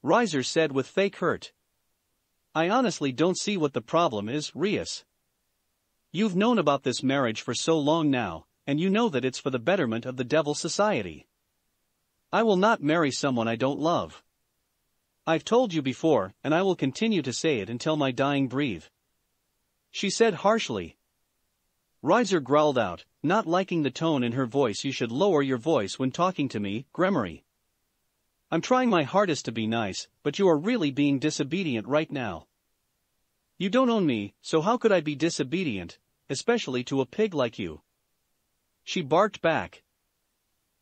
Riser said with fake hurt. I honestly don't see what the problem is, Rias. You've known about this marriage for so long now, and you know that it's for the betterment of the Devil Society. I will not marry someone I don't love. I've told you before, and I will continue to say it until my dying breath. She said harshly. Riser growled out, not liking the tone in her voice. You should lower your voice when talking to me, Gremory. I'm trying my hardest to be nice, but you are really being disobedient right now. You don't own me, so how could I be disobedient, especially to a pig like you? She barked back.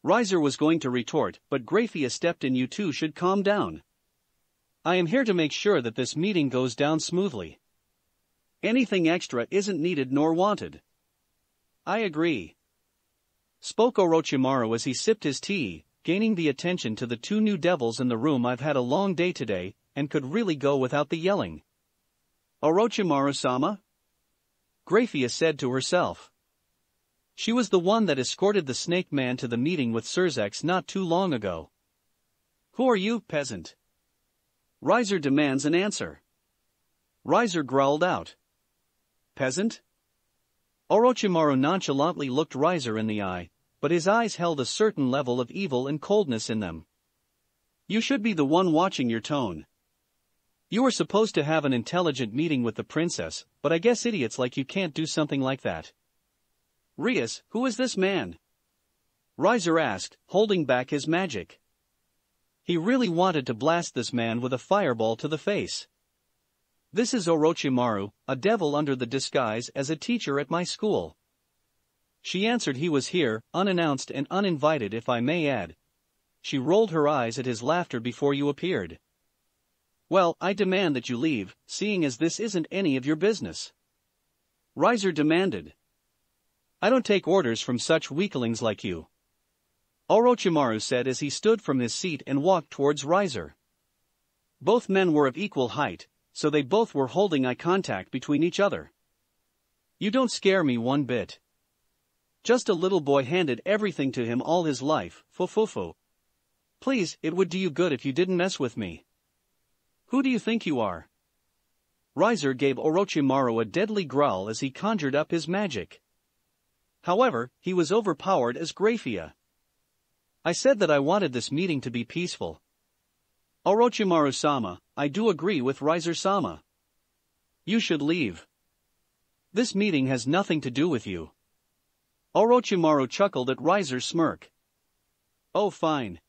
Riser was going to retort, but Graphia stepped in. You two should calm down. I am here to make sure that this meeting goes down smoothly. Anything extra isn't needed nor wanted. I agree. Spoke Orochimaru as he sipped his tea, gaining the attention to the two new devils in the room. I've had a long day today, and could really go without the yelling. Orochimaru-sama? Graphia said to herself. She was the one that escorted the snake man to the meeting with Surzex not too long ago. Who are you, peasant? Riser demands an answer. Riser growled out. Peasant? Orochimaru nonchalantly looked Riser in the eye, but his eyes held a certain level of evil and coldness in them. You should be the one watching your tone. You were supposed to have an intelligent meeting with the princess, but I guess idiots like you can't do something like that. Rias, who is this man? Riser asked, holding back his magic. He really wanted to blast this man with a fireball to the face. This is Orochimaru, a devil under the disguise as a teacher at my school. She answered. He was here, unannounced and uninvited, if I may add. She rolled her eyes at his laughter before you appeared. Well, I demand that you leave, seeing as this isn't any of your business. Riser demanded. I don't take orders from such weaklings like you. Orochimaru said as he stood from his seat and walked towards Riser. Both men were of equal height, so they both were holding eye contact between each other. You don't scare me one bit. Just a little boy handed everything to him all his life, fufufu. Please, it would do you good if you didn't mess with me. Who do you think you are? Riser gave Orochimaru a deadly growl as he conjured up his magic. However, he was overpowered as Graphia. I said that I wanted this meeting to be peaceful. Orochimaru-sama, I do agree with Riser-sama. You should leave. This meeting has nothing to do with you. Orochimaru chuckled at Riser's smirk. Oh fine.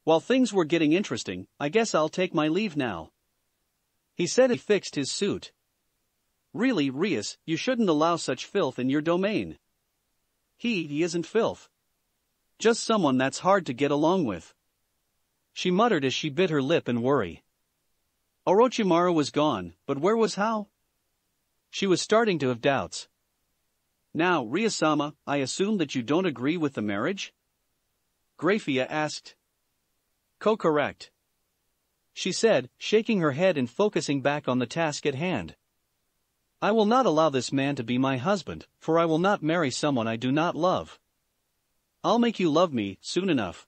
While things were getting interesting, I guess I'll take my leave now. He said he fixed his suit. Really, Rias, you shouldn't allow such filth in your domain. He isn't filth. Just someone that's hard to get along with. She muttered as she bit her lip in worry. Orochimaru was gone, but where was Hao? She was starting to have doubts. Now, Rias-sama, I assume that you don't agree with the marriage? Graphia asked. Correct. She said, shaking her head and focusing back on the task at hand. I will not allow this man to be my husband, for I will not marry someone I do not love. I'll make you love me, soon enough.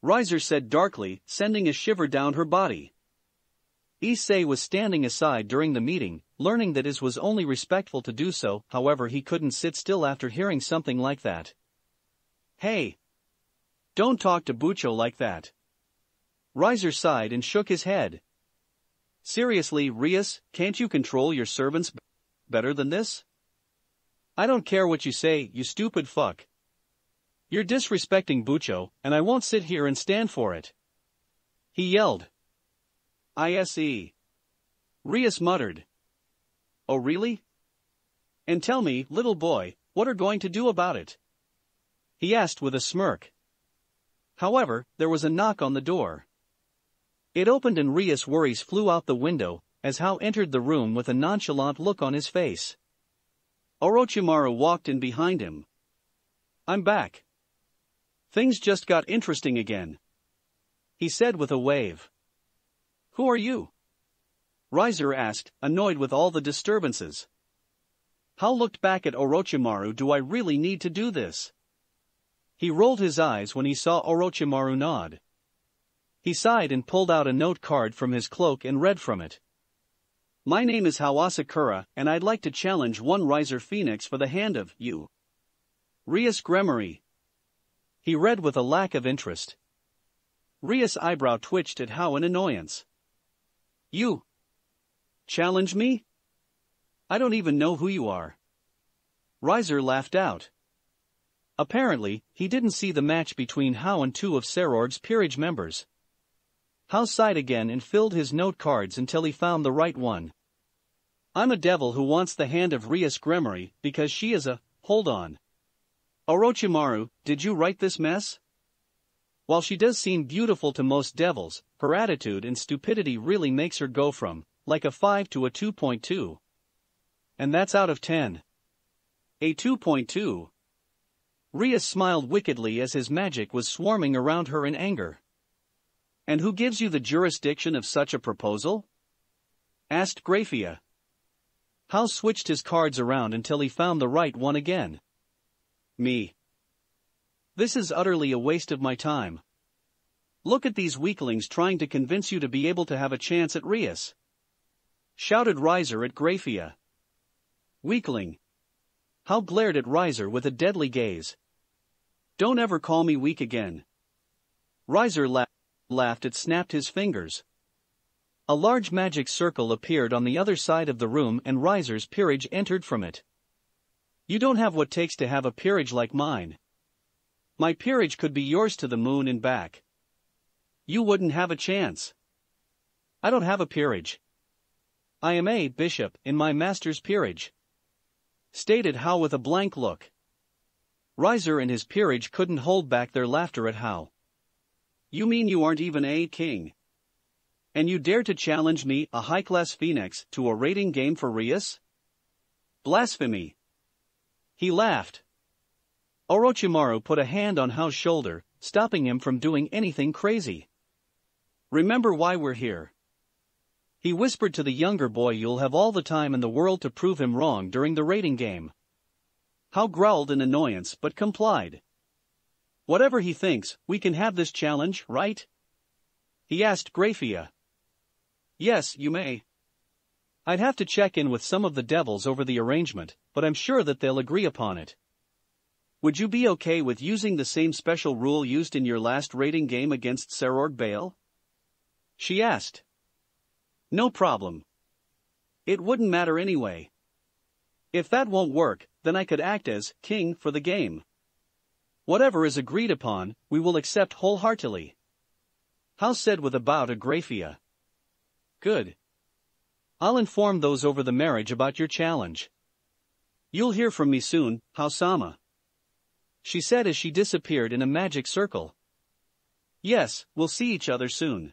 Riser said darkly, sending a shiver down her body. Issei was standing aside during the meeting, learning that it was only respectful to do so, however he couldn't sit still after hearing something like that. Hey! Don't talk to Bucho like that. Riser sighed and shook his head. Seriously, Rias, can't you control your servants better than this? I don't care what you say, you stupid fuck. You're disrespecting Bucho, and I won't sit here and stand for it. He yelled. ISE. Rias muttered. Oh really? And tell me, little boy, what are going to do about it? He asked with a smirk. However, there was a knock on the door. It opened and Rias' worries flew out the window, as Hao entered the room with a nonchalant look on his face. Orochimaru walked in behind him. I'm back. Things just got interesting again. He said with a wave. Who are you? Riser asked, annoyed with all the disturbances. Hao looked back at Orochimaru. Do I really need to do this? He rolled his eyes when he saw Orochimaru nod. He sighed and pulled out a note card from his cloak and read from it. My name is Hao Asakura, and I'd like to challenge one Riser Phoenix for the hand of you. Rias Gremory. He read with a lack of interest. Rias' eyebrow twitched at Hao in annoyance. You challenge me? I don't even know who you are. Riser laughed out. Apparently, he didn't see the match between Hao and two of Serorg's peerage members. Hao sighed again and filled his note cards until he found the right one. I'm a devil who wants the hand of Rias Gremory because she is a... Hold on. Orochimaru, did you write this mess? While she does seem beautiful to most devils, her attitude and stupidity really makes her go from, like a 5 to a 2.2. And that's out of 10. A 2.2. Rias smiled wickedly as his magic was swarming around her in anger. And who gives you the jurisdiction of such a proposal? Asked Graphia. Hao switched his cards around until he found the right one again. Me. This is utterly a waste of my time. Look at these weaklings trying to convince you to be able to have a chance at Rias. Shouted Riser at Graphia. Weakling. Hao glared at Riser with a deadly gaze. Don't ever call me weak again. Riser laughed and snapped his fingers. A large magic circle appeared on the other side of the room and Riser's peerage entered from it. You don't have what takes to have a peerage like mine. My peerage could be yours to the moon and back. You wouldn't have a chance. I don't have a peerage. I am a bishop in my master's peerage. Stated Hao with a blank look. Riser and his peerage couldn't hold back their laughter at Hao. You mean you aren't even a king? And you dare to challenge me, a high-class phoenix, to a rating game for Rias? Blasphemy. He laughed. Orochimaru put a hand on Hao's shoulder, stopping him from doing anything crazy. Remember why we're here. He whispered to the younger boy. You'll have all the time in the world to prove him wrong during the rating game. Hao growled in annoyance but complied. Whatever he thinks, we can have this challenge, right? He asked Grafia. Yes, you may. I'd have to check in with some of the devils over the arrangement, but I'm sure that they'll agree upon it. Would you be okay with using the same special rule used in your last rating game against Serorg Bale? She asked. No problem. It wouldn't matter anyway. If that won't work, then I could act as king for the game. Whatever is agreed upon, we will accept wholeheartedly. Hao said with a bow to Grafia. Good. I'll inform those over the marriage about your challenge. You'll hear from me soon, Hao-sama. She said as she disappeared in a magic circle. Yes, we'll see each other soon.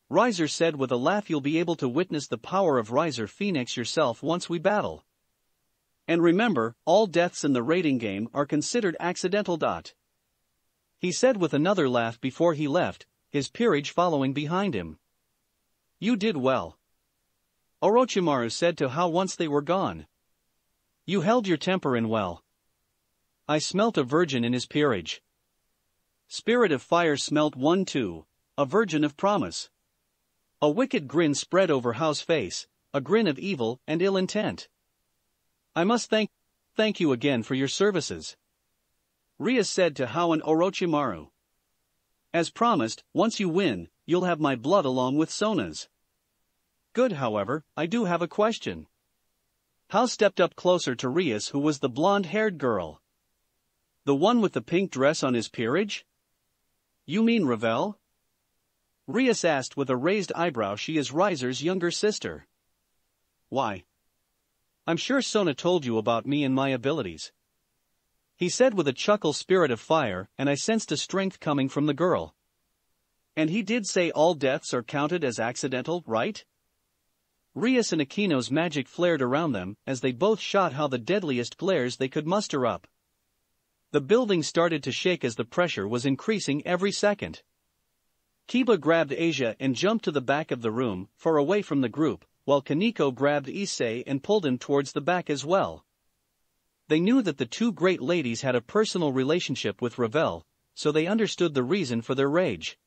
Riser said with a laugh. You'll be able to witness the power of Riser Phoenix yourself once we battle. And remember, all deaths in the rating game are considered accidental. He said with another laugh before he left, his peerage following behind him. You did well. Orochimaru said to Hao once they were gone. You held your temper in well. I smelt a virgin in his peerage. Spirit of Fire smelt one too, a virgin of promise. A wicked grin spread over Hao's face, a grin of evil and ill intent. I must thank you again for your services. Ria said to Hao and Orochimaru. As promised, once you win, you'll have my blood along with Sona's. Good. However, I do have a question. Hao stepped up closer to Rias, who was the blonde-haired girl. The one with the pink dress on his peerage? You mean Revel? Rias asked with a raised eyebrow. She is Riser's younger sister. Why? I'm sure Sona told you about me and my abilities. He said with a chuckle. Spirit of Fire, and I sensed a strength coming from the girl. And he did say all deaths are counted as accidental, right? Rias and Akino's magic flared around them as they both shot Hao the deadliest glares they could muster up. The building started to shake as the pressure was increasing every second. Kiba grabbed Asia and jumped to the back of the room, far away from the group, while Kaneko grabbed Issei and pulled him towards the back as well. They knew that the two great ladies had a personal relationship with Revel, so they understood the reason for their rage.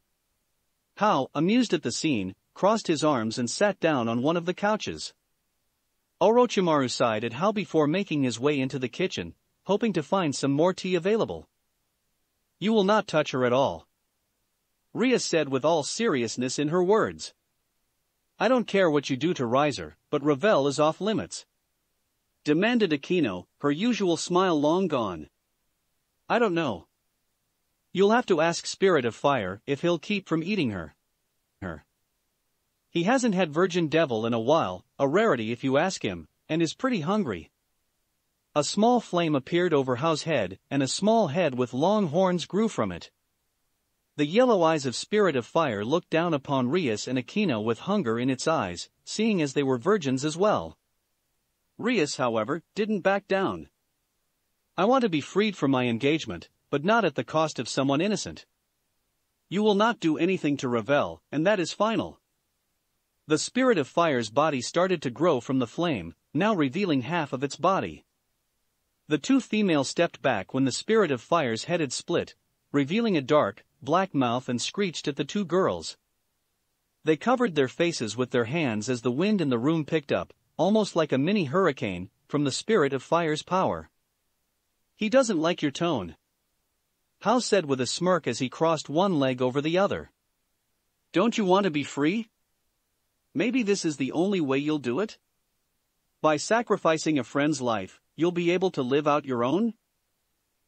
Hao, amused at the scene, crossed his arms and sat down on one of the couches. Orochimaru sighed at Hao before making his way into the kitchen, hoping to find some more tea available. You will not touch her at all. Ria said with all seriousness in her words. I don't care what you do to Riser, but Revel is off limits. Demanded Akino, her usual smile long gone. I don't know. You'll have to ask Spirit of Fire if he'll keep from eating her. He hasn't had Virgin Devil in a while, a rarity if you ask him, and is pretty hungry. A small flame appeared over Hao's head, and a small head with long horns grew from it. The yellow eyes of Spirit of Fire looked down upon Rias and Akino with hunger in its eyes, seeing as they were virgins as well. Rias, however, didn't back down. I want to be freed from my engagement, but not at the cost of someone innocent. You will not do anything to Revel, and that is final. The Spirit of Fire's body started to grow from the flame, now revealing half of its body. The two females stepped back when the Spirit of Fire's head had split, revealing a dark, black mouth, and screeched at the two girls. They covered their faces with their hands as the wind in the room picked up, almost like a mini hurricane, from the Spirit of Fire's power. He doesn't like your tone. Hao said with a smirk as he crossed one leg over the other. Don't you want to be free? Maybe this is the only way you'll do it? By sacrificing a friend's life, you'll be able to live out your own?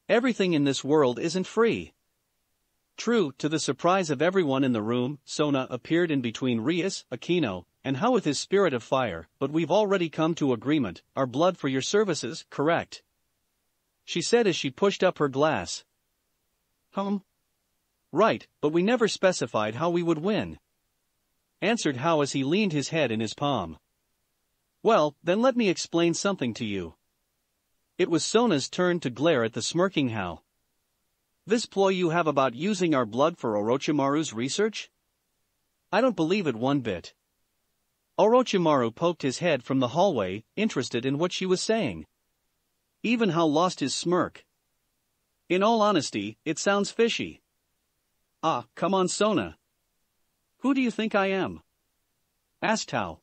Everything in this world isn't free. True, to the surprise of everyone in the room, Sona appeared in between Rias, Akino, and Hao with his Spirit of Fire, but we've already come to agreement, our blood for your services, correct? She said as she pushed up her glass. Right, but we never specified how we would win. Answered Hao as he leaned his head in his palm. Well, then let me explain something to you. It was Sona's turn to glare at the smirking Hao. This ploy you have about using our blood for Orochimaru's research? I don't believe it one bit. Orochimaru poked his head from the hallway, interested in what she was saying. Even Hao lost his smirk. In all honesty, it sounds fishy. Ah, come on Sona. Who do you think I am? Asked Hao.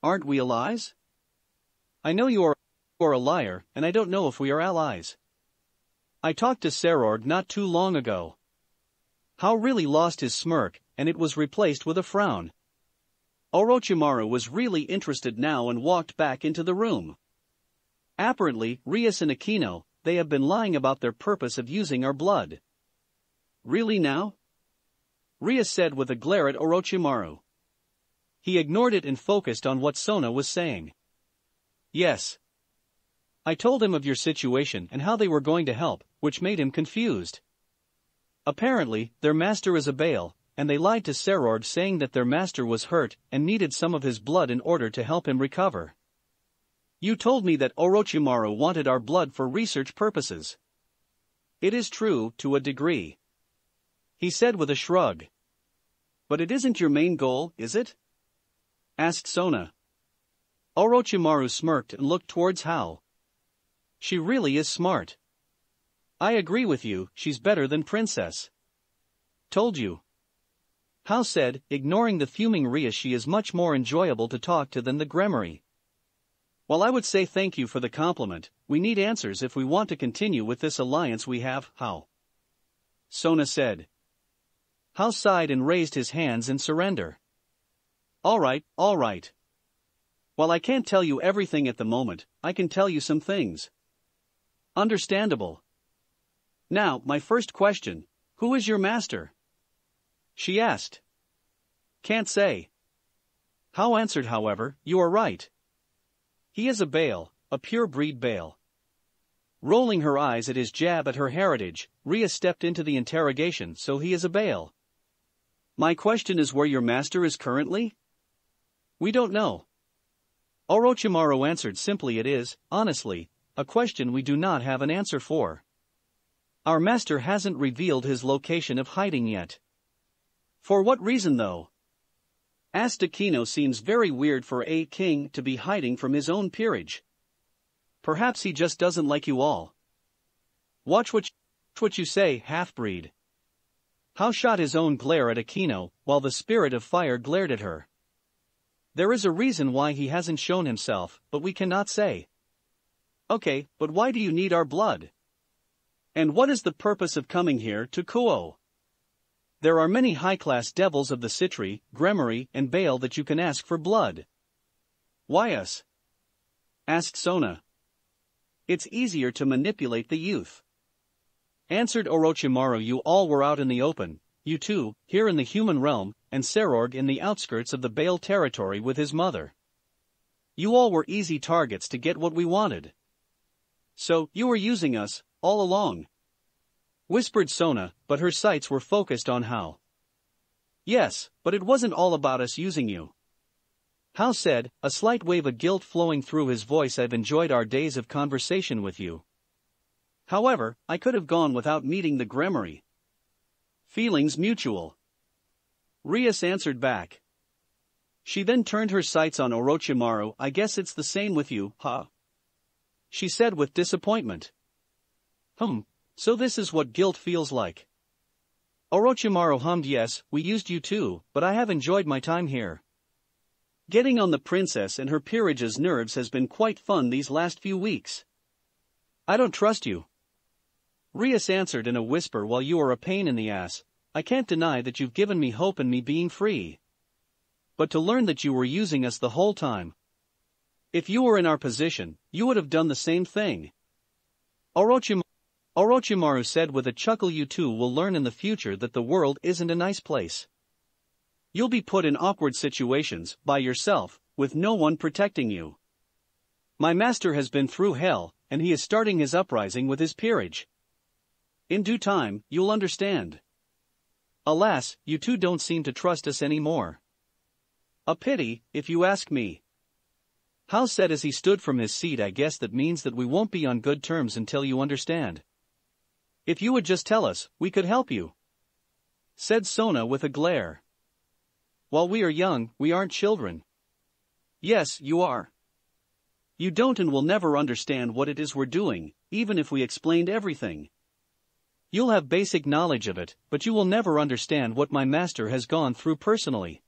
Aren't we allies? I know you are a liar, and I don't know if we are allies. I talked to Serorg not too long ago. Hao really lost his smirk, and it was replaced with a frown. Orochimaru was really interested now and walked back into the room. Apparently, Rias and Akino, they have been lying about their purpose of using our blood. Really now? Rias said with a glare at Orochimaru. He ignored it and focused on what Sona was saying. Yes. I told him of your situation and how they were going to help, which made him confused. Apparently, their master is a Bale, and they lied to Serorg saying that their master was hurt and needed some of his blood in order to help him recover. You told me that Orochimaru wanted our blood for research purposes. It is true, to a degree. He said with a shrug. But it isn't your main goal, is it? Asked Sona. Orochimaru smirked and looked towards Hao. She really is smart. I agree with you, she's better than Princess. Told you. Hao said, ignoring the fuming Rias. She is much more enjoyable to talk to than the Gremory. While I would say thank you for the compliment, we need answers if we want to continue with this alliance we have, Hao. Sona said. Hao sighed and raised his hands in surrender. All right. While I can't tell you everything at the moment, I can tell you some things. Understandable. Now, my first question, who is your master? She asked. Can't say. Hao answered, however, you are right. He is a Bale, a pure-breed Bale. Rolling her eyes at his jab at her heritage, Rias stepped into the interrogation. So he is a Bale. My question is where your master is currently? We don't know. Orochimaru answered simply. It is, honestly, a question we do not have an answer for. Our master hasn't revealed his location of hiding yet. For what reason though? Asked Akino. Seems very weird for a king to be hiding from his own peerage. Perhaps he just doesn't like you all. Watch what you say, half-breed. Hao shot his own glare at Akino, while the spirit of fire glared at her. There is a reason why he hasn't shown himself, but we cannot say. Okay, but why do you need our blood? And what is the purpose of coming here to Kuo? There are many high-class devils of the Citri, Gremory, and Bale that you can ask for blood. Why us? Asked Sona. It's easier to manipulate the youth. Answered Orochimaru. You all were out in the open, you two, here in the human realm, and Serorg in the outskirts of the Bale territory with his mother. You all were easy targets to get what we wanted. So, you were using us, all along. Whispered Sona, but her sights were focused on Hao. Yes, but it wasn't all about us using you. Hao said, a slight wave of guilt flowing through his voice. I've enjoyed our days of conversation with you. However, I could have gone without meeting the Gremory. Feelings mutual. Rias answered back. She then turned her sights on Orochimaru. I guess it's the same with you, huh? She said with disappointment. So this is what guilt feels like. Orochimaru hummed. Yes, we used you too, but I have enjoyed my time here. Getting on the princess and her peerage's nerves has been quite fun these last few weeks. I don't trust you. Rias answered in a whisper. While you are a pain in the ass, I can't deny that you've given me hope in me being free. But to learn that you were using us the whole time. If you were in our position, you would have done the same thing. Orochimaru said with a chuckle. You two will learn in the future that the world isn't a nice place. You'll be put in awkward situations, by yourself, with no one protecting you. My master has been through hell, and he is starting his uprising with his peerage. In due time, you'll understand. Alas, you two don't seem to trust us anymore. A pity, if you ask me. Hao said as he stood from his seat. I guess that means that we won't be on good terms until you understand. If you would just tell us, we could help you, said Sona with a glare. While we are young, we aren't children. Yes, you are. You don't and will never understand what it is we're doing, even if we explained everything. You'll have basic knowledge of it, but you will never understand what my master has gone through personally.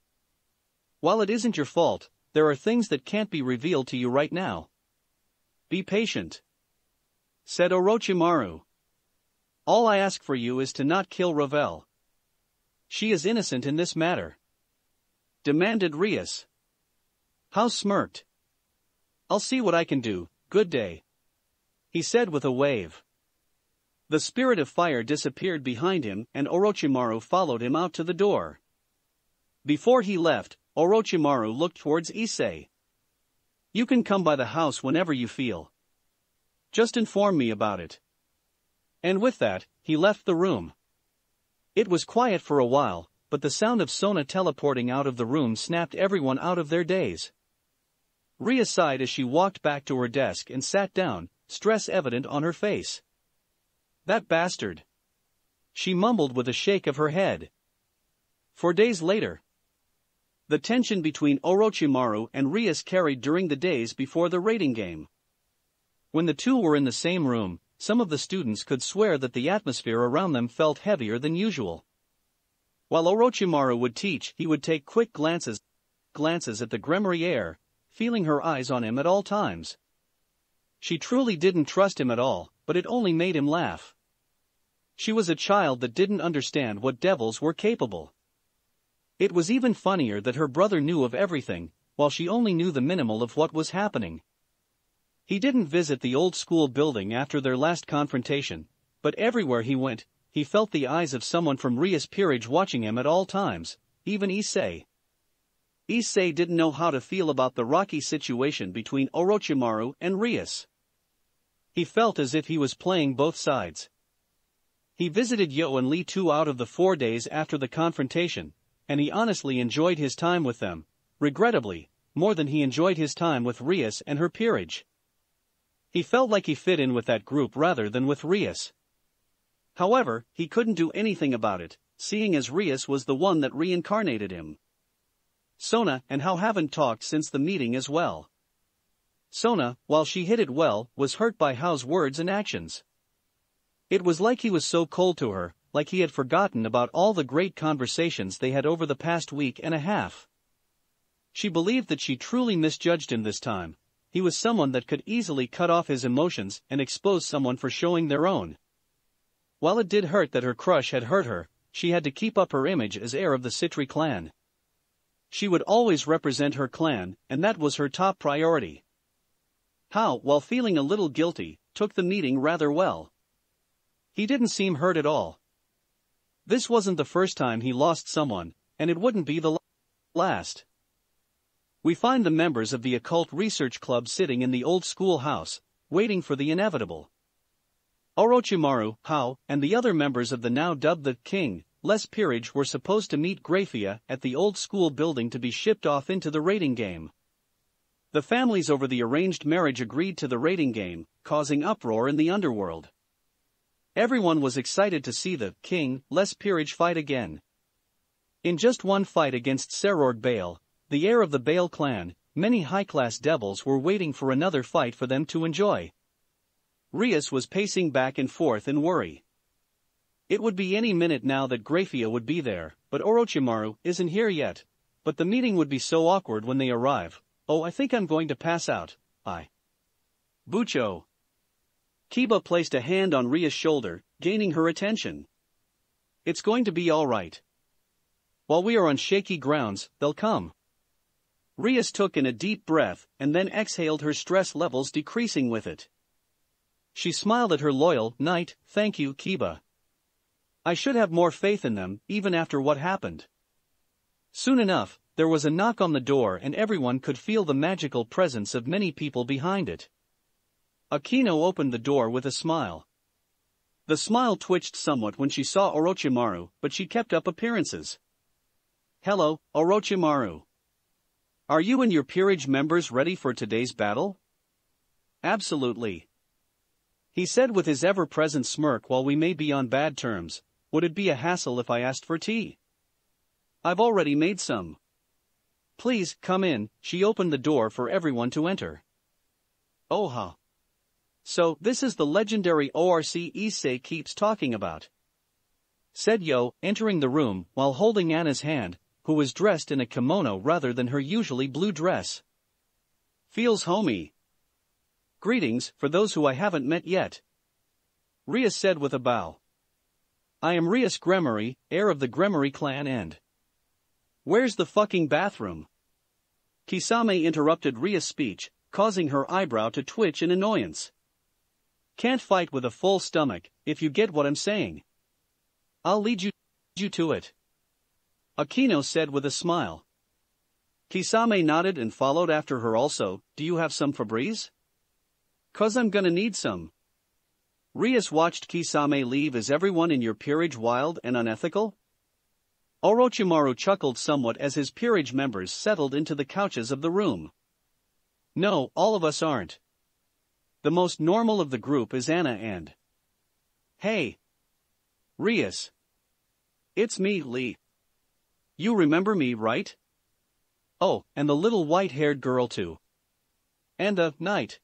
While it isn't your fault, there are things that can't be revealed to you right now. Be patient, said Orochimaru. All I ask for you is to not kill Ravel. She is innocent in this matter, demanded Rias. Hao smirked. I'll see what I can do, good day, he said with a wave. The spirit of fire disappeared behind him and Orochimaru followed him out to the door. Before he left, Orochimaru looked towards Issei. You can come by the house whenever you feel. Just inform me about it. And with that, he left the room. It was quiet for a while, but the sound of Sona teleporting out of the room snapped everyone out of their daze. Ria sighed as she walked back to her desk and sat down, stress evident on her face. That bastard, she mumbled with a shake of her head. 4 days later. The tension between Orochimaru and Rias carried during the days before the rating game. When the two were in the same room, some of the students could swear that the atmosphere around them felt heavier than usual. While Orochimaru would teach, he would take quick glances at the Gremory heir, feeling her eyes on him at all times. She truly didn't trust him at all, but it only made him laugh. She was a child that didn't understand what devils were capable. It was even funnier that her brother knew of everything, while she only knew the minimal of what was happening. He didn't visit the old school building after their last confrontation, but everywhere he went, he felt the eyes of someone from Rias Peerage watching him at all times, even Issei. Issei didn't know how to feel about the rocky situation between Orochimaru and Rias. He felt as if he was playing both sides. He visited Yo and Lee 2 out of the 4 days after the confrontation, and he honestly enjoyed his time with them, regrettably, more than he enjoyed his time with Rias and her peerage. He felt like he fit in with that group rather than with Rias. However, he couldn't do anything about it, seeing as Rias was the one that reincarnated him. Sona and Hao haven't talked since the meeting as well. Sona, while she hid it well, was hurt by Hao's words and actions. It was like he was so cold to her, like he had forgotten about all the great conversations they had over the past week and a half. She believed that she truly misjudged him this time. He was someone that could easily cut off his emotions and expose someone for showing their own. While it did hurt that her crush had hurt her, she had to keep up her image as heir of the Citri clan. She would always represent her clan, and that was her top priority. Hao, while feeling a little guilty, took the meeting rather well. He didn't seem hurt at all. This wasn't the first time he lost someone, and it wouldn't be the last. We find the members of the Occult Research Club sitting in the old schoolhouse, waiting for the inevitable. Orochimaru, Hao, and the other members of the now dubbed the King, Les Peerage were supposed to meet Grafia at the old school building to be shipped off into the rating game. The families over the arranged marriage agreed to the rating game, causing uproar in the underworld. Everyone was excited to see the King, Les Peerage fight again. In just one fight against Serord Bale, the heir of the Bale clan, many high-class devils were waiting for another fight for them to enjoy. Rias was pacing back and forth in worry. It would be any minute now that Grafia would be there, but Orochimaru isn't here yet. But the meeting would be so awkward when they arrive. Oh, I think I'm going to pass out. Bucho. Kiba placed a hand on Ria's shoulder, gaining her attention. It's going to be all right. While we are on shaky grounds, they'll come. Rias took in a deep breath and then exhaled, her stress levels decreasing with it. She smiled at her loyal knight. Thank you, Kiba. I should have more faith in them, even after what happened. Soon enough, there was a knock on the door and everyone could feel the magical presence of many people behind it. Akino opened the door with a smile. The smile twitched somewhat when she saw Orochimaru, but she kept up appearances. Hello, Orochimaru. Are you and your peerage members ready for today's battle? Absolutely. He said with his ever-present smirk. While we may be on bad terms, would it be a hassle if I asked for tea? I've already made some. Please, come in. She opened the door for everyone to enter. Oha. So, this is the legendary ORC Issei keeps talking about, said Yo, entering the room while holding Anna's hand, who was dressed in a kimono rather than her usually blue dress. Feels homey. Greetings, for those who I haven't met yet, Rias said with a bow. I am Rias Gremory, heir of the Gremory clan and... Where's the fucking bathroom? Kisame interrupted Ria's speech, causing her eyebrow to twitch in annoyance. Can't fight with a full stomach, if you get what I'm saying. I'll lead you to it, Akino said with a smile. Kisame nodded and followed after her also. Do you have some Febreze? 'Cause I'm gonna need some. Rias watched Kisame leave. Is everyone in your peerage wild and unethical? Orochimaru chuckled somewhat as his peerage members settled into the couches of the room. No, all of us aren't. The most normal of the group is Anna and... Hey! Rias. It's me, Lee. You remember me, right? Oh, and the little white-haired girl too. And Knight.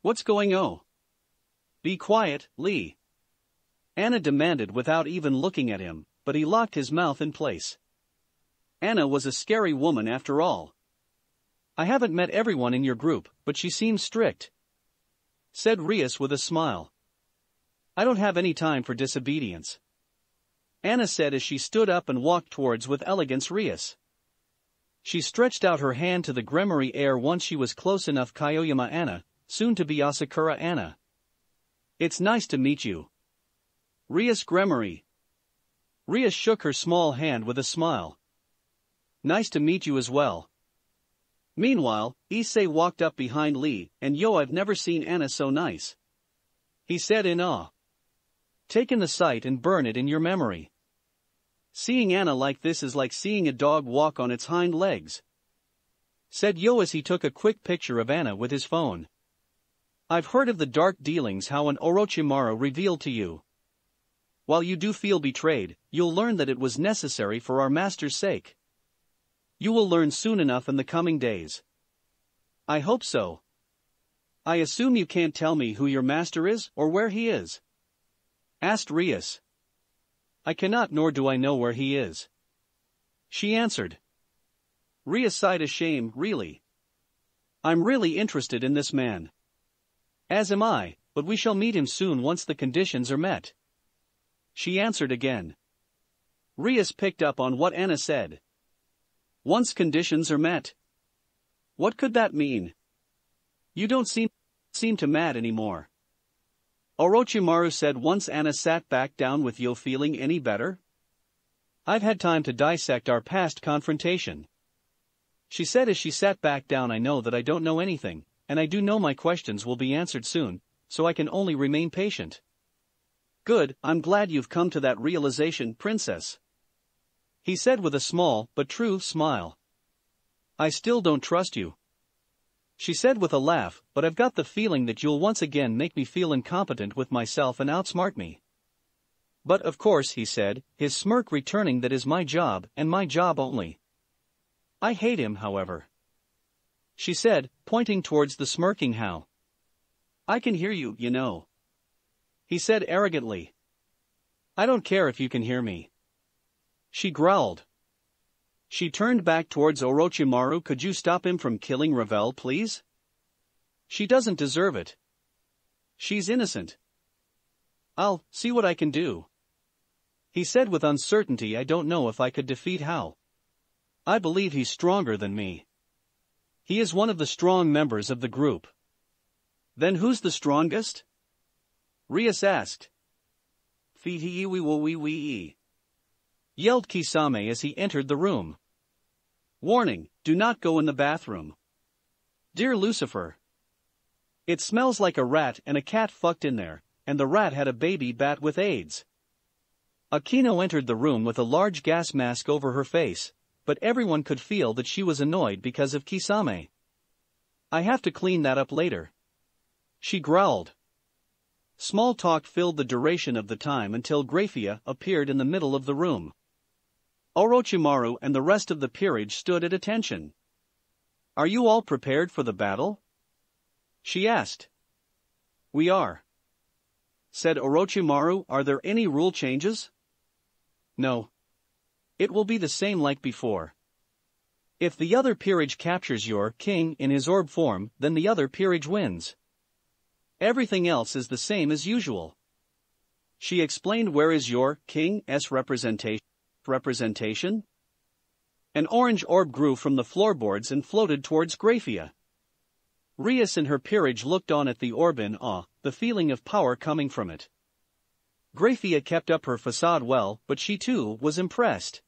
What's going on? Be quiet, Lee. Anna demanded without even looking at him, but he locked his mouth in place. Anna was a scary woman after all. I haven't met everyone in your group, but she seems strict, said Rias with a smile. I don't have any time for disobedience, Anna said as she stood up and walked towards with elegance Rias. She stretched out her hand to the Gremory heir once she was close enough. Kaioyama Anna, soon to be Asakura Anna. It's nice to meet you, Rias Gremory. Rias shook her small hand with a smile. Nice to meet you as well. Meanwhile, Issei walked up behind Lee, and Yo, I've never seen Anna so nice, he said in awe. Take in the sight and burn it in your memory. Seeing Anna like this is like seeing a dog walk on its hind legs, said Yo as he took a quick picture of Anna with his phone. I've heard of the dark dealings how an Orochimaru revealed to you. While you do feel betrayed, you'll learn that it was necessary for our master's sake. You will learn soon enough in the coming days. I hope so. I assume you can't tell me who your master is or where he is? Asked Rias. I cannot, nor do I know where he is, she answered. Rias sighed a shame. Really? I'm really interested in this man. As am I, but we shall meet him soon once the conditions are met, she answered again. Rias picked up on what Anna said. Once conditions are met. What could that mean? You don't seem to mad anymore, Orochimaru said once Anna sat back down with Yo. Feeling any better? I've had time to dissect our past confrontation, she said as she sat back down. I know that I don't know anything, and I do know my questions will be answered soon, so I can only remain patient. Good, I'm glad you've come to that realization, princess, he said with a small but true smile. I still don't trust you, she said with a laugh, but I've got the feeling that you'll once again make me feel incompetent with myself and outsmart me. But of course, he said, his smirk returning, that is my job and my job only. I hate him, however, she said, pointing towards the smirking Hao. I can hear you, you know, he said arrogantly. I don't care if you can hear me, she growled. She turned back towards Orochimaru. Could you stop him from killing Ravel, please? She doesn't deserve it. She's innocent. I'll see what I can do, he said with uncertainty. I don't know if I could defeat Hao. I believe he's stronger than me. He is one of the strong members of the group. Then who's the strongest? Rias asked. Fee-wee-wee-wee-wee, yelled Kisame as he entered the room. Warning, do not go in the bathroom. Dear Lucifer. It smells like a rat and a cat fucked in there, and the rat had a baby bat with AIDS. Akino entered the room with a large gas mask over her face, but everyone could feel that she was annoyed because of Kisame. "I have to clean that up later," she growled. Small talk filled the duration of the time until Graphia appeared in the middle of the room. Orochimaru and the rest of the peerage stood at attention. "Are you all prepared for the battle?" she asked. "We are," said Orochimaru. "Are there any rule changes?" "No. It will be the same like before. If the other peerage captures your king in his orb form, then the other peerage wins. Everything else is the same as usual," she explained. "Where is your king's representation?" An orange orb grew from the floorboards and floated towards Graphia. Rias and her peerage looked on at the orb in awe, the feeling of power coming from it. Graphia kept up her facade well, but she too was impressed.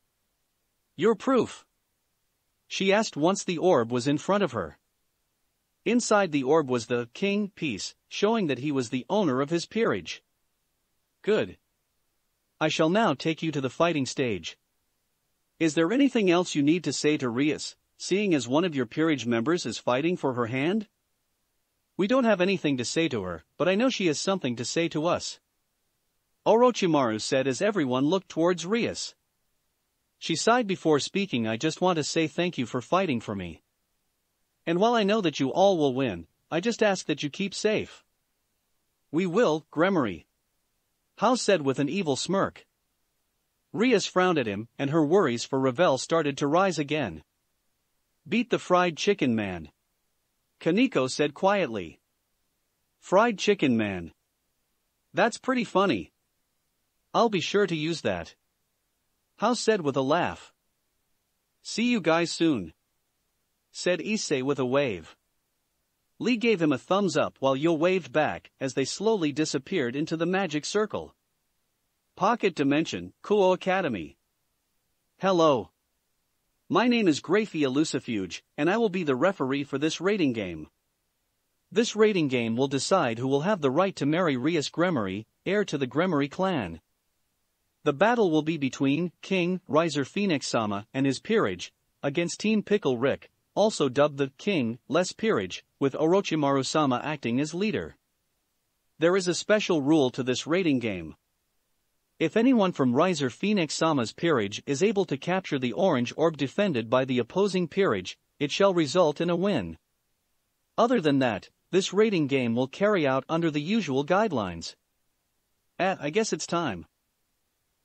"Your proof?" she asked once the orb was in front of her. Inside the orb was the king piece, showing that he was the owner of his peerage. "Good. I shall now take you to the fighting stage. Is there anything else you need to say to Rias, seeing as one of your peerage members is fighting for her hand?" "We don't have anything to say to her, but I know she has something to say to us," Orochimaru said as everyone looked towards Rias. She sighed before speaking. "I just want to say thank you for fighting for me. And while I know that you all will win, I just ask that you keep safe." "We will, Gremory," Hao said with an evil smirk. Rias frowned at him, and her worries for Revel started to rise again. "Beat the fried chicken man," Kaneko said quietly. "Fried chicken man. That's pretty funny. I'll be sure to use that," Hao said with a laugh. "See you guys soon," said Issei with a wave. Lee gave him a thumbs up while Yo waved back as they slowly disappeared into the magic circle. Pocket Dimension, Kuo Academy. Hello. My name is Graphia Lucifuge, and I will be the referee for this rating game. This rating game will decide who will have the right to marry Rias Gremory, heir to the Gremory clan. The battle will be between King Riser Phoenix-sama and his peerage, against Team Pickle Rick, also dubbed the King-less peerage, with Orochimaru-sama acting as leader. There is a special rule to this rating game. If anyone from Riser Phoenix-sama's peerage is able to capture the orange orb defended by the opposing peerage, it shall result in a win. Other than that, this rating game will carry out under the usual guidelines. I guess it's time,"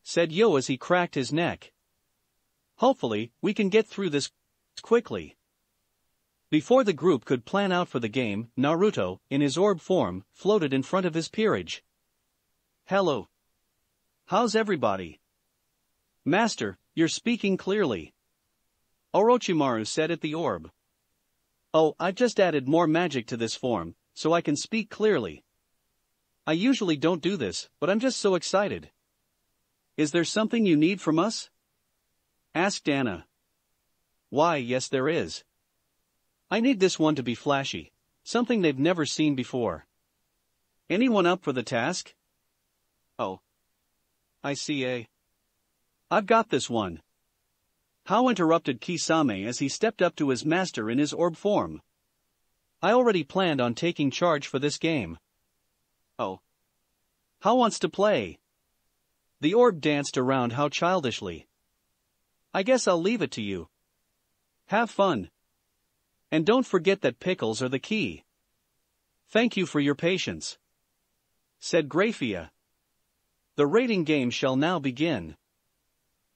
said Yo as he cracked his neck. "Hopefully, we can get through this quickly." Before the group could plan out for the game, Naruto, in his orb form, floated in front of his peerage. "Hello. How's everybody?" "Master, you're speaking clearly," Orochimaru said at the orb. "Oh, I've just added more magic to this form, so I can speak clearly. I usually don't do this, but I'm just so excited." "Is there something you need from us?" asked Anna. "Why, yes there is. I need this one to be flashy, something they've never seen before. Anyone up for the task?" "Oh. I see. I've got this one." Hao interrupted Kisame as he stepped up to his master in his orb form. "I already planned on taking charge for this game." "Oh. Hao wants to play." The orb danced around Hao childishly. "I guess I'll leave it to you. Have fun. And don't forget that pickles are the key." "Thank you for your patience," said Graphia. "The rating game shall now begin."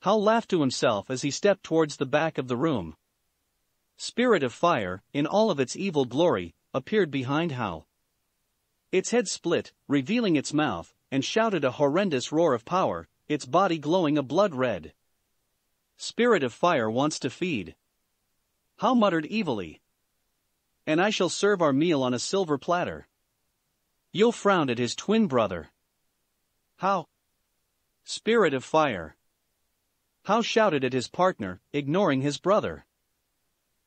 Hao laughed to himself as he stepped towards the back of the room. Spirit of Fire, in all of its evil glory, appeared behind Hao. Its head split, revealing its mouth, and shouted a horrendous roar of power, its body glowing a blood red. "Spirit of Fire wants to feed," Hao muttered evilly. "And I shall serve our meal on a silver platter." Yo frowned at his twin brother. "How?" "Spirit of Fire." Hao shouted at his partner, ignoring his brother.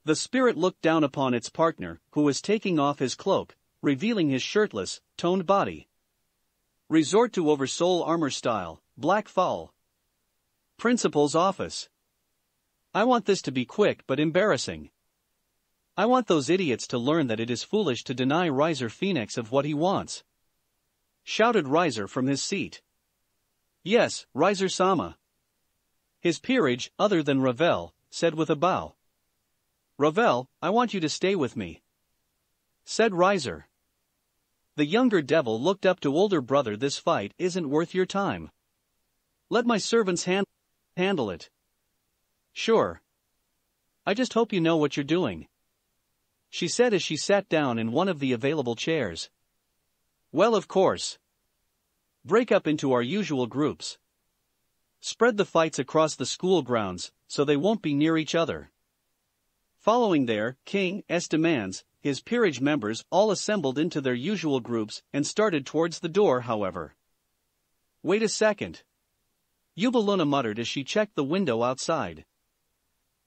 The spirit looked down upon its partner, who was taking off his cloak, revealing his shirtless, toned body. "Resort to Oversoul armor style, Black Fall. Principal's office." I want this to be quick but embarrassing. I want those idiots to learn that it is foolish to deny Riser Phoenix of what he wants. Shouted Riser from his seat. Yes, Riser-sama. His peerage, other than Ravel, said with a bow. Ravel, I want you to stay with me. Said Riser. The younger devil looked up to older brother. This fight isn't worth your time. Let my servants handle it. Sure. I just hope you know what you're doing. She said as she sat down in one of the available chairs. Well, of course. Break up into our usual groups. Spread the fights across the school grounds, so they won't be near each other. Following their king's demands, his peerage members all assembled into their usual groups and started towards the door. However. Wait a second. Eubeluna muttered as she checked the window outside.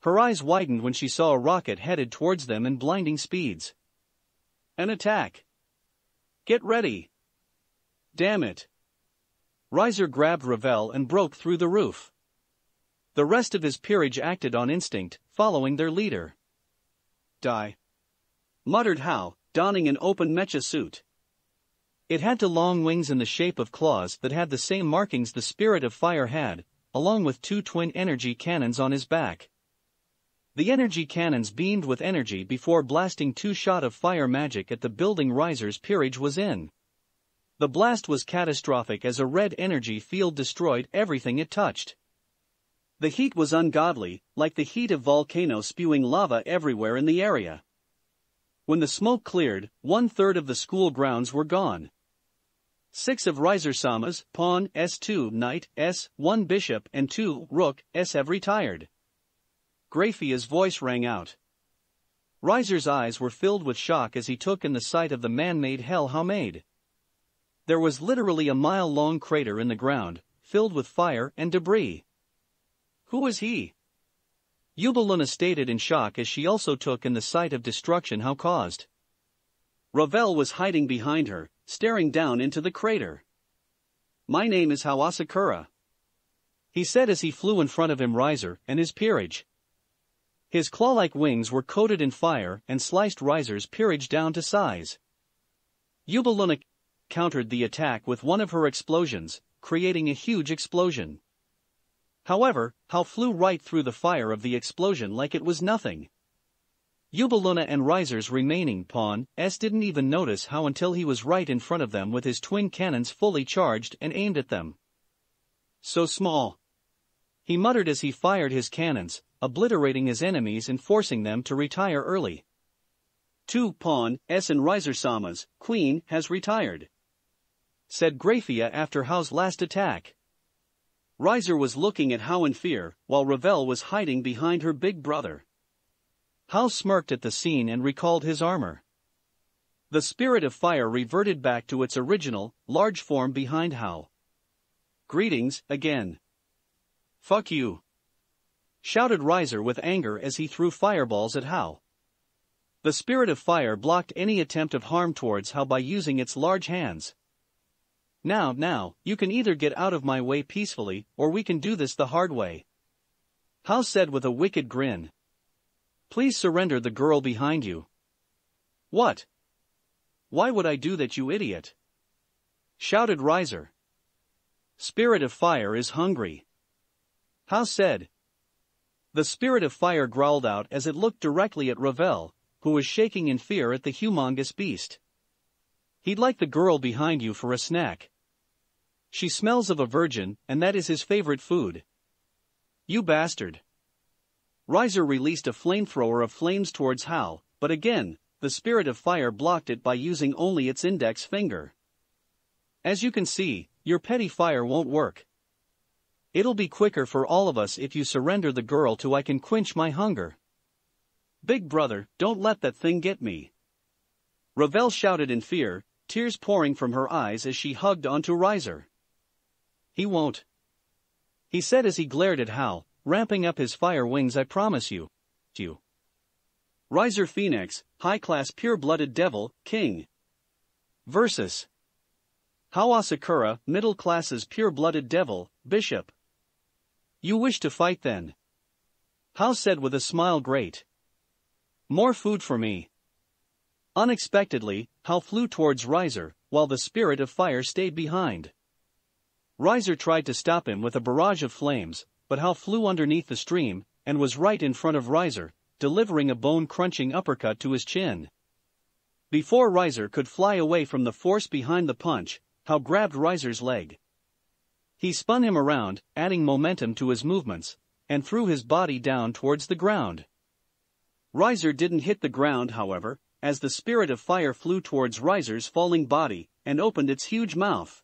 Her eyes widened when she saw a rocket headed towards them in blinding speeds. An attack. Get ready. Damn it. Riser grabbed Ravel and broke through the roof. The rest of his peerage acted on instinct, following their leader. Die. Muttered Hao, donning an open mecha suit. It had two long wings in the shape of claws that had the same markings the Spirit of Fire had, along with two twin energy cannons on his back. The energy cannons beamed with energy before blasting two shots of fire magic at the building Riser's peerage was in. The blast was catastrophic as a red energy field destroyed everything it touched. The heat was ungodly, like the heat of volcanoes spewing lava everywhere in the area. When the smoke cleared, 1/3 of the school grounds were gone. 6 of Riser-sama's, Pawn, S2, Knight, S1 Bishop and 2 Rook, S have retired. Graphia's voice rang out. Riser's eyes were filled with shock as he took in the sight of the man-made hell Hao made. There was literally a mile-long crater in the ground, filled with fire and debris. Who was he? Eubeluna stated in shock as she also took in the sight of destruction Hao caused. Ravel was hiding behind her, staring down into the crater. My name is Hao Asakura. He said as he flew in front of him Riser and his peerage. His claw-like wings were coated in fire and sliced Riser's peerage down to size. Eubeluna countered the attack with one of her explosions, creating a huge explosion. However, Hao flew right through the fire of the explosion like it was nothing. Eubeluna and Riser's remaining Pawn S didn't even notice Hao until he was right in front of them with his twin cannons fully charged and aimed at them. So small. He muttered as he fired his cannons, obliterating his enemies and forcing them to retire early. 2 Pawn S and Riser-sama's Queen has retired. Said Graphia after Hao's last attack. Riser was looking at Hao in fear, while Ravel was hiding behind her big brother. Hao smirked at the scene and recalled his armor. The Spirit of Fire reverted back to its original, large form behind Hao. Greetings, again. Fuck you. Shouted Riser with anger as he threw fireballs at Hao. The Spirit of Fire blocked any attempt of harm towards Hao by using its large hands. Now, you can either get out of my way peacefully, or we can do this the hard way. Hao said with a wicked grin. Please surrender the girl behind you. What? Why would I do that, you idiot? Shouted Riser. Spirit of Fire is hungry. Hao said. The Spirit of Fire growled out as it looked directly at Ravel, who was shaking in fear at the humongous beast. He'd like the girl behind you for a snack. She smells of a virgin, and that is his favorite food. You bastard. Riser released a flamethrower of flames towards Hao, but again, the Spirit of Fire blocked it by using only its index finger. As you can see, your petty fire won't work. It'll be quicker for all of us if you surrender the girl so I can quench my hunger. Big brother, don't let that thing get me. Ravel shouted in fear, tears pouring from her eyes as she hugged onto Riser. He won't. He said as he glared at Hao, ramping up his fire wings. I promise you. Riser Phoenix, high-class pure-blooded devil, king. Versus Hao Asakura, middle-classes pure-blooded devil, bishop. You wish to fight then? Hao said with a smile. Great. More food for me. Unexpectedly, Hao flew towards Riser, while the Spirit of Fire stayed behind. Riser tried to stop him with a barrage of flames, but Hao flew underneath the stream, and was right in front of Riser, delivering a bone-crunching uppercut to his chin. Before Riser could fly away from the force behind the punch, Hao grabbed Riser's leg. He spun him around, adding momentum to his movements, and threw his body down towards the ground. Riser didn't hit the ground, however, as the Spirit of Fire flew towards Riser's falling body, and opened its huge mouth.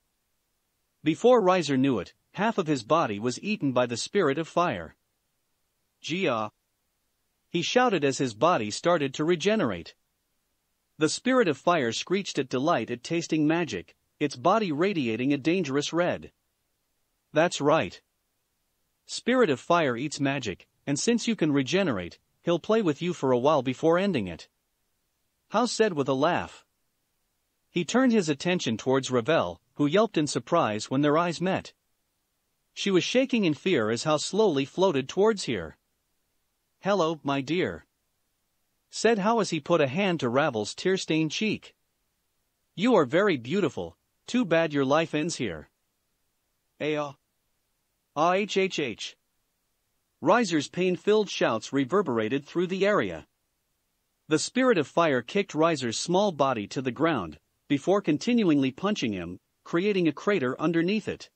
Before Riser knew it, half of his body was eaten by the Spirit of Fire. Jia! He shouted as his body started to regenerate. The Spirit of Fire screeched at delight at tasting magic, its body radiating a dangerous red. That's right. Spirit of Fire eats magic, and since you can regenerate, he'll play with you for a while before ending it. Hao said with a laugh. He turned his attention towards Ravel, who yelped in surprise when their eyes met. She was shaking in fear as Hao slowly floated towards her. Hello, my dear, said Hao as he put a hand to Ravel's tear-stained cheek. You are very beautiful, too bad your life ends here. Ah-hhh. Riser's pain-filled shouts reverberated through the area. The Spirit of Fire kicked Riser's small body to the ground, before continually punching him, creating a crater underneath it.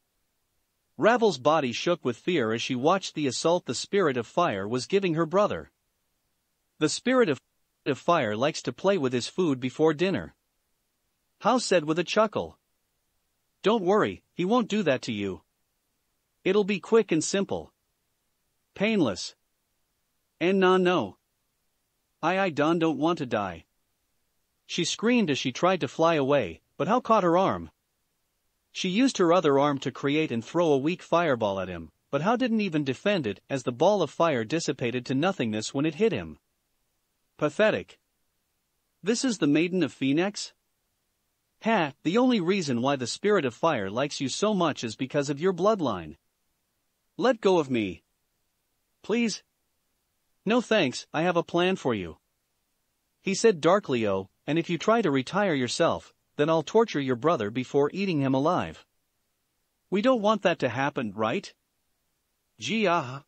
Ravel's body shook with fear as she watched the assault the Spirit of Fire was giving her brother. The Spirit of Fire likes to play with his food before dinner. Hao said with a chuckle. Don't worry, he won't do that to you. It'll be quick and simple. Painless. And no. I don't want to die. She screamed as she tried to fly away, but Hao caught her arm. She used her other arm to create and throw a weak fireball at him, but Hao didn't even defend it as the ball of fire dissipated to nothingness when it hit him. Pathetic. This is the Maiden of Phoenix? The only reason why the Spirit of Fire likes you so much is because of your bloodline. Let go of me. Please? No thanks, I have a plan for you. He said darkly. Oh, and if you try to retire yourself, then I'll torture your brother before eating him alive. We don't want that to happen, right? Jia.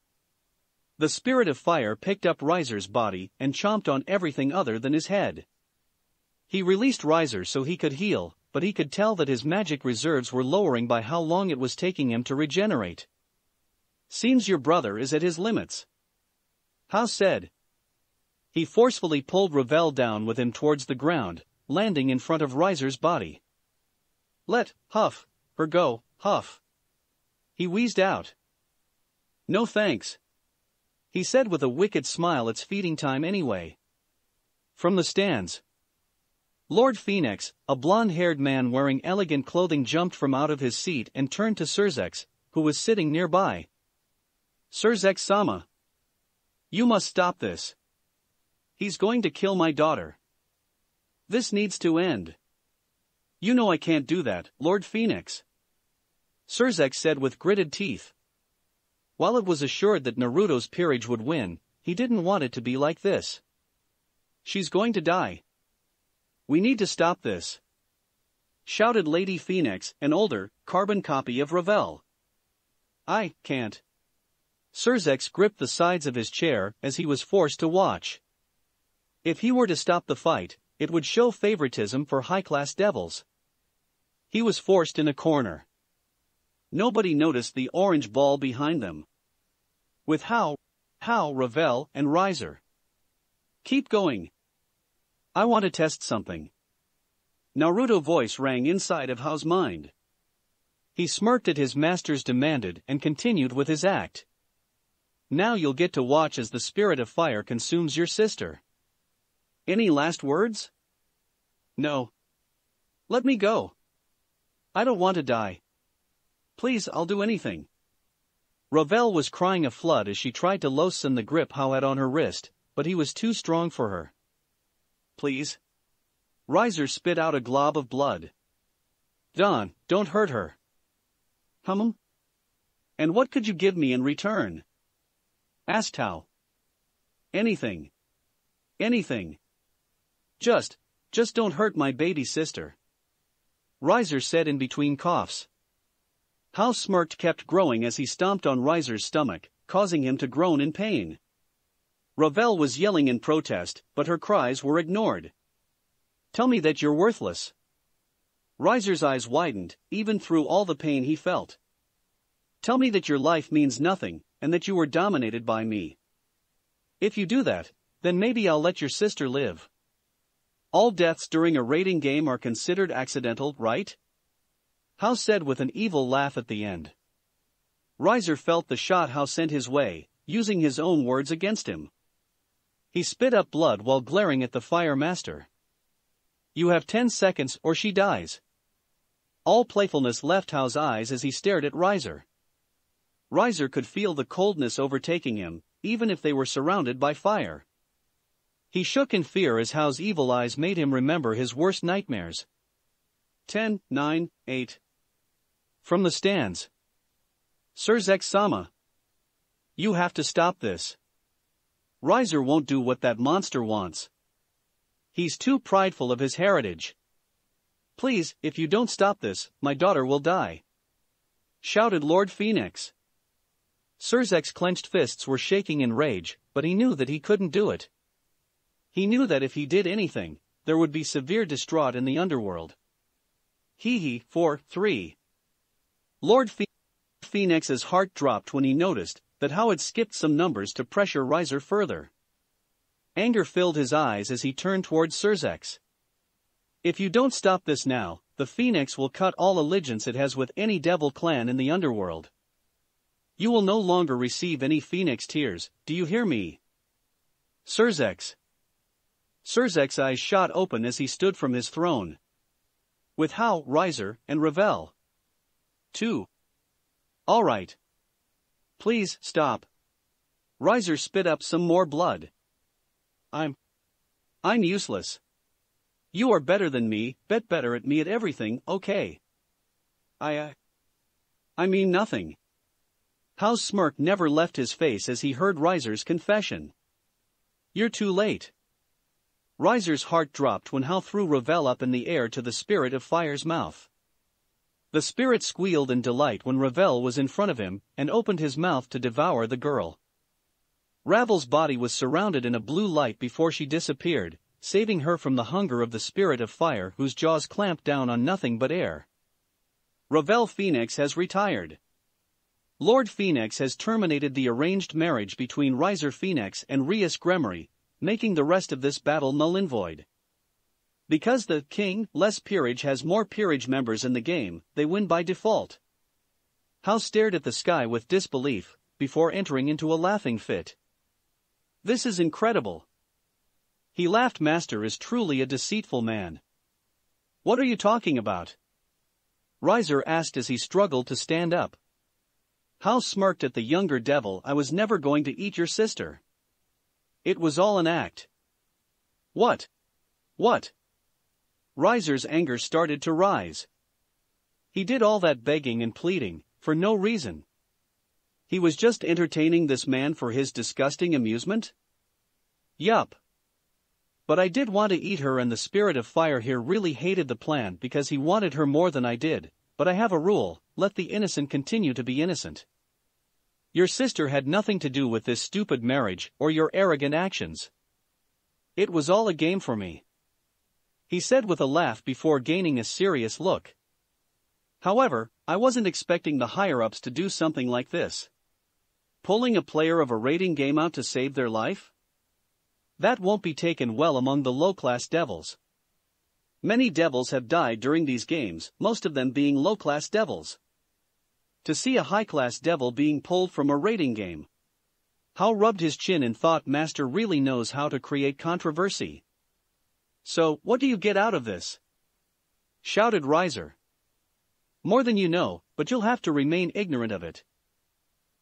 The Spirit of Fire picked up Riser's body and chomped on everything other than his head. He released Riser so he could heal, but he could tell that his magic reserves were lowering by how long it was taking him to regenerate. Seems your brother is at his limits. Hao said. He forcefully pulled Ravel down with him towards the ground, landing in front of Riser's body. Let her go, Huff. He wheezed out. No thanks. He said with a wicked smile. It's feeding time anyway. From the stands. Lord Phoenix, a blonde-haired man wearing elegant clothing, jumped from out of his seat and turned to Surzex, who was sitting nearby. Surzex-sama. You must stop this. He's going to kill my daughter. This needs to end. You know I can't do that, Lord Phoenix. Surzex said with gritted teeth. While it was assured that Naruto's peerage would win, he didn't want it to be like this. She's going to die. We need to stop this. Shouted Lady Phoenix, an older, carbon copy of Ravel. I can't. Surzex gripped the sides of his chair as he was forced to watch. If he were to stop the fight, it would show favoritism for high-class devils. He was forced in a corner. Nobody noticed the orange ball behind them. With Hao, Ravel, and Riser. Keep going. I want to test something. Naruto's voice rang inside of Hao's mind. He smirked at his master's demanded and continued with his act. Now you'll get to watch as the Spirit of Fire consumes your sister. Any last words? No. Let me go. I don't want to die. Please, I'll do anything. Ravel was crying a flood as she tried to loosen the grip Hao had on her wrist, but he was too strong for her. Please. Riser spit out a glob of blood. Don, don't hurt her. And what could you give me in return? Asked Hao. Anything. Anything. Just don't hurt my baby sister. Riser said in between coughs. Hal's smirk kept growing as he stomped on Riser's stomach, causing him to groan in pain. Ravel was yelling in protest, but her cries were ignored. Tell me that you're worthless. Riser's eyes widened, even through all the pain he felt. Tell me that your life means nothing, and that you were dominated by me. If you do that, then maybe I'll let your sister live. All deaths during a raiding game are considered accidental, right? Hal said with an evil laugh at the end. Riser felt the shot Hal sent his way, using his own words against him. He spit up blood while glaring at the Fire Master. You have 10 seconds or she dies. All playfulness left Hal's eyes as he stared at Riser. Riser could feel the coldness overtaking him, even if they were surrounded by fire. He shook in fear as Hal's evil eyes made him remember his worst nightmares. 10, 9, 8. From the stands. Surzek-sama. You have to stop this. Riser won't do what that monster wants. He's too prideful of his heritage. Please, if you don't stop this, my daughter will die. Shouted Lord Phoenix. Surzek's clenched fists were shaking in rage, but he knew that he couldn't do it. He knew that if he did anything, there would be severe distraught in the underworld. Hee 4-3. Lord Phoenix's heart dropped when he noticed that Hal had skipped some numbers to pressure Riser further. Anger filled his eyes as he turned towards Surzek. If you don't stop this now, the Phoenix will cut all allegiance it has with any devil clan in the underworld. You will no longer receive any Phoenix tears, do you hear me? Surzek's eyes shot open as he stood from his throne. With Hal, Riser, and Ravel. 2. All right. Please, stop. Riser spit up some more blood. I'm useless. You are better than me, bet better at me at everything, okay? I mean nothing. Hal's smirk never left his face as he heard Riser's confession. You're too late. Riser's heart dropped when Hal threw Ravel up in the air to the Spirit of Fire's mouth. The spirit squealed in delight when Ravel was in front of him and opened his mouth to devour the girl. Ravel's body was surrounded in a blue light before she disappeared, saving her from the hunger of the Spirit of Fire whose jaws clamped down on nothing but air. Ravel Phoenix has retired. Lord Phoenix has terminated the arranged marriage between Riser Phoenix and Rias Gremory, making the rest of this battle null and void. Because the king, less peerage has more peerage members in the game, they win by default. Hal stared at the sky with disbelief, before entering into a laughing fit. This is incredible. He laughed. Master is truly a deceitful man. What are you talking about? Riser asked as he struggled to stand up. Hal smirked at the younger devil. I was never going to eat your sister. It was all an act. What? Riser's anger started to rise. He did all that begging and pleading, for no reason. He was just entertaining this man for his disgusting amusement? Yup. But I did want to eat her, and the Spirit of Fire here really hated the plan because he wanted her more than I did, but I have a rule: let the innocent continue to be innocent. Your sister had nothing to do with this stupid marriage or your arrogant actions. It was all a game for me, he said with a laugh before gaining a serious look. However, I wasn't expecting the higher-ups to do something like this. Pulling a player of a raiding game out to save their life? That won't be taken well among the low-class devils. Many devils have died during these games, most of them being low-class devils. To see a high-class devil being pulled from a raiding game. Hal rubbed his chin and thought, Master really knows how to create controversy. So, what do you get out of this? Shouted Riser. More than you know, but you'll have to remain ignorant of it.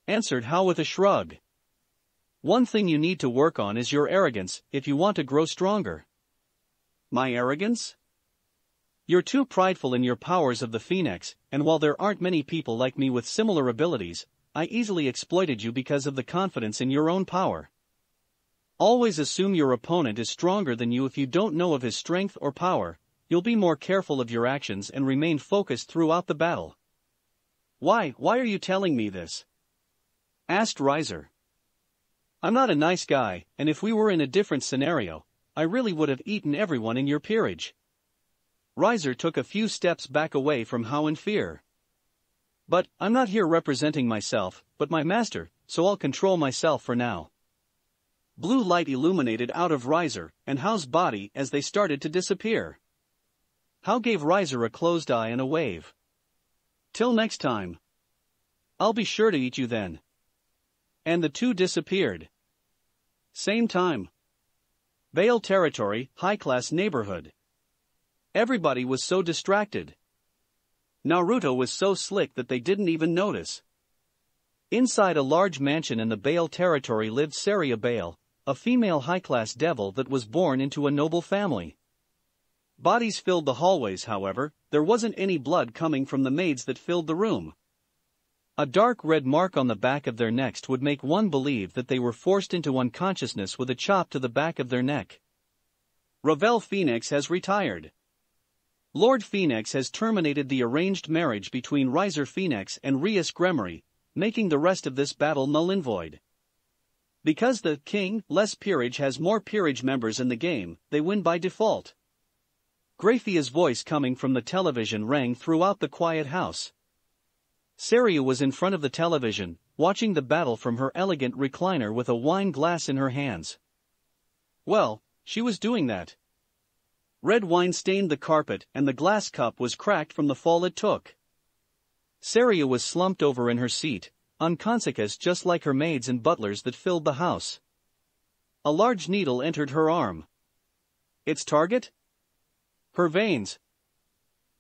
Answered Hal with a shrug. One thing you need to work on is your arrogance, if you want to grow stronger. My arrogance? You're too prideful in your powers of the Phoenix, and while there aren't many people like me with similar abilities, I easily exploited you because of the confidence in your own power. Always assume your opponent is stronger than you. If you don't know of his strength or power, you'll be more careful of your actions and remain focused throughout the battle. Why are you telling me this? Asked Riser. I'm not a nice guy, and if we were in a different scenario, I really would have eaten everyone in your peerage. Riser took a few steps back away from Hao in fear. But, I'm not here representing myself, but my master, so I'll control myself for now. Blue light illuminated out of Riser and Hao's body as they started to disappear. Hao gave Riser a closed eye and a wave. Till next time. I'll be sure to eat you then. And the two disappeared. Same time. Vale Territory, high-class neighborhood. Everybody was so distracted. Naruto was so slick that they didn't even notice. Inside a large mansion in the Bale territory lived Saria Bale, a female high-class devil that was born into a noble family. Bodies filled the hallways. However, there wasn't any blood coming from the maids that filled the room. A dark red mark on the back of their necks would make one believe that they were forced into unconsciousness with a chop to the back of their neck. Ravel Phoenix has retired. Lord Phoenix has terminated the arranged marriage between Riser Phoenix and Rias Gremory, making the rest of this battle null and void. Because the king, less peerage, has more peerage members in the game, they win by default. Graphia's voice coming from the television rang throughout the quiet house. Saria was in front of the television, watching the battle from her elegant recliner with a wine glass in her hands. Well, she was doing that. Red wine stained the carpet and the glass cup was cracked from the fall it took. Saria was slumped over in her seat, unconscious just like her maids and butlers that filled the house. A large needle entered her arm. Its target? Her veins.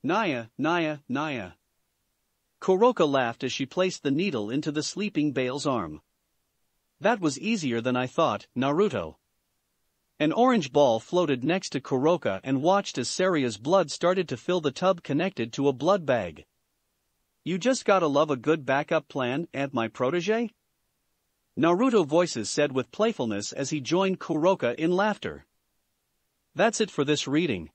Naya. Kuroka laughed as she placed the needle into the sleeping Bale's arm. That was easier than I thought, Naruto. An orange ball floated next to Kuroka and watched as Saria's blood started to fill the tub connected to a blood bag. You just gotta love a good backup plan, and my protege? Naruto voices said with playfulness as he joined Kuroka in laughter. That's it for this reading.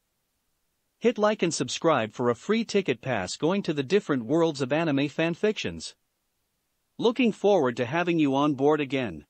Hit like and subscribe for a free ticket pass going to the different worlds of anime fanfictions. Looking forward to having you on board again.